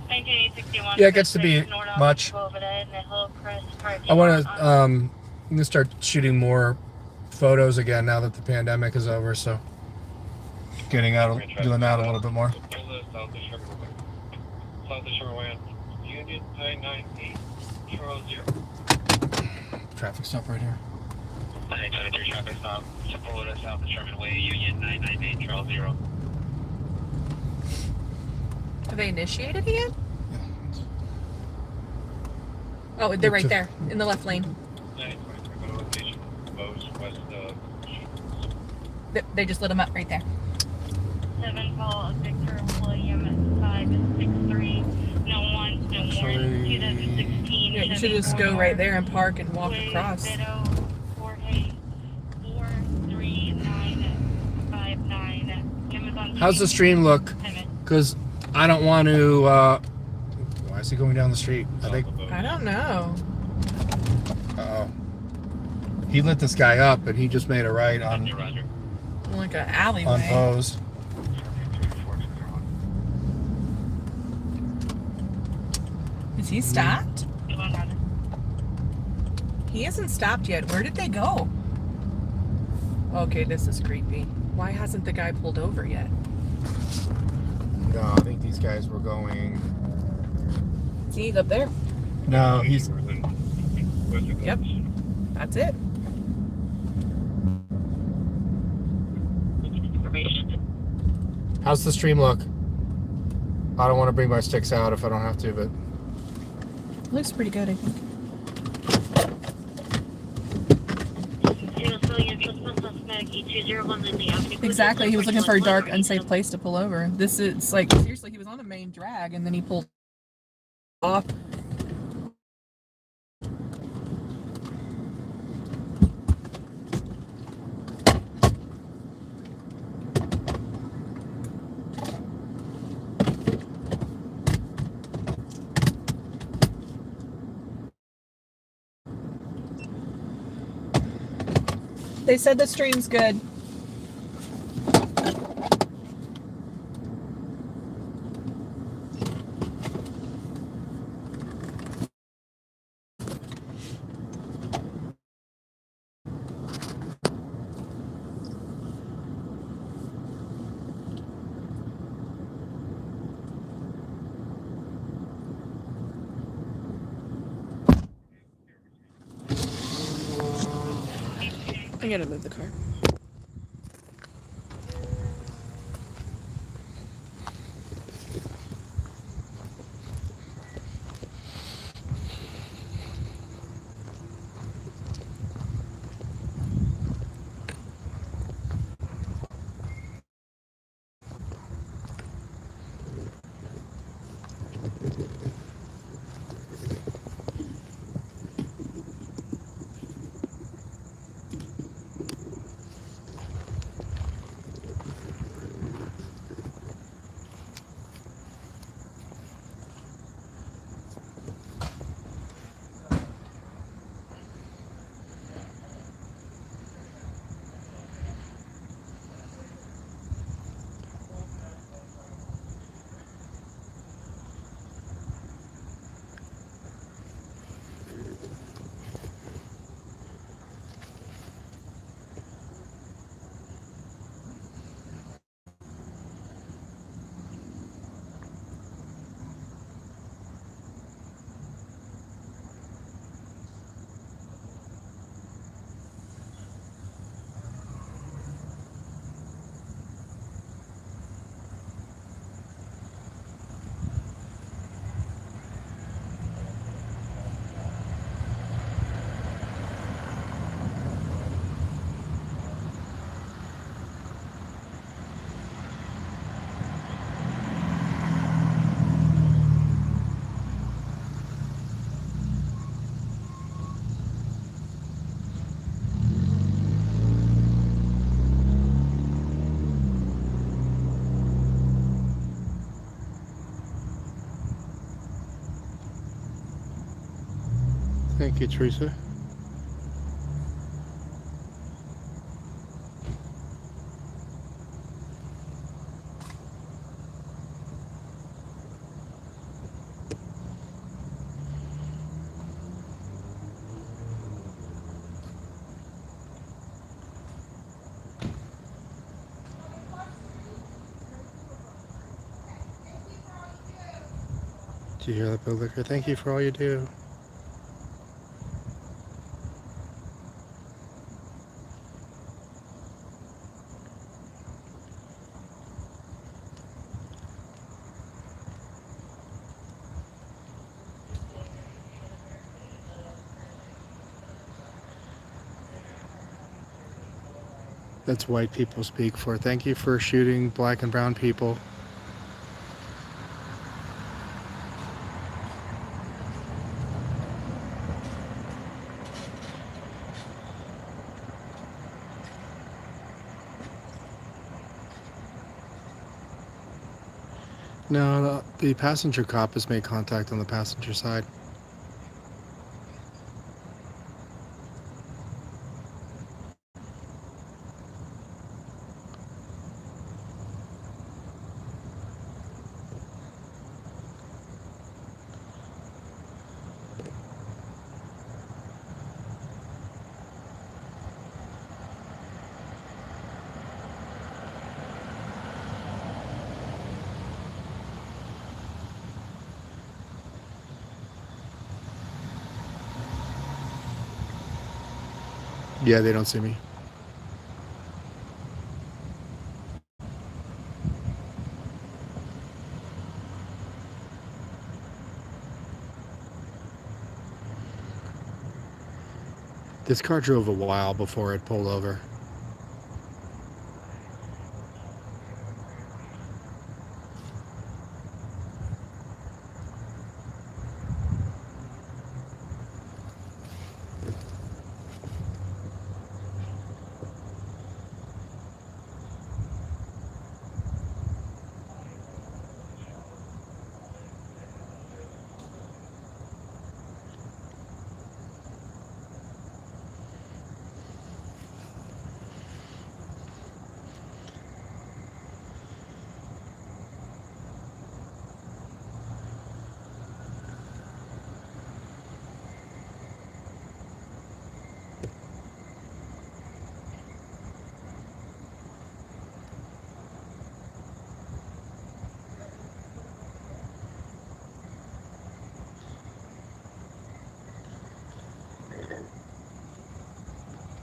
19861. Yeah, it gets to be much. I want to, I'm going to start shooting more photos again now that the pandemic is over, so getting out, doing that a little bit more. South of Sugarway, Union 998, Charles 0. Traffic stop right here. 993 traffic stop, Sepulveda, South of Sherman Way, Union 998, Charles 0. Have they initiated it yet? Oh, they're right there, in the left lane. 923 location, Bose, west of... They just lit them up right there. 7 Paul Victor William 563. No one, no more. 2016. Yeah, you should just go right there and park and walk across. 43959. How's the stream look? Because I don't want to. Why is he going down the street? I think. I don't know. Uh-oh. He lit this guy up, and he just made a right on Like an alleyway. on Pose. Is he stopped? He hasn't stopped yet. Where did they go? Okay, this is creepy. Why hasn't the guy pulled over yet? No, I think these guys were going. See, he's up there. No, he's. Yep. That's it. How's the stream look? I don't want to bring my sticks out if I don't have to, but. Looks pretty good, I think. Exactly. He was looking for a dark, unsafe place to pull over. This is like, seriously, he was on a main drag and then he pulled off. They said the stream's good. I gotta move the car. Thank you, Teresa. Did you hear that, Bill Liquor? Thank you for all you do. That's white people speak for. Thank you for shooting black and brown people. No, the passenger cop has made contact on the passenger side. Yeah, they don't see me. This car drove a while before it pulled over.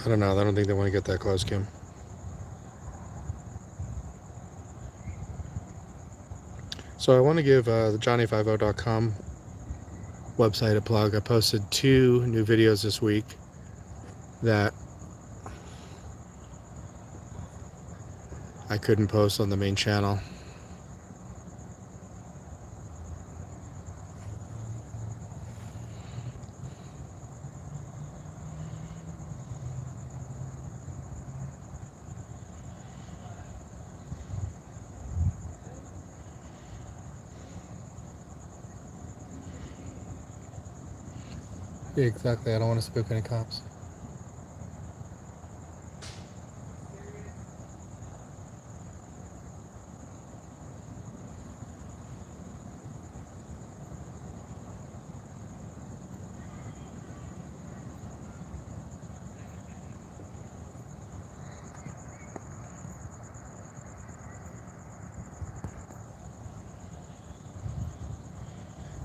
I don't know. I don't think they want to get that close, Kim. So I want to give the Johnny50.com website a plug. I posted 2 new videos this week that I couldn't post on the main channel. Yeah, exactly. I don't want to spook any cops.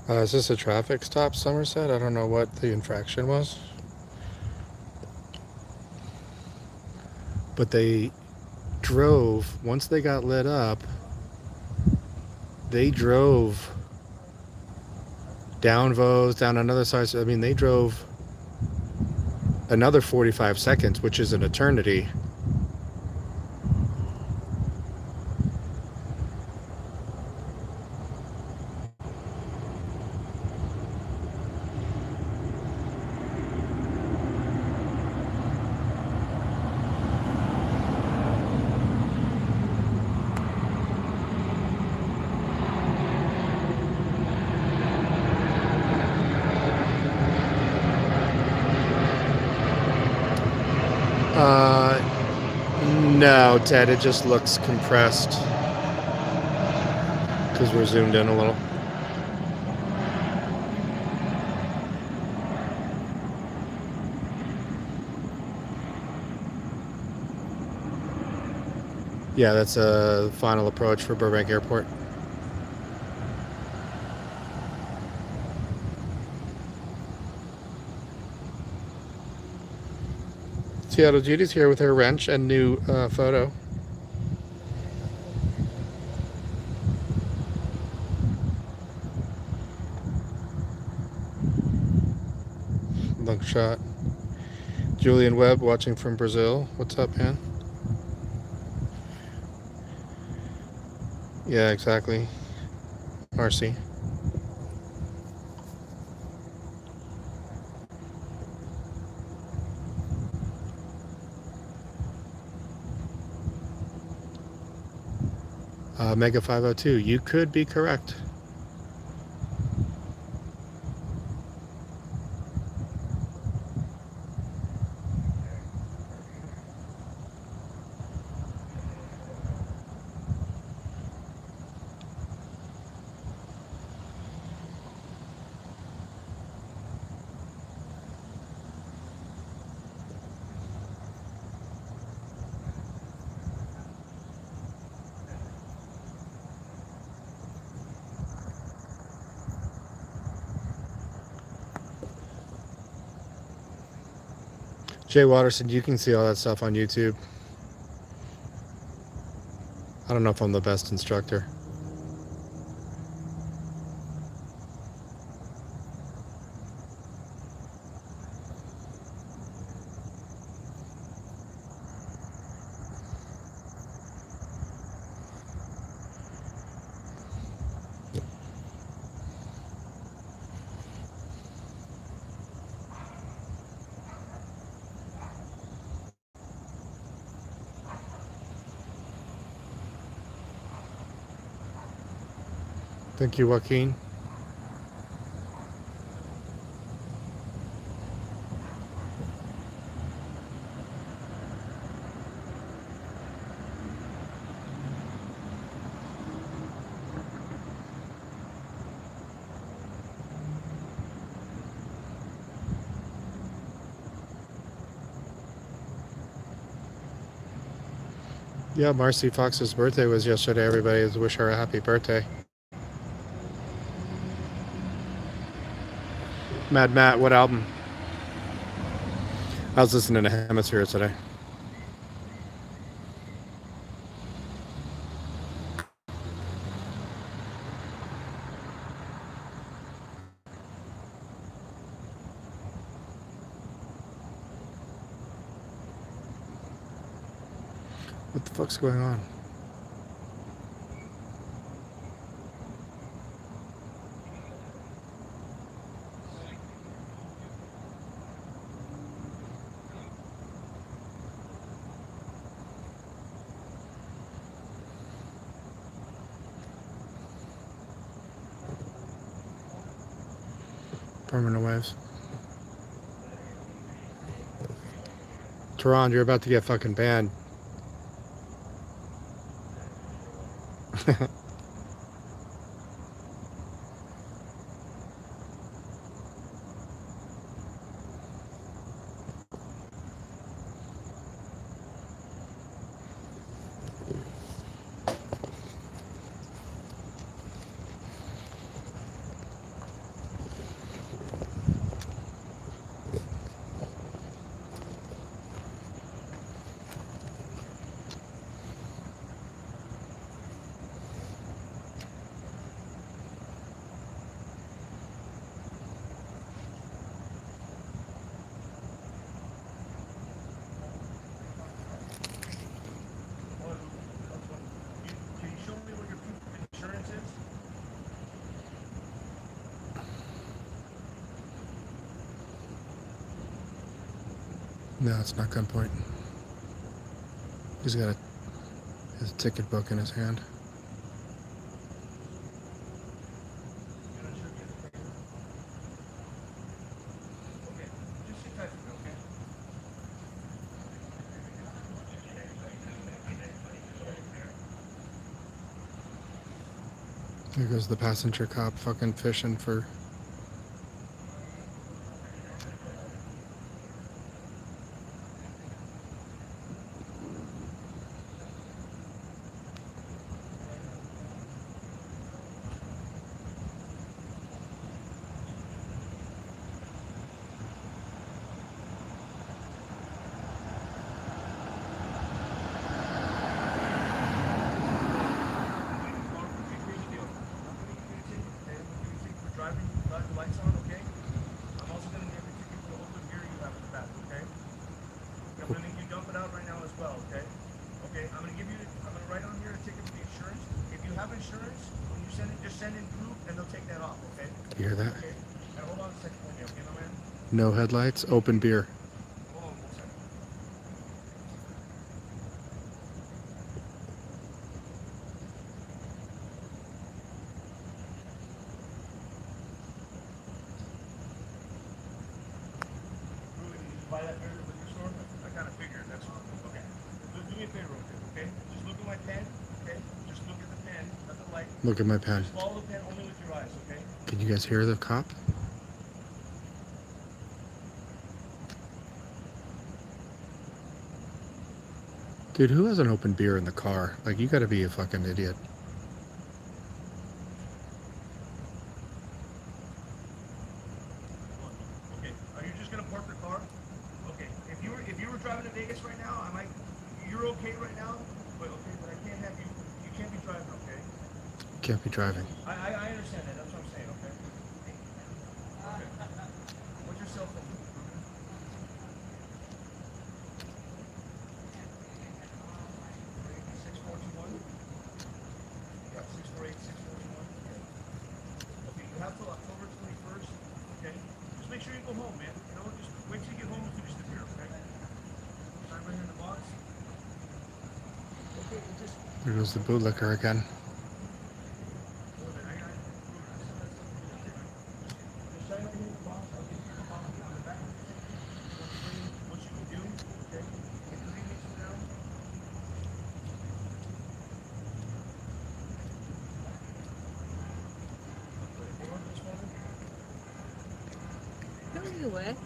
Is this a traffic stop, Somerset? I don't know what the infraction was. But they drove, once they got lit up, they drove down Vos, down another side. I mean, they drove another 45 seconds, which is an eternity. No, Ted, it just looks compressed because we're zoomed in a little. Yeah, that's a final approach for Burbank Airport. Seattle Judy's here with her wrench and new photo. Long shot. Julian Webb watching from Brazil. What's up, man? Yeah, exactly. Marcy. Mega 502. You could be correct. Jay Watterson, you can see all that stuff on YouTube. I don't know if I'm the best instructor. Thank you, Joaquin. Yeah, Marcy Fox's birthday was yesterday. Everybody wish her a happy birthday. Mad Matt, what album? I was listening to Hemisphere today. What the fuck's going on? Permanent waves. Tehran, you're about to get fucking banned. No, it's not gunpoint. He's got his ticket book in his hand. There goes the passenger cop fucking fishing for... You hear that? No headlights, open beer. Look at my pen. Just follow the pen only with your eyes, okay? Can you guys hear the cop? Dude, who has an open beer in the car? Like, you gotta be a fucking idiot. Okay. Are you just gonna park the car? Okay. If you were driving to Vegas right now, I might. You're okay right now, but I can't have you. You can't be driving, okay? Can't be driving. I understand that. That's what I'm saying, okay? Okay. What's your cell phone? 6421? Yeah, 648-6421. Okay, you have till October 21st, okay? Just make sure you go home, man. You know, just wait till you get home and finish the beer, okay? Sign right here in the box. Okay, just... There goes the bootlicker again. Who are you with?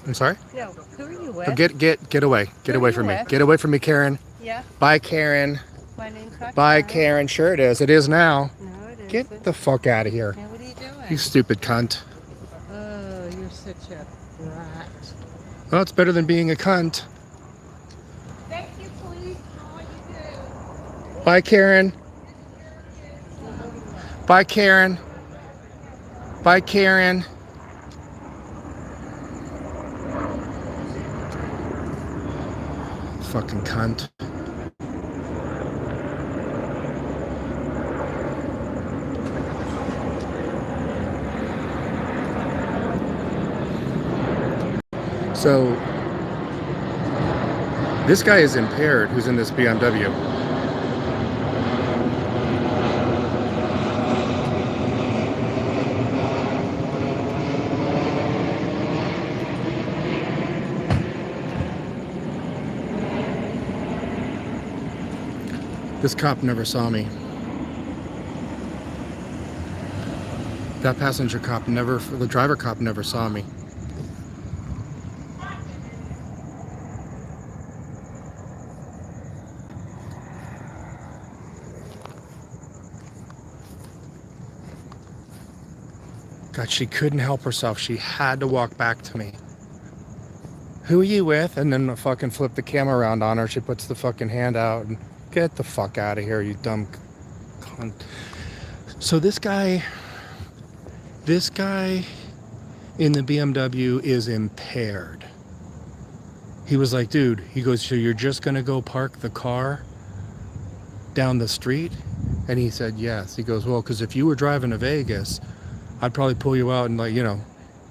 I'm sorry? No, who are you with? Oh, get away. Get Who away are from you me. with? Get away from me, Karen. Yeah, Bye, Karen. my name's not Bye, Karen. Karen. Sure it is. It is now. No, it isn't. Get the fuck out of here. Now, what are you doing? You stupid cunt. Oh, you're such a brat. Well, it's better than being a cunt. Thank you, police, for all you do. Bye, Karen. Bye, Karen. Bye, Karen. Fucking cunt. So, this guy is impaired who's in this BMW. This cop never saw me. That passenger cop never, the driver cop never saw me. God, she couldn't help herself. She had to walk back to me. Who are you with? And then I fucking flip the camera around on her. She puts the fucking hand out and get the fuck out of here, you dumb cunt. So this guy in the BMW is impaired. He was like, dude, he goes, so you're just gonna go park the car down the street? And he said, yes. He goes, well, because if you were driving to Vegas, I'd probably pull you out and, like, you know,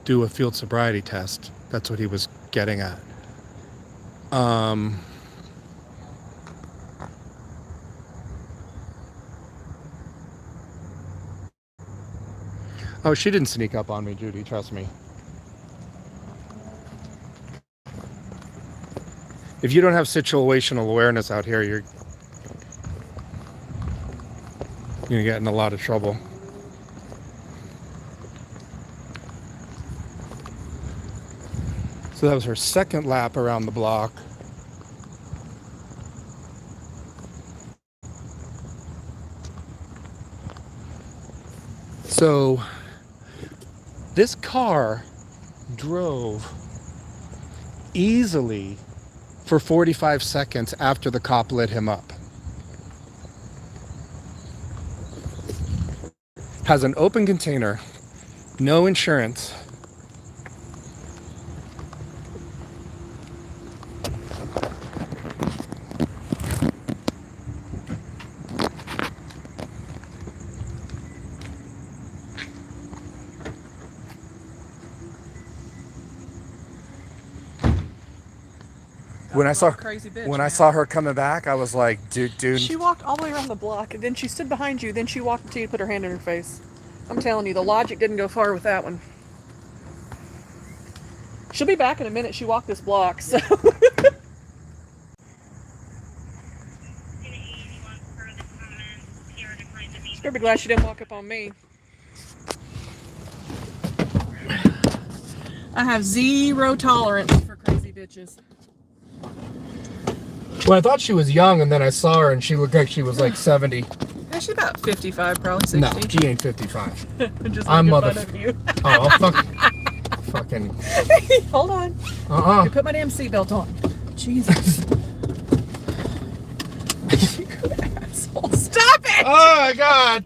do a field sobriety test. That's what he was getting at. Oh, she didn't sneak up on me, Judy, trust me. If you don't have situational awareness out here, you're gonna get in a lot of trouble. So that was her second lap around the block. So this car drove easily for 45 seconds after the cop lit him up. Has an open container, no insurance. When I saw Crazy bitch, when I man. saw her coming back, I was like, dude. She walked all the way around the block, and then she stood behind you. Then she walked to you, put her hand in her face. I'm telling you, the logic didn't go far with that one. She'll be back in a minute. She walked this block, so. Better be glad she didn't walk up on me. I have zero tolerance for crazy bitches. Well, I thought she was young, and then I saw her, and she looked like she was like 70. Yeah, she's about 55, probably 60. No, she ain't 55. Just I'm making mother. fun of you. Oh, fucking. Hold on. Uh-uh. I put my damn seatbelt on. Jesus. You asshole. Stop it! Oh my God!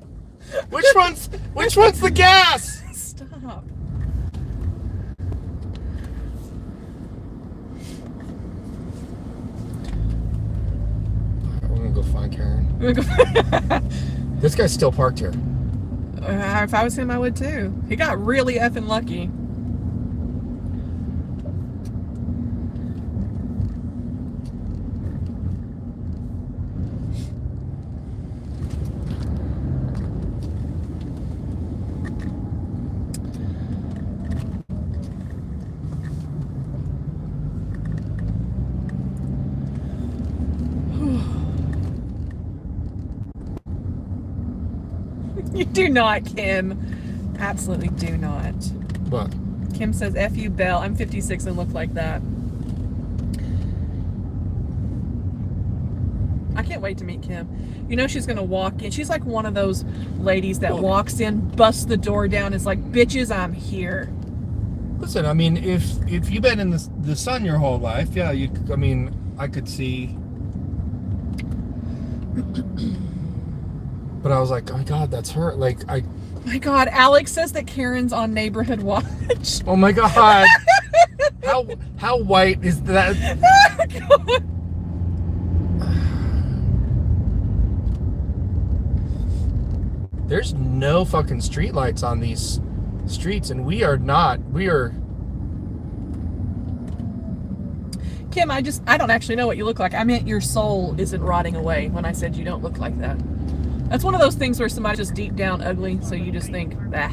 Which one's the gas? Stop. We're gonna go find Karen. This guy's still parked here. If I was him, I would too. He got really effing lucky. You do not, Kim. Absolutely do not. What? Kim says, F you, Belle. I'm 56 and look like that. I can't wait to meet Kim. You know she's going to walk in. She's like one of those ladies that walks in, busts the door down, is like, bitches, I'm here. Listen, I mean, if you've been in the sun your whole life, yeah, I could see. But I was like, oh my God, that's her. Like, My God, Alex says that Karen's on Neighborhood Watch. oh my God. How white is that? God. There's no fucking street lights on these streets, and we are. Kim, I don't actually know what you look like. I meant your soul isn't rotting away when I said you don't look like that. That's one of those things where somebody's just deep down ugly, so you just think, bah.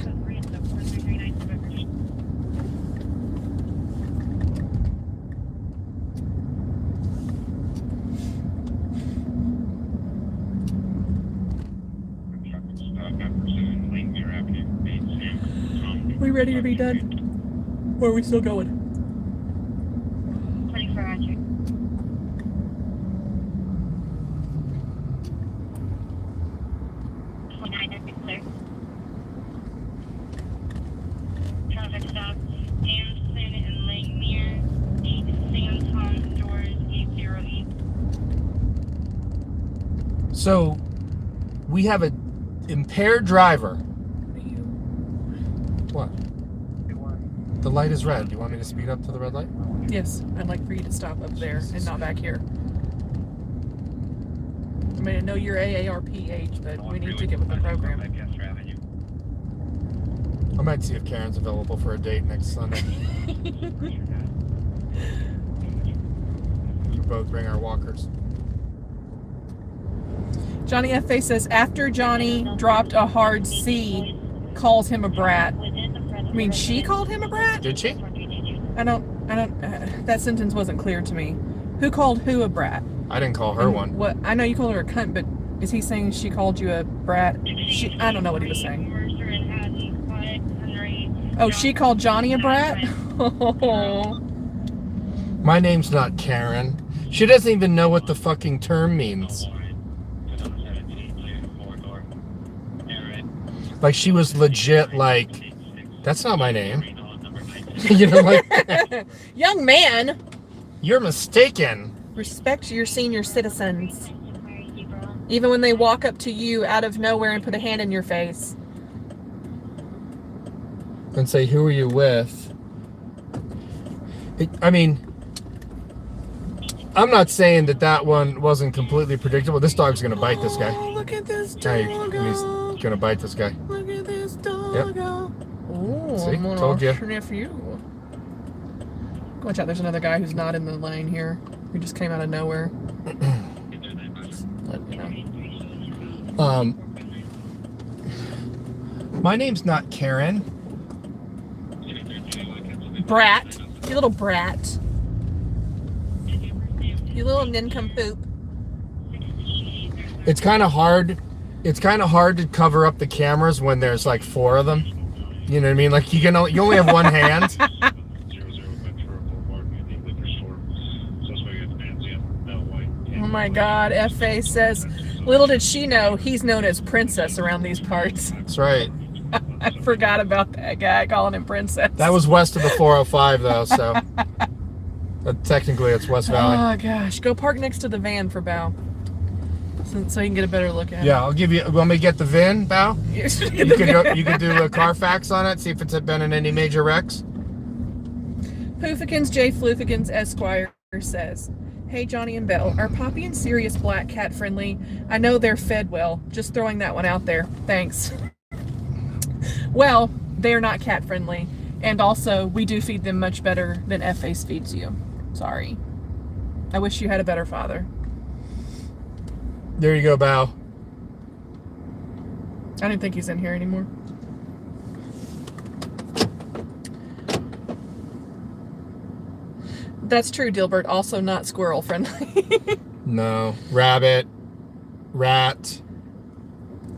We ready to be done? Or are we still going? 2400. Traffic stop, Anderson and Langmuir, 8 Sam's Doors, 808. So, we have an impaired driver. What? The light is red. Do you want me to speed up to the red light? Yes, I'd like for you to stop up there and not back here. I mean, I know you're AARP age, but we need to get with the program. I might see if Karen's available for a date next Sunday. We both bring our walkers. Johnny F.A. says, after Johnny dropped a hard C, calls him a brat. I mean, she called him a brat? Did she? I don't, that sentence wasn't clear to me. Who called who a brat? I didn't call her one. What? I know you called her a cunt, but is he saying she called you a brat? I don't know what he was saying. Oh, she called Johnny a brat? Oh. My name's not Karen. She doesn't even know what the fucking term means. Like, she was legit like, that's not my name. You know, like, Young man, you're mistaken. respect your senior citizens. Even when they walk up to you out of nowhere and put a hand in your face. And say, who are you with? I mean, I'm not saying that one wasn't completely predictable. This dog's going to bite this guy. Oh, look at this Hey, dog. he's going to bite this guy. Look at this dog. Yep. Oh, See? I'm gonna Told ya. sniff you. Watch out, there's another guy who's not in the lane here. Who just came out of nowhere. Let you know. My name's not Karen. Brat. You little brat. You little nincompoop. It's kind of hard it's kind of hard to cover up the cameras when there's like 4 of them. You know what I mean? Like you only have one hand. 00 Ventura Boulevard, Indy Liquor Store. Suspect is transient, male, white. Oh my God, FA says, little did she know he's known as Princess around these parts. That's right. I forgot about that guy calling him Princess. That was west of the 405 though, so technically it's West Valley. Oh gosh, go park next to the van for Bao, so you can get a better look at it. Yeah, I'll give you. Want me to get the VIN, Bao? You You could do a Carfax on it, see if it's been in any major wrecks. Poofakins J. Floofakins Esquire says, hey Johnny and Belle, are Poppy and Sirius Black cat friendly? I know they're fed well. Just throwing that one out there. Thanks. Well, they are not cat friendly, and also we do feed them much better than F-Face feeds you. Sorry. I wish you had a better father. There you go, Bao. I didn't think he's in here anymore. That's true, Dilbert. Also not squirrel friendly. No. Rabbit. Rat.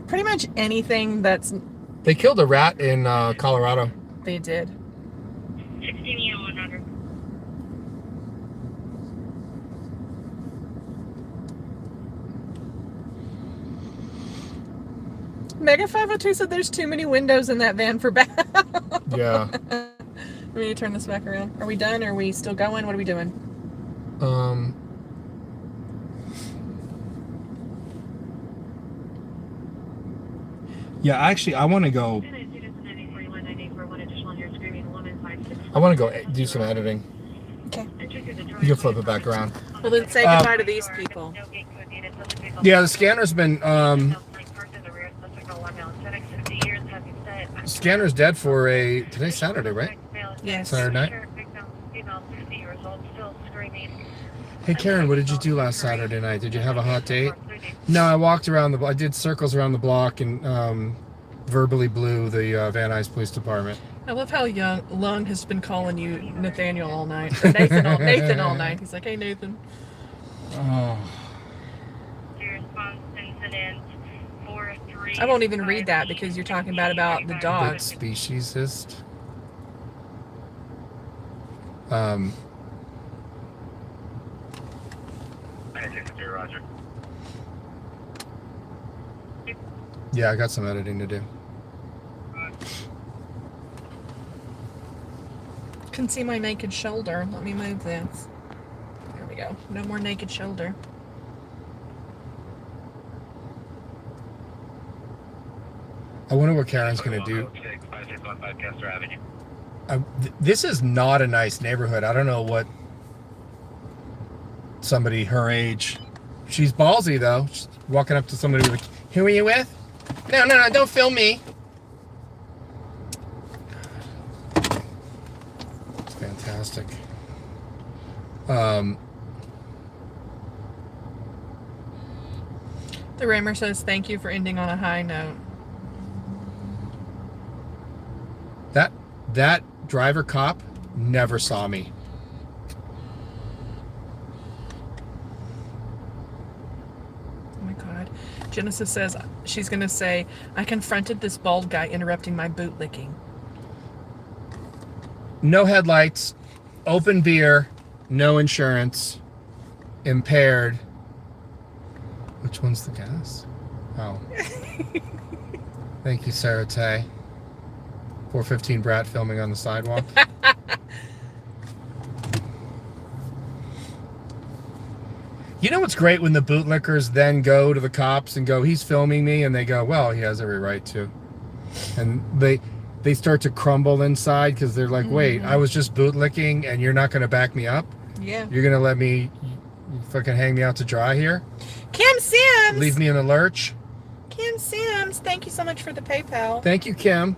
Pretty much anything that's... They killed a rat in Colorado. They did. 16 100. Mega 502 said there's too many windows in that van for Bao. Yeah. We need to turn this back around. Are we done? Are we still going? What are we doing? Yeah, actually, I want to go. I want to go do some editing. Okay. You can flip it back around. Well, then say goodbye to these people. Yeah, the scanner's been. Scanner's dead for today's Saturday, right? Yes. Saturday night. Hey Karen, what did you do last Saturday night? Did you have a hot date? No, I walked around I did circles around the block and verbally blew the Van Nuys Police Department. I love how Lung has been calling you Nathaniel all night. Or Nathan all night. He's like, hey Nathan. Oh. I won't even read that because you're talking about the What dogs. speciesist? Roger. Yeah, I got some editing to do. Can see my naked shoulder. Let me move this. There we go. No more naked shoulder. I wonder what Karen's gonna do. This is not a nice neighborhood. I don't know what somebody her age. She's ballsy though. She's walking up to somebody with who are you with? No, don't film me. It's fantastic. The Raymer says, thank you for ending on a high note. That driver cop never saw me. Oh my God. Genesis says she's going to say, I confronted this bald guy interrupting my boot licking. No headlights, open beer, no insurance, impaired. Which one's the gas? Oh. Thank you, Sarah Tay. 415 Brat filming on the sidewalk. You know what's great when the bootlickers then go to the cops and go, he's filming me, and they go, well, he has every right to. And they start to crumble inside because they're like, wait, I was just bootlicking and you're not going to back me up? Yeah. You're going to let me fucking hang me out to dry here? Kim Sims! Leave me in the lurch? Kim Sims, thank you so much for the PayPal. Thank you, Kim.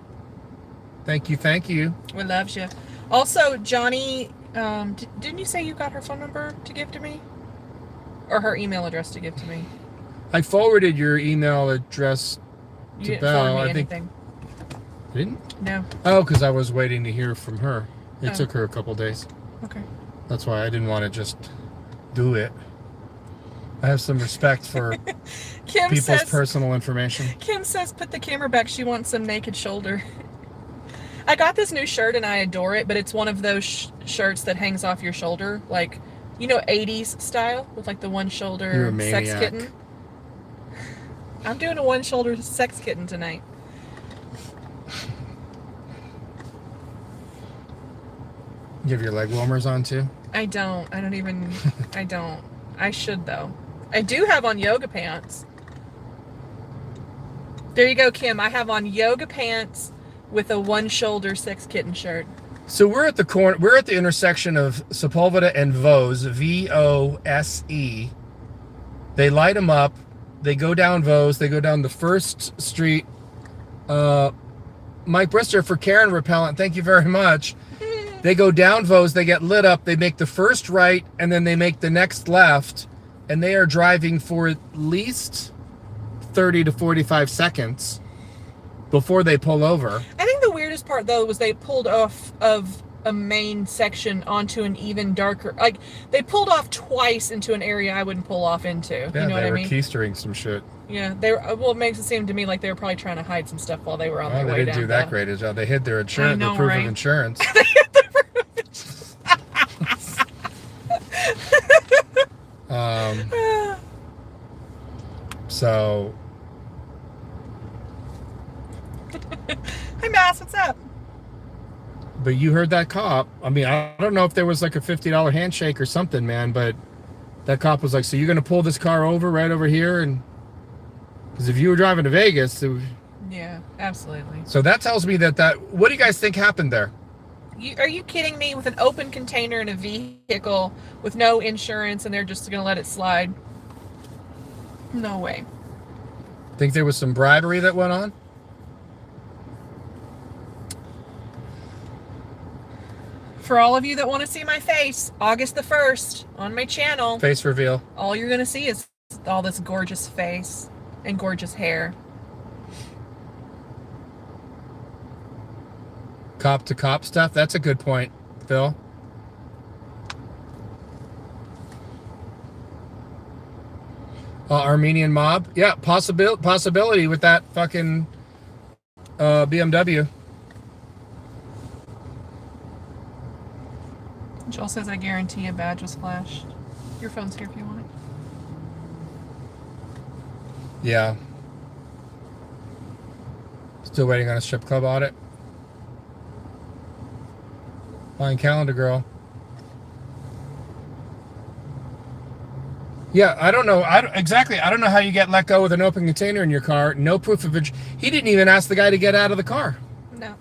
Thank you. We loves you. Also, Johnny, didn't you say you got her phone number to give to me? Or her email address to give to me? I forwarded your email address You to didn't Belle. forward me I think anything. didn't? No. Oh, because I was waiting to hear from her. It Oh. took her a couple days. Okay. That's why I didn't want to just do it. I have some respect for Kim people's says, personal information. Kim says, put the camera back. She wants some naked shoulder. I got this new shirt and I adore it, but it's one of those shirts that hangs off your shoulder, like, 80s style with like the one You're shoulder a sex maniac. kitten. I'm doing a one shoulder sex kitten tonight. You have your leg warmers on too? I don't. I should though. I do have on yoga pants. There you go, Kim. I have on yoga pants with a one shoulder sex kitten shirt. So we're at the corner. We're at the intersection of Sepulveda and Vose. Vose. They light them up. They go down Vose. They go down the first street. Mike Brister for Karen Repellent. Thank you very much. They go down Vose. They get lit up. They make the first right, and then they make the next left. And they are driving for at least 30 to 45 seconds before they pull over. I think the weirdest part though was they pulled off of a main section onto an even darker, like they pulled off twice into an area I wouldn't pull off into. Yeah, You know what they I were mean? keystering some shit. Yeah, they were. Well, it makes it seem to me like they were probably trying to hide some stuff while they were on Well, their they way didn't down. do that great a job. They hid their insurance, I know, their proof right? of insurance. So, Hi, Mass. What's up? but you heard that cop. I mean, I don't know if there was like a $50 handshake or something, man, but that cop was like, so you're going to pull this car over right over here? And because if you were driving to Vegas, Yeah, absolutely. so that tells me that, what do you guys think happened there? Are you kidding me? With an open container in a vehicle with no insurance, and they're just going to let it slide? No way. Think there was some bribery that went on? For all of you that want to see my face, August the 1st on my channel, Face reveal. all you're going to see is all this gorgeous face and gorgeous hair. Cop to cop stuff. That's a good point, Phil. Armenian mob. Yeah, possibility with that fucking BMW. Joel says, I guarantee a badge was flashed. Your phone's here if you want it. Yeah. Still waiting on a strip club audit. Fine calendar girl. Yeah, I don't know. I don't know how you get let go with an open container in your car. No proof of it. He didn't even ask the guy to get out of the car. No.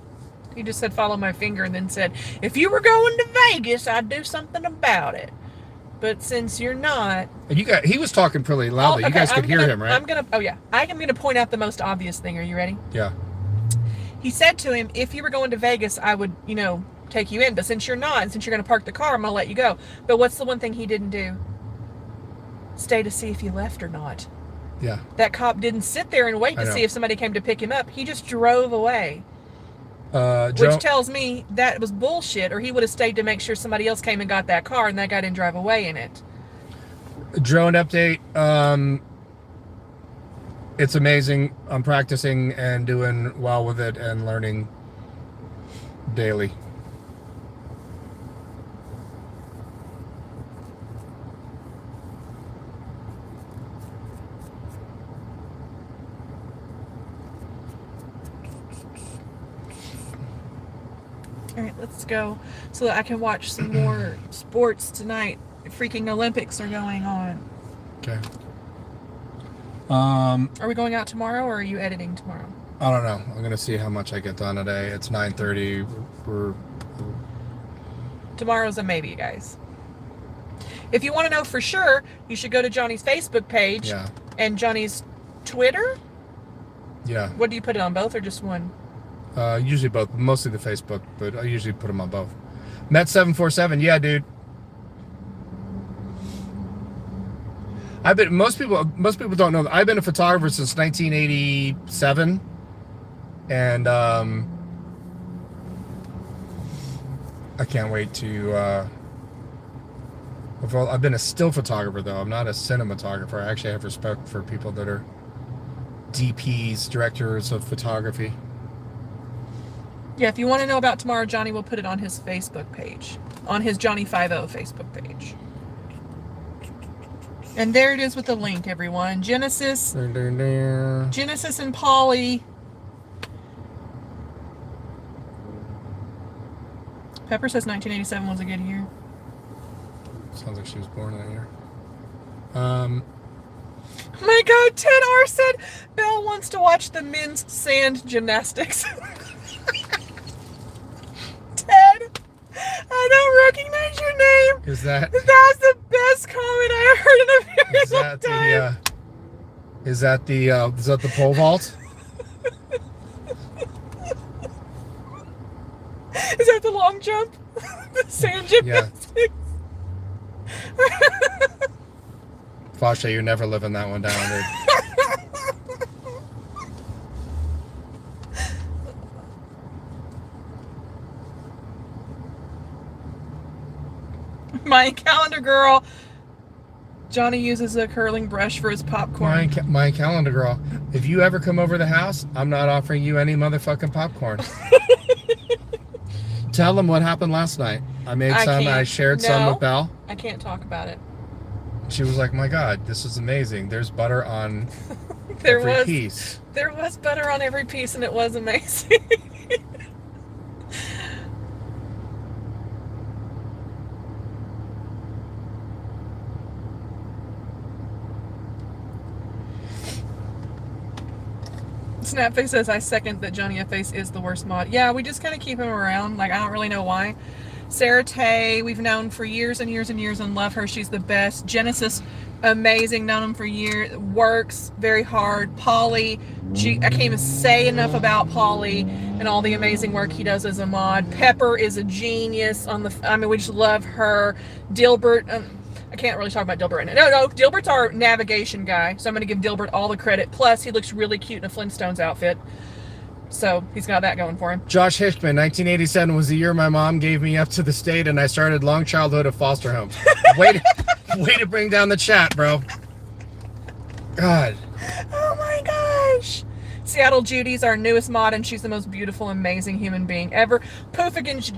He just said, follow my finger, and then said, if you were going to Vegas, I'd do something about it. But since you're not... He was talking pretty loudly. Okay, you guys could hear him, right? I'm going to point out the most obvious thing. Are you ready? Yeah. He said to him, if you were going to Vegas, I would, take you in. But since you're not, and since you're going to park the car, I'm going to let you go. But what's the one thing he didn't do? Stay to see if you left or not. Yeah. That cop didn't sit there and wait to see if somebody came to pick him up. He just drove away. Which tells me that was bullshit, or he would have stayed to make sure somebody else came and got that car and that guy didn't drive away in it. Drone update. It's amazing. I'm practicing and doing well with it and learning daily. All right, let's go so that I can watch some more sports tonight. The freaking Olympics are going on. Okay. Are we going out tomorrow, or are you editing tomorrow? I don't know. I'm gonna see how much I get done today. It's 9:30. Tomorrow's a maybe, guys. If you want to know for sure, you should go to Johnny's Facebook page and Johnny's Twitter. Yeah. What do you put it on, both or just one? Usually both, mostly the Facebook, but I usually put them on both. Met747, yeah, dude. I've been most people don't know that I've been a photographer since 1987, and I can't wait to I've been a still photographer, though. I'm not a cinematographer. I actually have respect for people that are DPs, directors of photography. Yeah, if you want to know about tomorrow, Johnny will put it on his Facebook page. On his Johnny50 Facebook page. And there it is with the link, everyone. Genesis and Polly. Pepper says 1987 was a good year. Sounds like she was born that year. Oh my God, 10R said Belle wants to watch the men's sand gymnastics. Ted, I don't recognize your name. Is that? That was the best comment I have heard in a very long time. Is that the pole vault? Is that the long jump? The sand gymnastics? Fasha, you're never living that one down, dude. My calendar girl. Johnny uses a curling brush for his popcorn. My calendar girl. If you ever come over the house, I'm not offering you any motherfucking popcorn. Tell them what happened last night. I made some. I shared some with Belle. I can't talk about it. She was like, "My God, this is amazing. There's butter on every piece." There was butter on every piece, and it was amazing. Snapface says, I second that Johnny F-Face is the worst mod. Yeah, we just kind of keep him around. Like, I don't really know why. Sarah Tay, we've known for years and years and years and love her. She's the best. Genesis, amazing. Known him for years. Works very hard. Polly, I can't even say enough about Polly and all the amazing work he does as a mod. Pepper is a genius on the, I mean, we just love her. Dilbert, I can't really talk about Dilbert right now. No, Dilbert's our navigation guy, so I'm going to give Dilbert all the credit. Plus, he looks really cute in a Flintstones outfit, so he's got that going for him. Josh Hickman, 1987 was the year my mom gave me up to the state, and I started long childhood of foster homes. way to bring down the chat, bro. God. Oh my gosh. Seattle Judy's our newest mod, and she's the most beautiful, amazing human being ever. Poofikins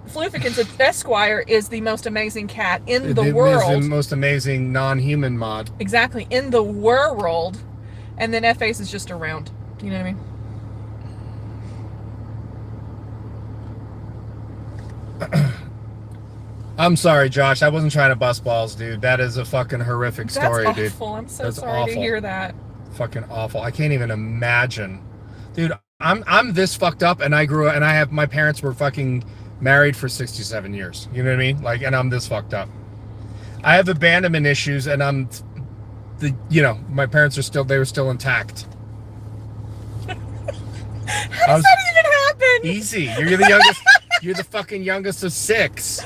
Floofikins Esquire is the most amazing cat in the world. Is the most amazing non-human mod. Exactly, in the world. And then F-Face is just around. You know what I mean? I'm sorry, Josh. I wasn't trying to bust balls, dude. That is a fucking horrific story, That's dude. awful. I'm so That's sorry awful. to hear that. Fucking awful. I can't even imagine. Dude, I'm this fucked up, and I grew up, and my parents were fucking married for 67 years. You know what I mean? Like, and I'm this fucked up. I have abandonment issues, and my parents they were still intact. How does that even happen? Easy. You're the youngest. You're the fucking youngest of 6.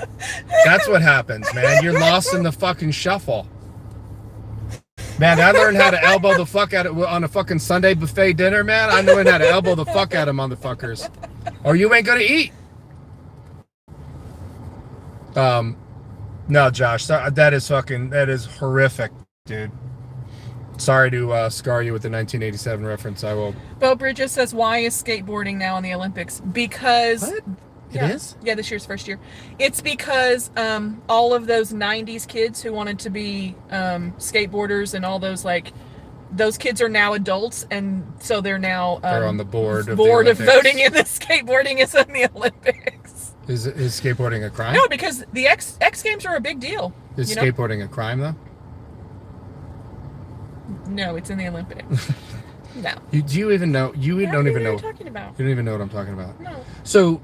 That's what happens, man. You're lost in the fucking shuffle. Man, I learned how to elbow the fuck out of on a fucking Sunday buffet dinner, man. I learned how to elbow the fuck out of motherfuckers. Or you ain't gonna eat. No, Josh, that is horrific, dude. Sorry to scar you with the 1987 reference. I will. Bo Bridges says, why is skateboarding now in the Olympics? Because... What? Yeah, it is? Yeah, this year's first year. It's because all of those 90s kids who wanted to be skateboarders and all those, like, those kids are now adults, and so they're now... they're on the board of voting in the skateboarding is in the Olympics. Is skateboarding a crime? No, because the X Games are a big deal. Is skateboarding a crime, though? No, it's in the Olympics. No. Do you even know? You don't even know what I'm talking about. You don't even know what I'm talking about. No. So,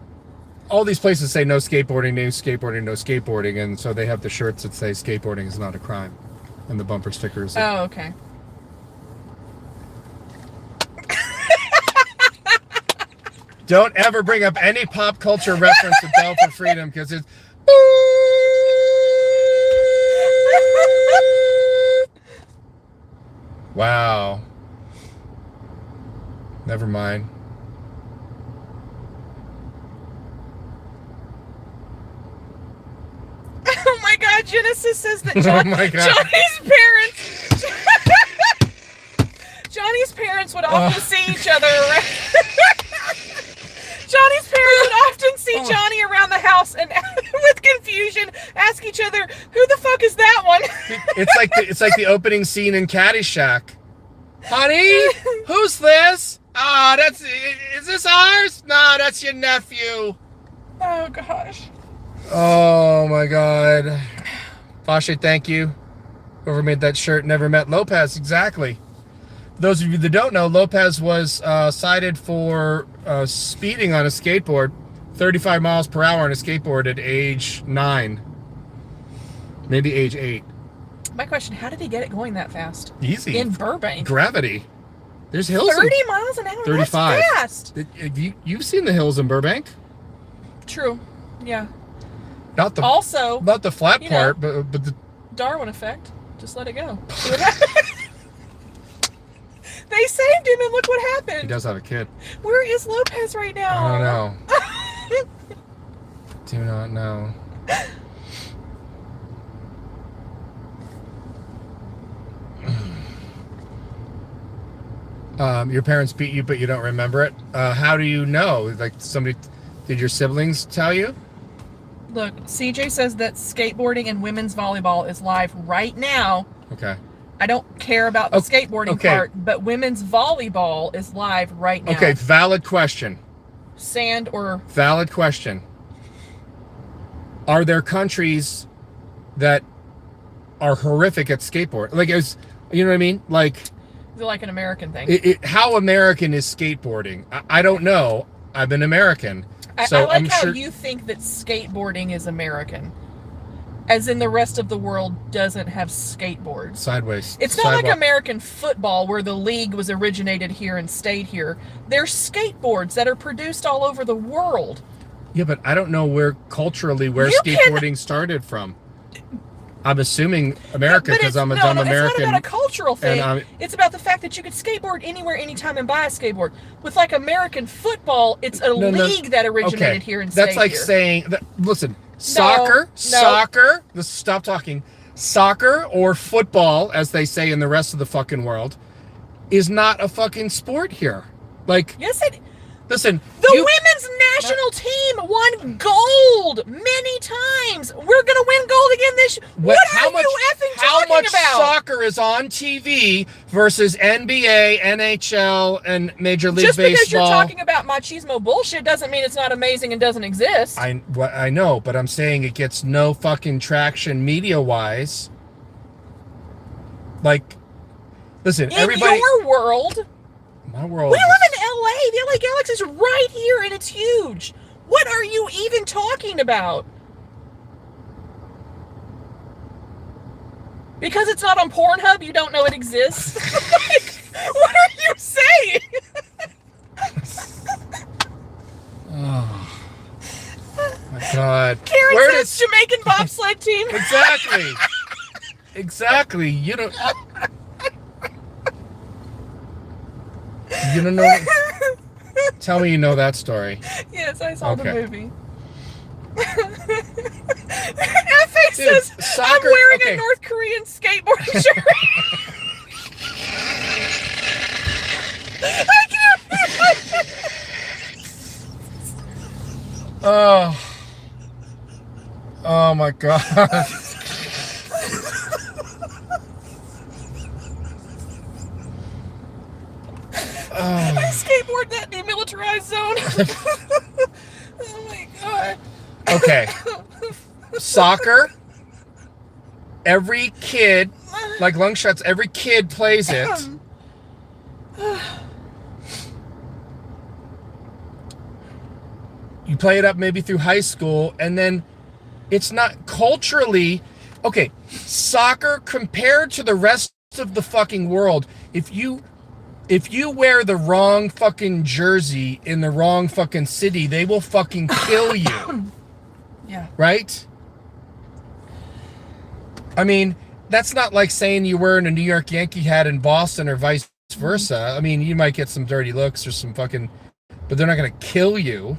all these places say no skateboarding, no skateboarding, no skateboarding, and so they have the shirts that say skateboarding is not a crime, and the bumper stickers. Oh, okay. Don't ever bring up any pop culture reference to Bell for Freedom, because it's... Wow. Never mind. Oh my God, Genesis says that Oh my God. Johnny's parents would often see each other around. Johnny's parents would often see Johnny around the house and with confusion ask each other, "Who the fuck is that one?" It's like the opening scene in Caddyshack. Honey, who's this? Is this ours? No, that's your nephew. Oh gosh. Oh my God. Fashe, thank you. Whoever made that shirt never met Lopez. Exactly. Those of you that don't know, Lopez was cited for speeding on a skateboard, 35 miles per hour on a skateboard at age 9, maybe age 8. My question: how did he get it going that fast? Easy. In Burbank. Gravity. There's hills. 30 miles an hour. 35. That's fast. You've seen the hills in Burbank? True. Yeah. Not the flat part, but the Darwin effect. Just let it go. See what happens. They saved him, and look what happened. He does have a kid. Where is Lopez right now? I don't know. Do not know. Your parents beat you, but you don't remember it. How do you know? Like did your siblings tell you? Look, CJ says that skateboarding and women's volleyball is live right now. Okay. I don't care about the skateboarding part, but women's volleyball is live right now. Okay, valid question. Sand or... Valid question. Are there countries that are horrific at skateboard? Like, you know what I mean? Like... Is it like an American thing? How American is skateboarding? I don't know. I'm an American. So I like how you think that skateboarding is American. As in the rest of the world doesn't have skateboards. Sideways. It's not like American football where the league was originated here and stayed here. There's skateboards that are produced all over the world. Yeah, but I don't know where skateboarding started from. I'm assuming America because I'm a dumb American. It's not about a cultural thing. It's about the fact that you could skateboard anywhere, anytime, and buy a skateboard. With like American football, it's a league that originated here and stayed here. That's like saying, listen, soccer, stop talking. Soccer or football, as they say in the rest of the fucking world, is not a fucking sport here. Like, yes, it. Listen, the women's national team won gold many times. We're gonna win gold again this year. What are you effing talking about? How much soccer is on TV versus NBA, NHL, and Major League Baseball? Just because you're talking about machismo bullshit doesn't mean it's not amazing and doesn't exist. I know, but I'm saying it gets no fucking traction media-wise. Like, listen, everybody. In your world. My world. We live in LA. The LA Galaxy is right here and it's huge. What are you even talking about? Because it's not on Pornhub, you don't know it exists? Like, what are you saying? Oh my God. Karen says Jamaican bobsled team. Exactly. Exactly. You don't know. Tell me you know that story. Yes, I saw the movie. F.A. says, I'm wearing a North Korean skateboarding shirt. I can't. Oh my God. I skateboard that demilitarized zone. Oh my God. Okay. Soccer. Every kid, like long shots, every kid plays it. You play it up maybe through high school, and then it's not culturally... Okay, soccer compared to the rest of the fucking world, if you wear the wrong fucking jersey in the wrong fucking city, they will fucking kill you. Yeah. Right? I mean, that's not like saying you're wearing a New York Yankee hat in Boston or vice versa. I mean, you might get some dirty looks or some fucking... But they're not going to kill you.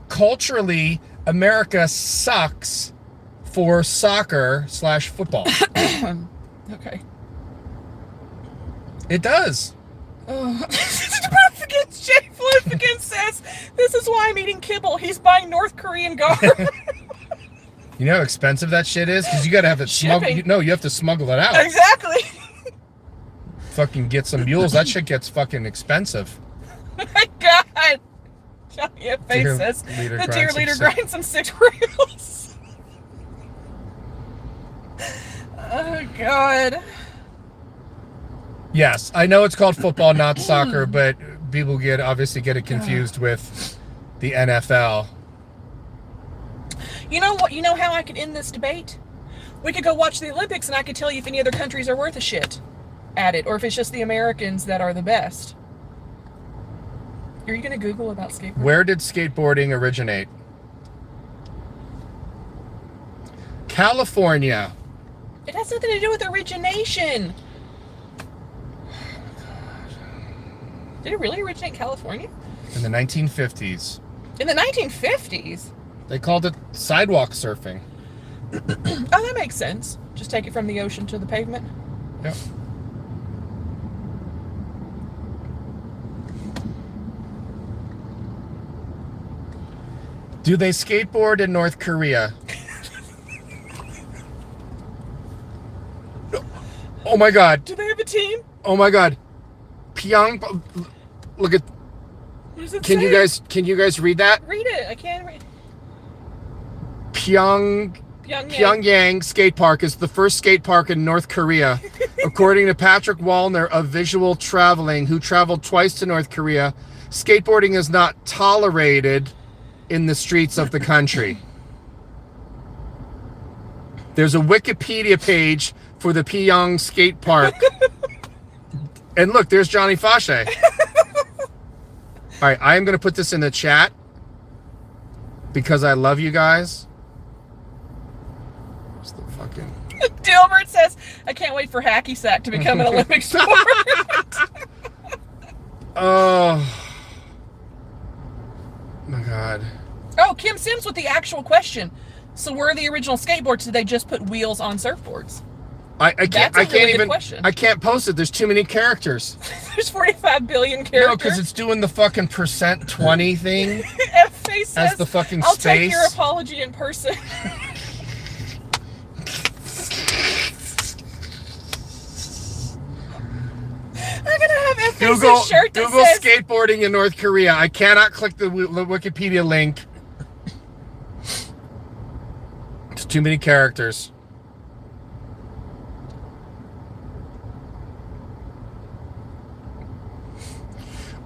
Culturally, America sucks for soccer/football. Okay. It does. Jay Flanagan says, this is why I'm eating kibble. He's buying North Korean garb. You know how expensive that shit is? Because you got to have it smuggled. No, you have to smuggle it out. Exactly. Fucking get some mules. That shit gets fucking expensive. Oh my God. Johnny F. Face Dear says, leader the grinds dear some leader sick- grinds some 6 reels. Oh, God. Yes, I know it's called football, not soccer, but people obviously get it confused with the NFL. You know what? You know how I could end this debate? We could go watch the Olympics and I could tell you if any other countries are worth a shit at it, or if it's just the Americans that are the best. Are you going to Google about skateboarding? Where did skateboarding originate? California. It has nothing to do with origination. Did it really originate in California? In the 1950s. In the 1950s? They called it sidewalk surfing. Oh, that makes sense. Just take it from the ocean to the pavement. Yep. Do they skateboard in North Korea? Oh my God. Do they have a team? Oh my God. Pyong. Look at. What does it Can say? you guys read that? Read it. I can't read. Pyongyang skate park is the first skate park in North Korea. According to Patrick Wallner of Visual Traveling, who traveled twice to North Korea, skateboarding is not tolerated in the streets of the country. There's a Wikipedia page for the Pyongyang skate park. And look, there's Johnny Fauché. All right, I am going to put this in the chat because I love you guys. What's the fucking... Dilbert says, I can't wait for hacky sack to become an Olympic sport. Oh my God. Oh, Kim Sims with the actual question. So were the original skateboards, did they just put wheels on surfboards? I can't. That's a I can't really good even. question. I can't post it. There's too many characters. There's 45 billion characters. No, because it's doing the fucking %20 thing F-Face says, as the fucking I'll space. take your apology in person. I'm gonna have F-Face's shirt that Google says, skateboarding in North Korea. I cannot click the Wikipedia link. It's too many characters.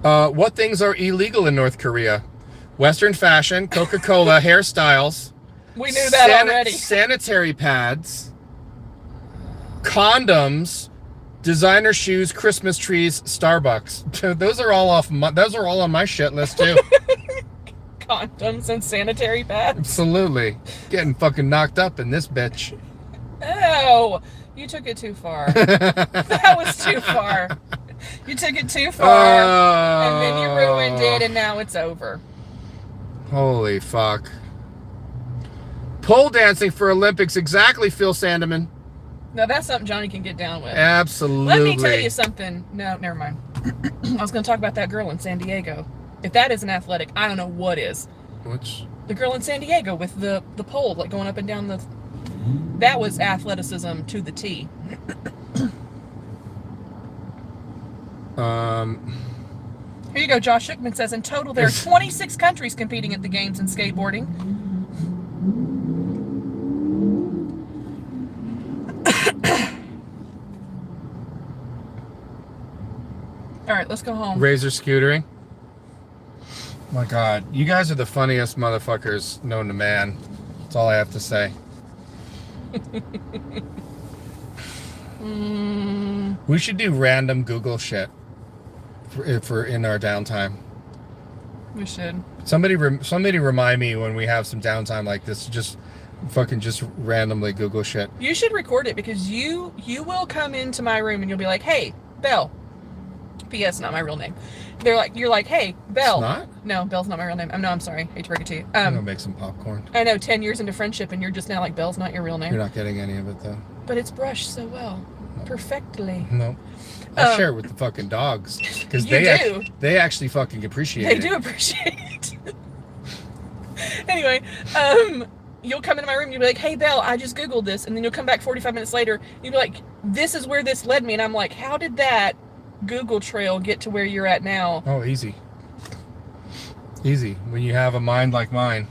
What things are illegal in North Korea? Western fashion, Coca-Cola, hairstyles. we knew that already. Sanitary pads, condoms, designer shoes, Christmas trees, Starbucks. Those are all those are all on my shit list too. Condoms and sanitary pads. Absolutely. Getting fucking knocked up in this bitch. Oh, you took it too far. That was too far. You took it too far, and then you ruined it, and now it's over. Holy fuck. Pole dancing for Olympics. Exactly, Phil Sandeman. Now that's something Johnny can get down with. Absolutely. Let me tell you something. No, never mind. I was going to talk about that girl in San Diego. If that isn't athletic, I don't know what is. Which? The girl in San Diego with the pole, like going up and down the... That was athleticism to the T. Here you go. Josh Shookman says, in total, there are 26 countries competing at the games in skateboarding. All right, let's go home. Razor scootering. My God, you guys are the funniest motherfuckers known to man. That's all I have to say. We should do random Google shit for in our downtime. We should. Somebody remind me when we have some downtime like this. Just randomly Google shit. You should record it because you will come into my room and you'll be like, hey, Belle, P.S. Not my real name. They're like, you're like, hey, Belle. It's not? No, Belle's not my real name. I'm sorry. Hate to break it to you. I'm gonna make some popcorn. I know, 10 years into friendship, and you're just now like, Belle's not your real name. You're not getting any of it though. But it's brushed so well, perfectly. No. I share it with the fucking dogs because they actually fucking appreciate it. They do appreciate it. Anyway, you'll come into my room, you'll be like, hey, Belle, I just Googled this. And then you'll come back 45 minutes later, you'll be like, this is where this led me. And I'm like, how did that Google trail get to where you're at now? Oh, easy. Easy. When you have a mind like mine.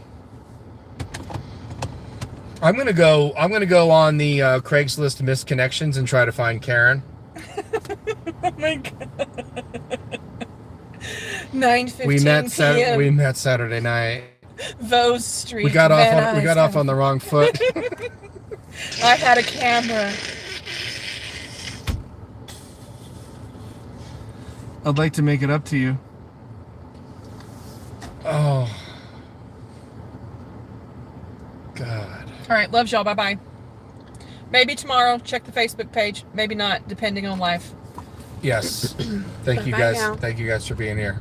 I'm gonna go on the Craigslist missed connections and try to find Karen. Oh my God. 9:15 p.m. We met Saturday night. Vose Street. We got off on the wrong foot. I had a camera. I'd like to make it up to you. Oh. God. All right, loves y'all. Bye-bye. Maybe tomorrow. Check the Facebook page. Maybe not, depending on life. Yes. Thank you Bye guys. now. Thank you guys for being here.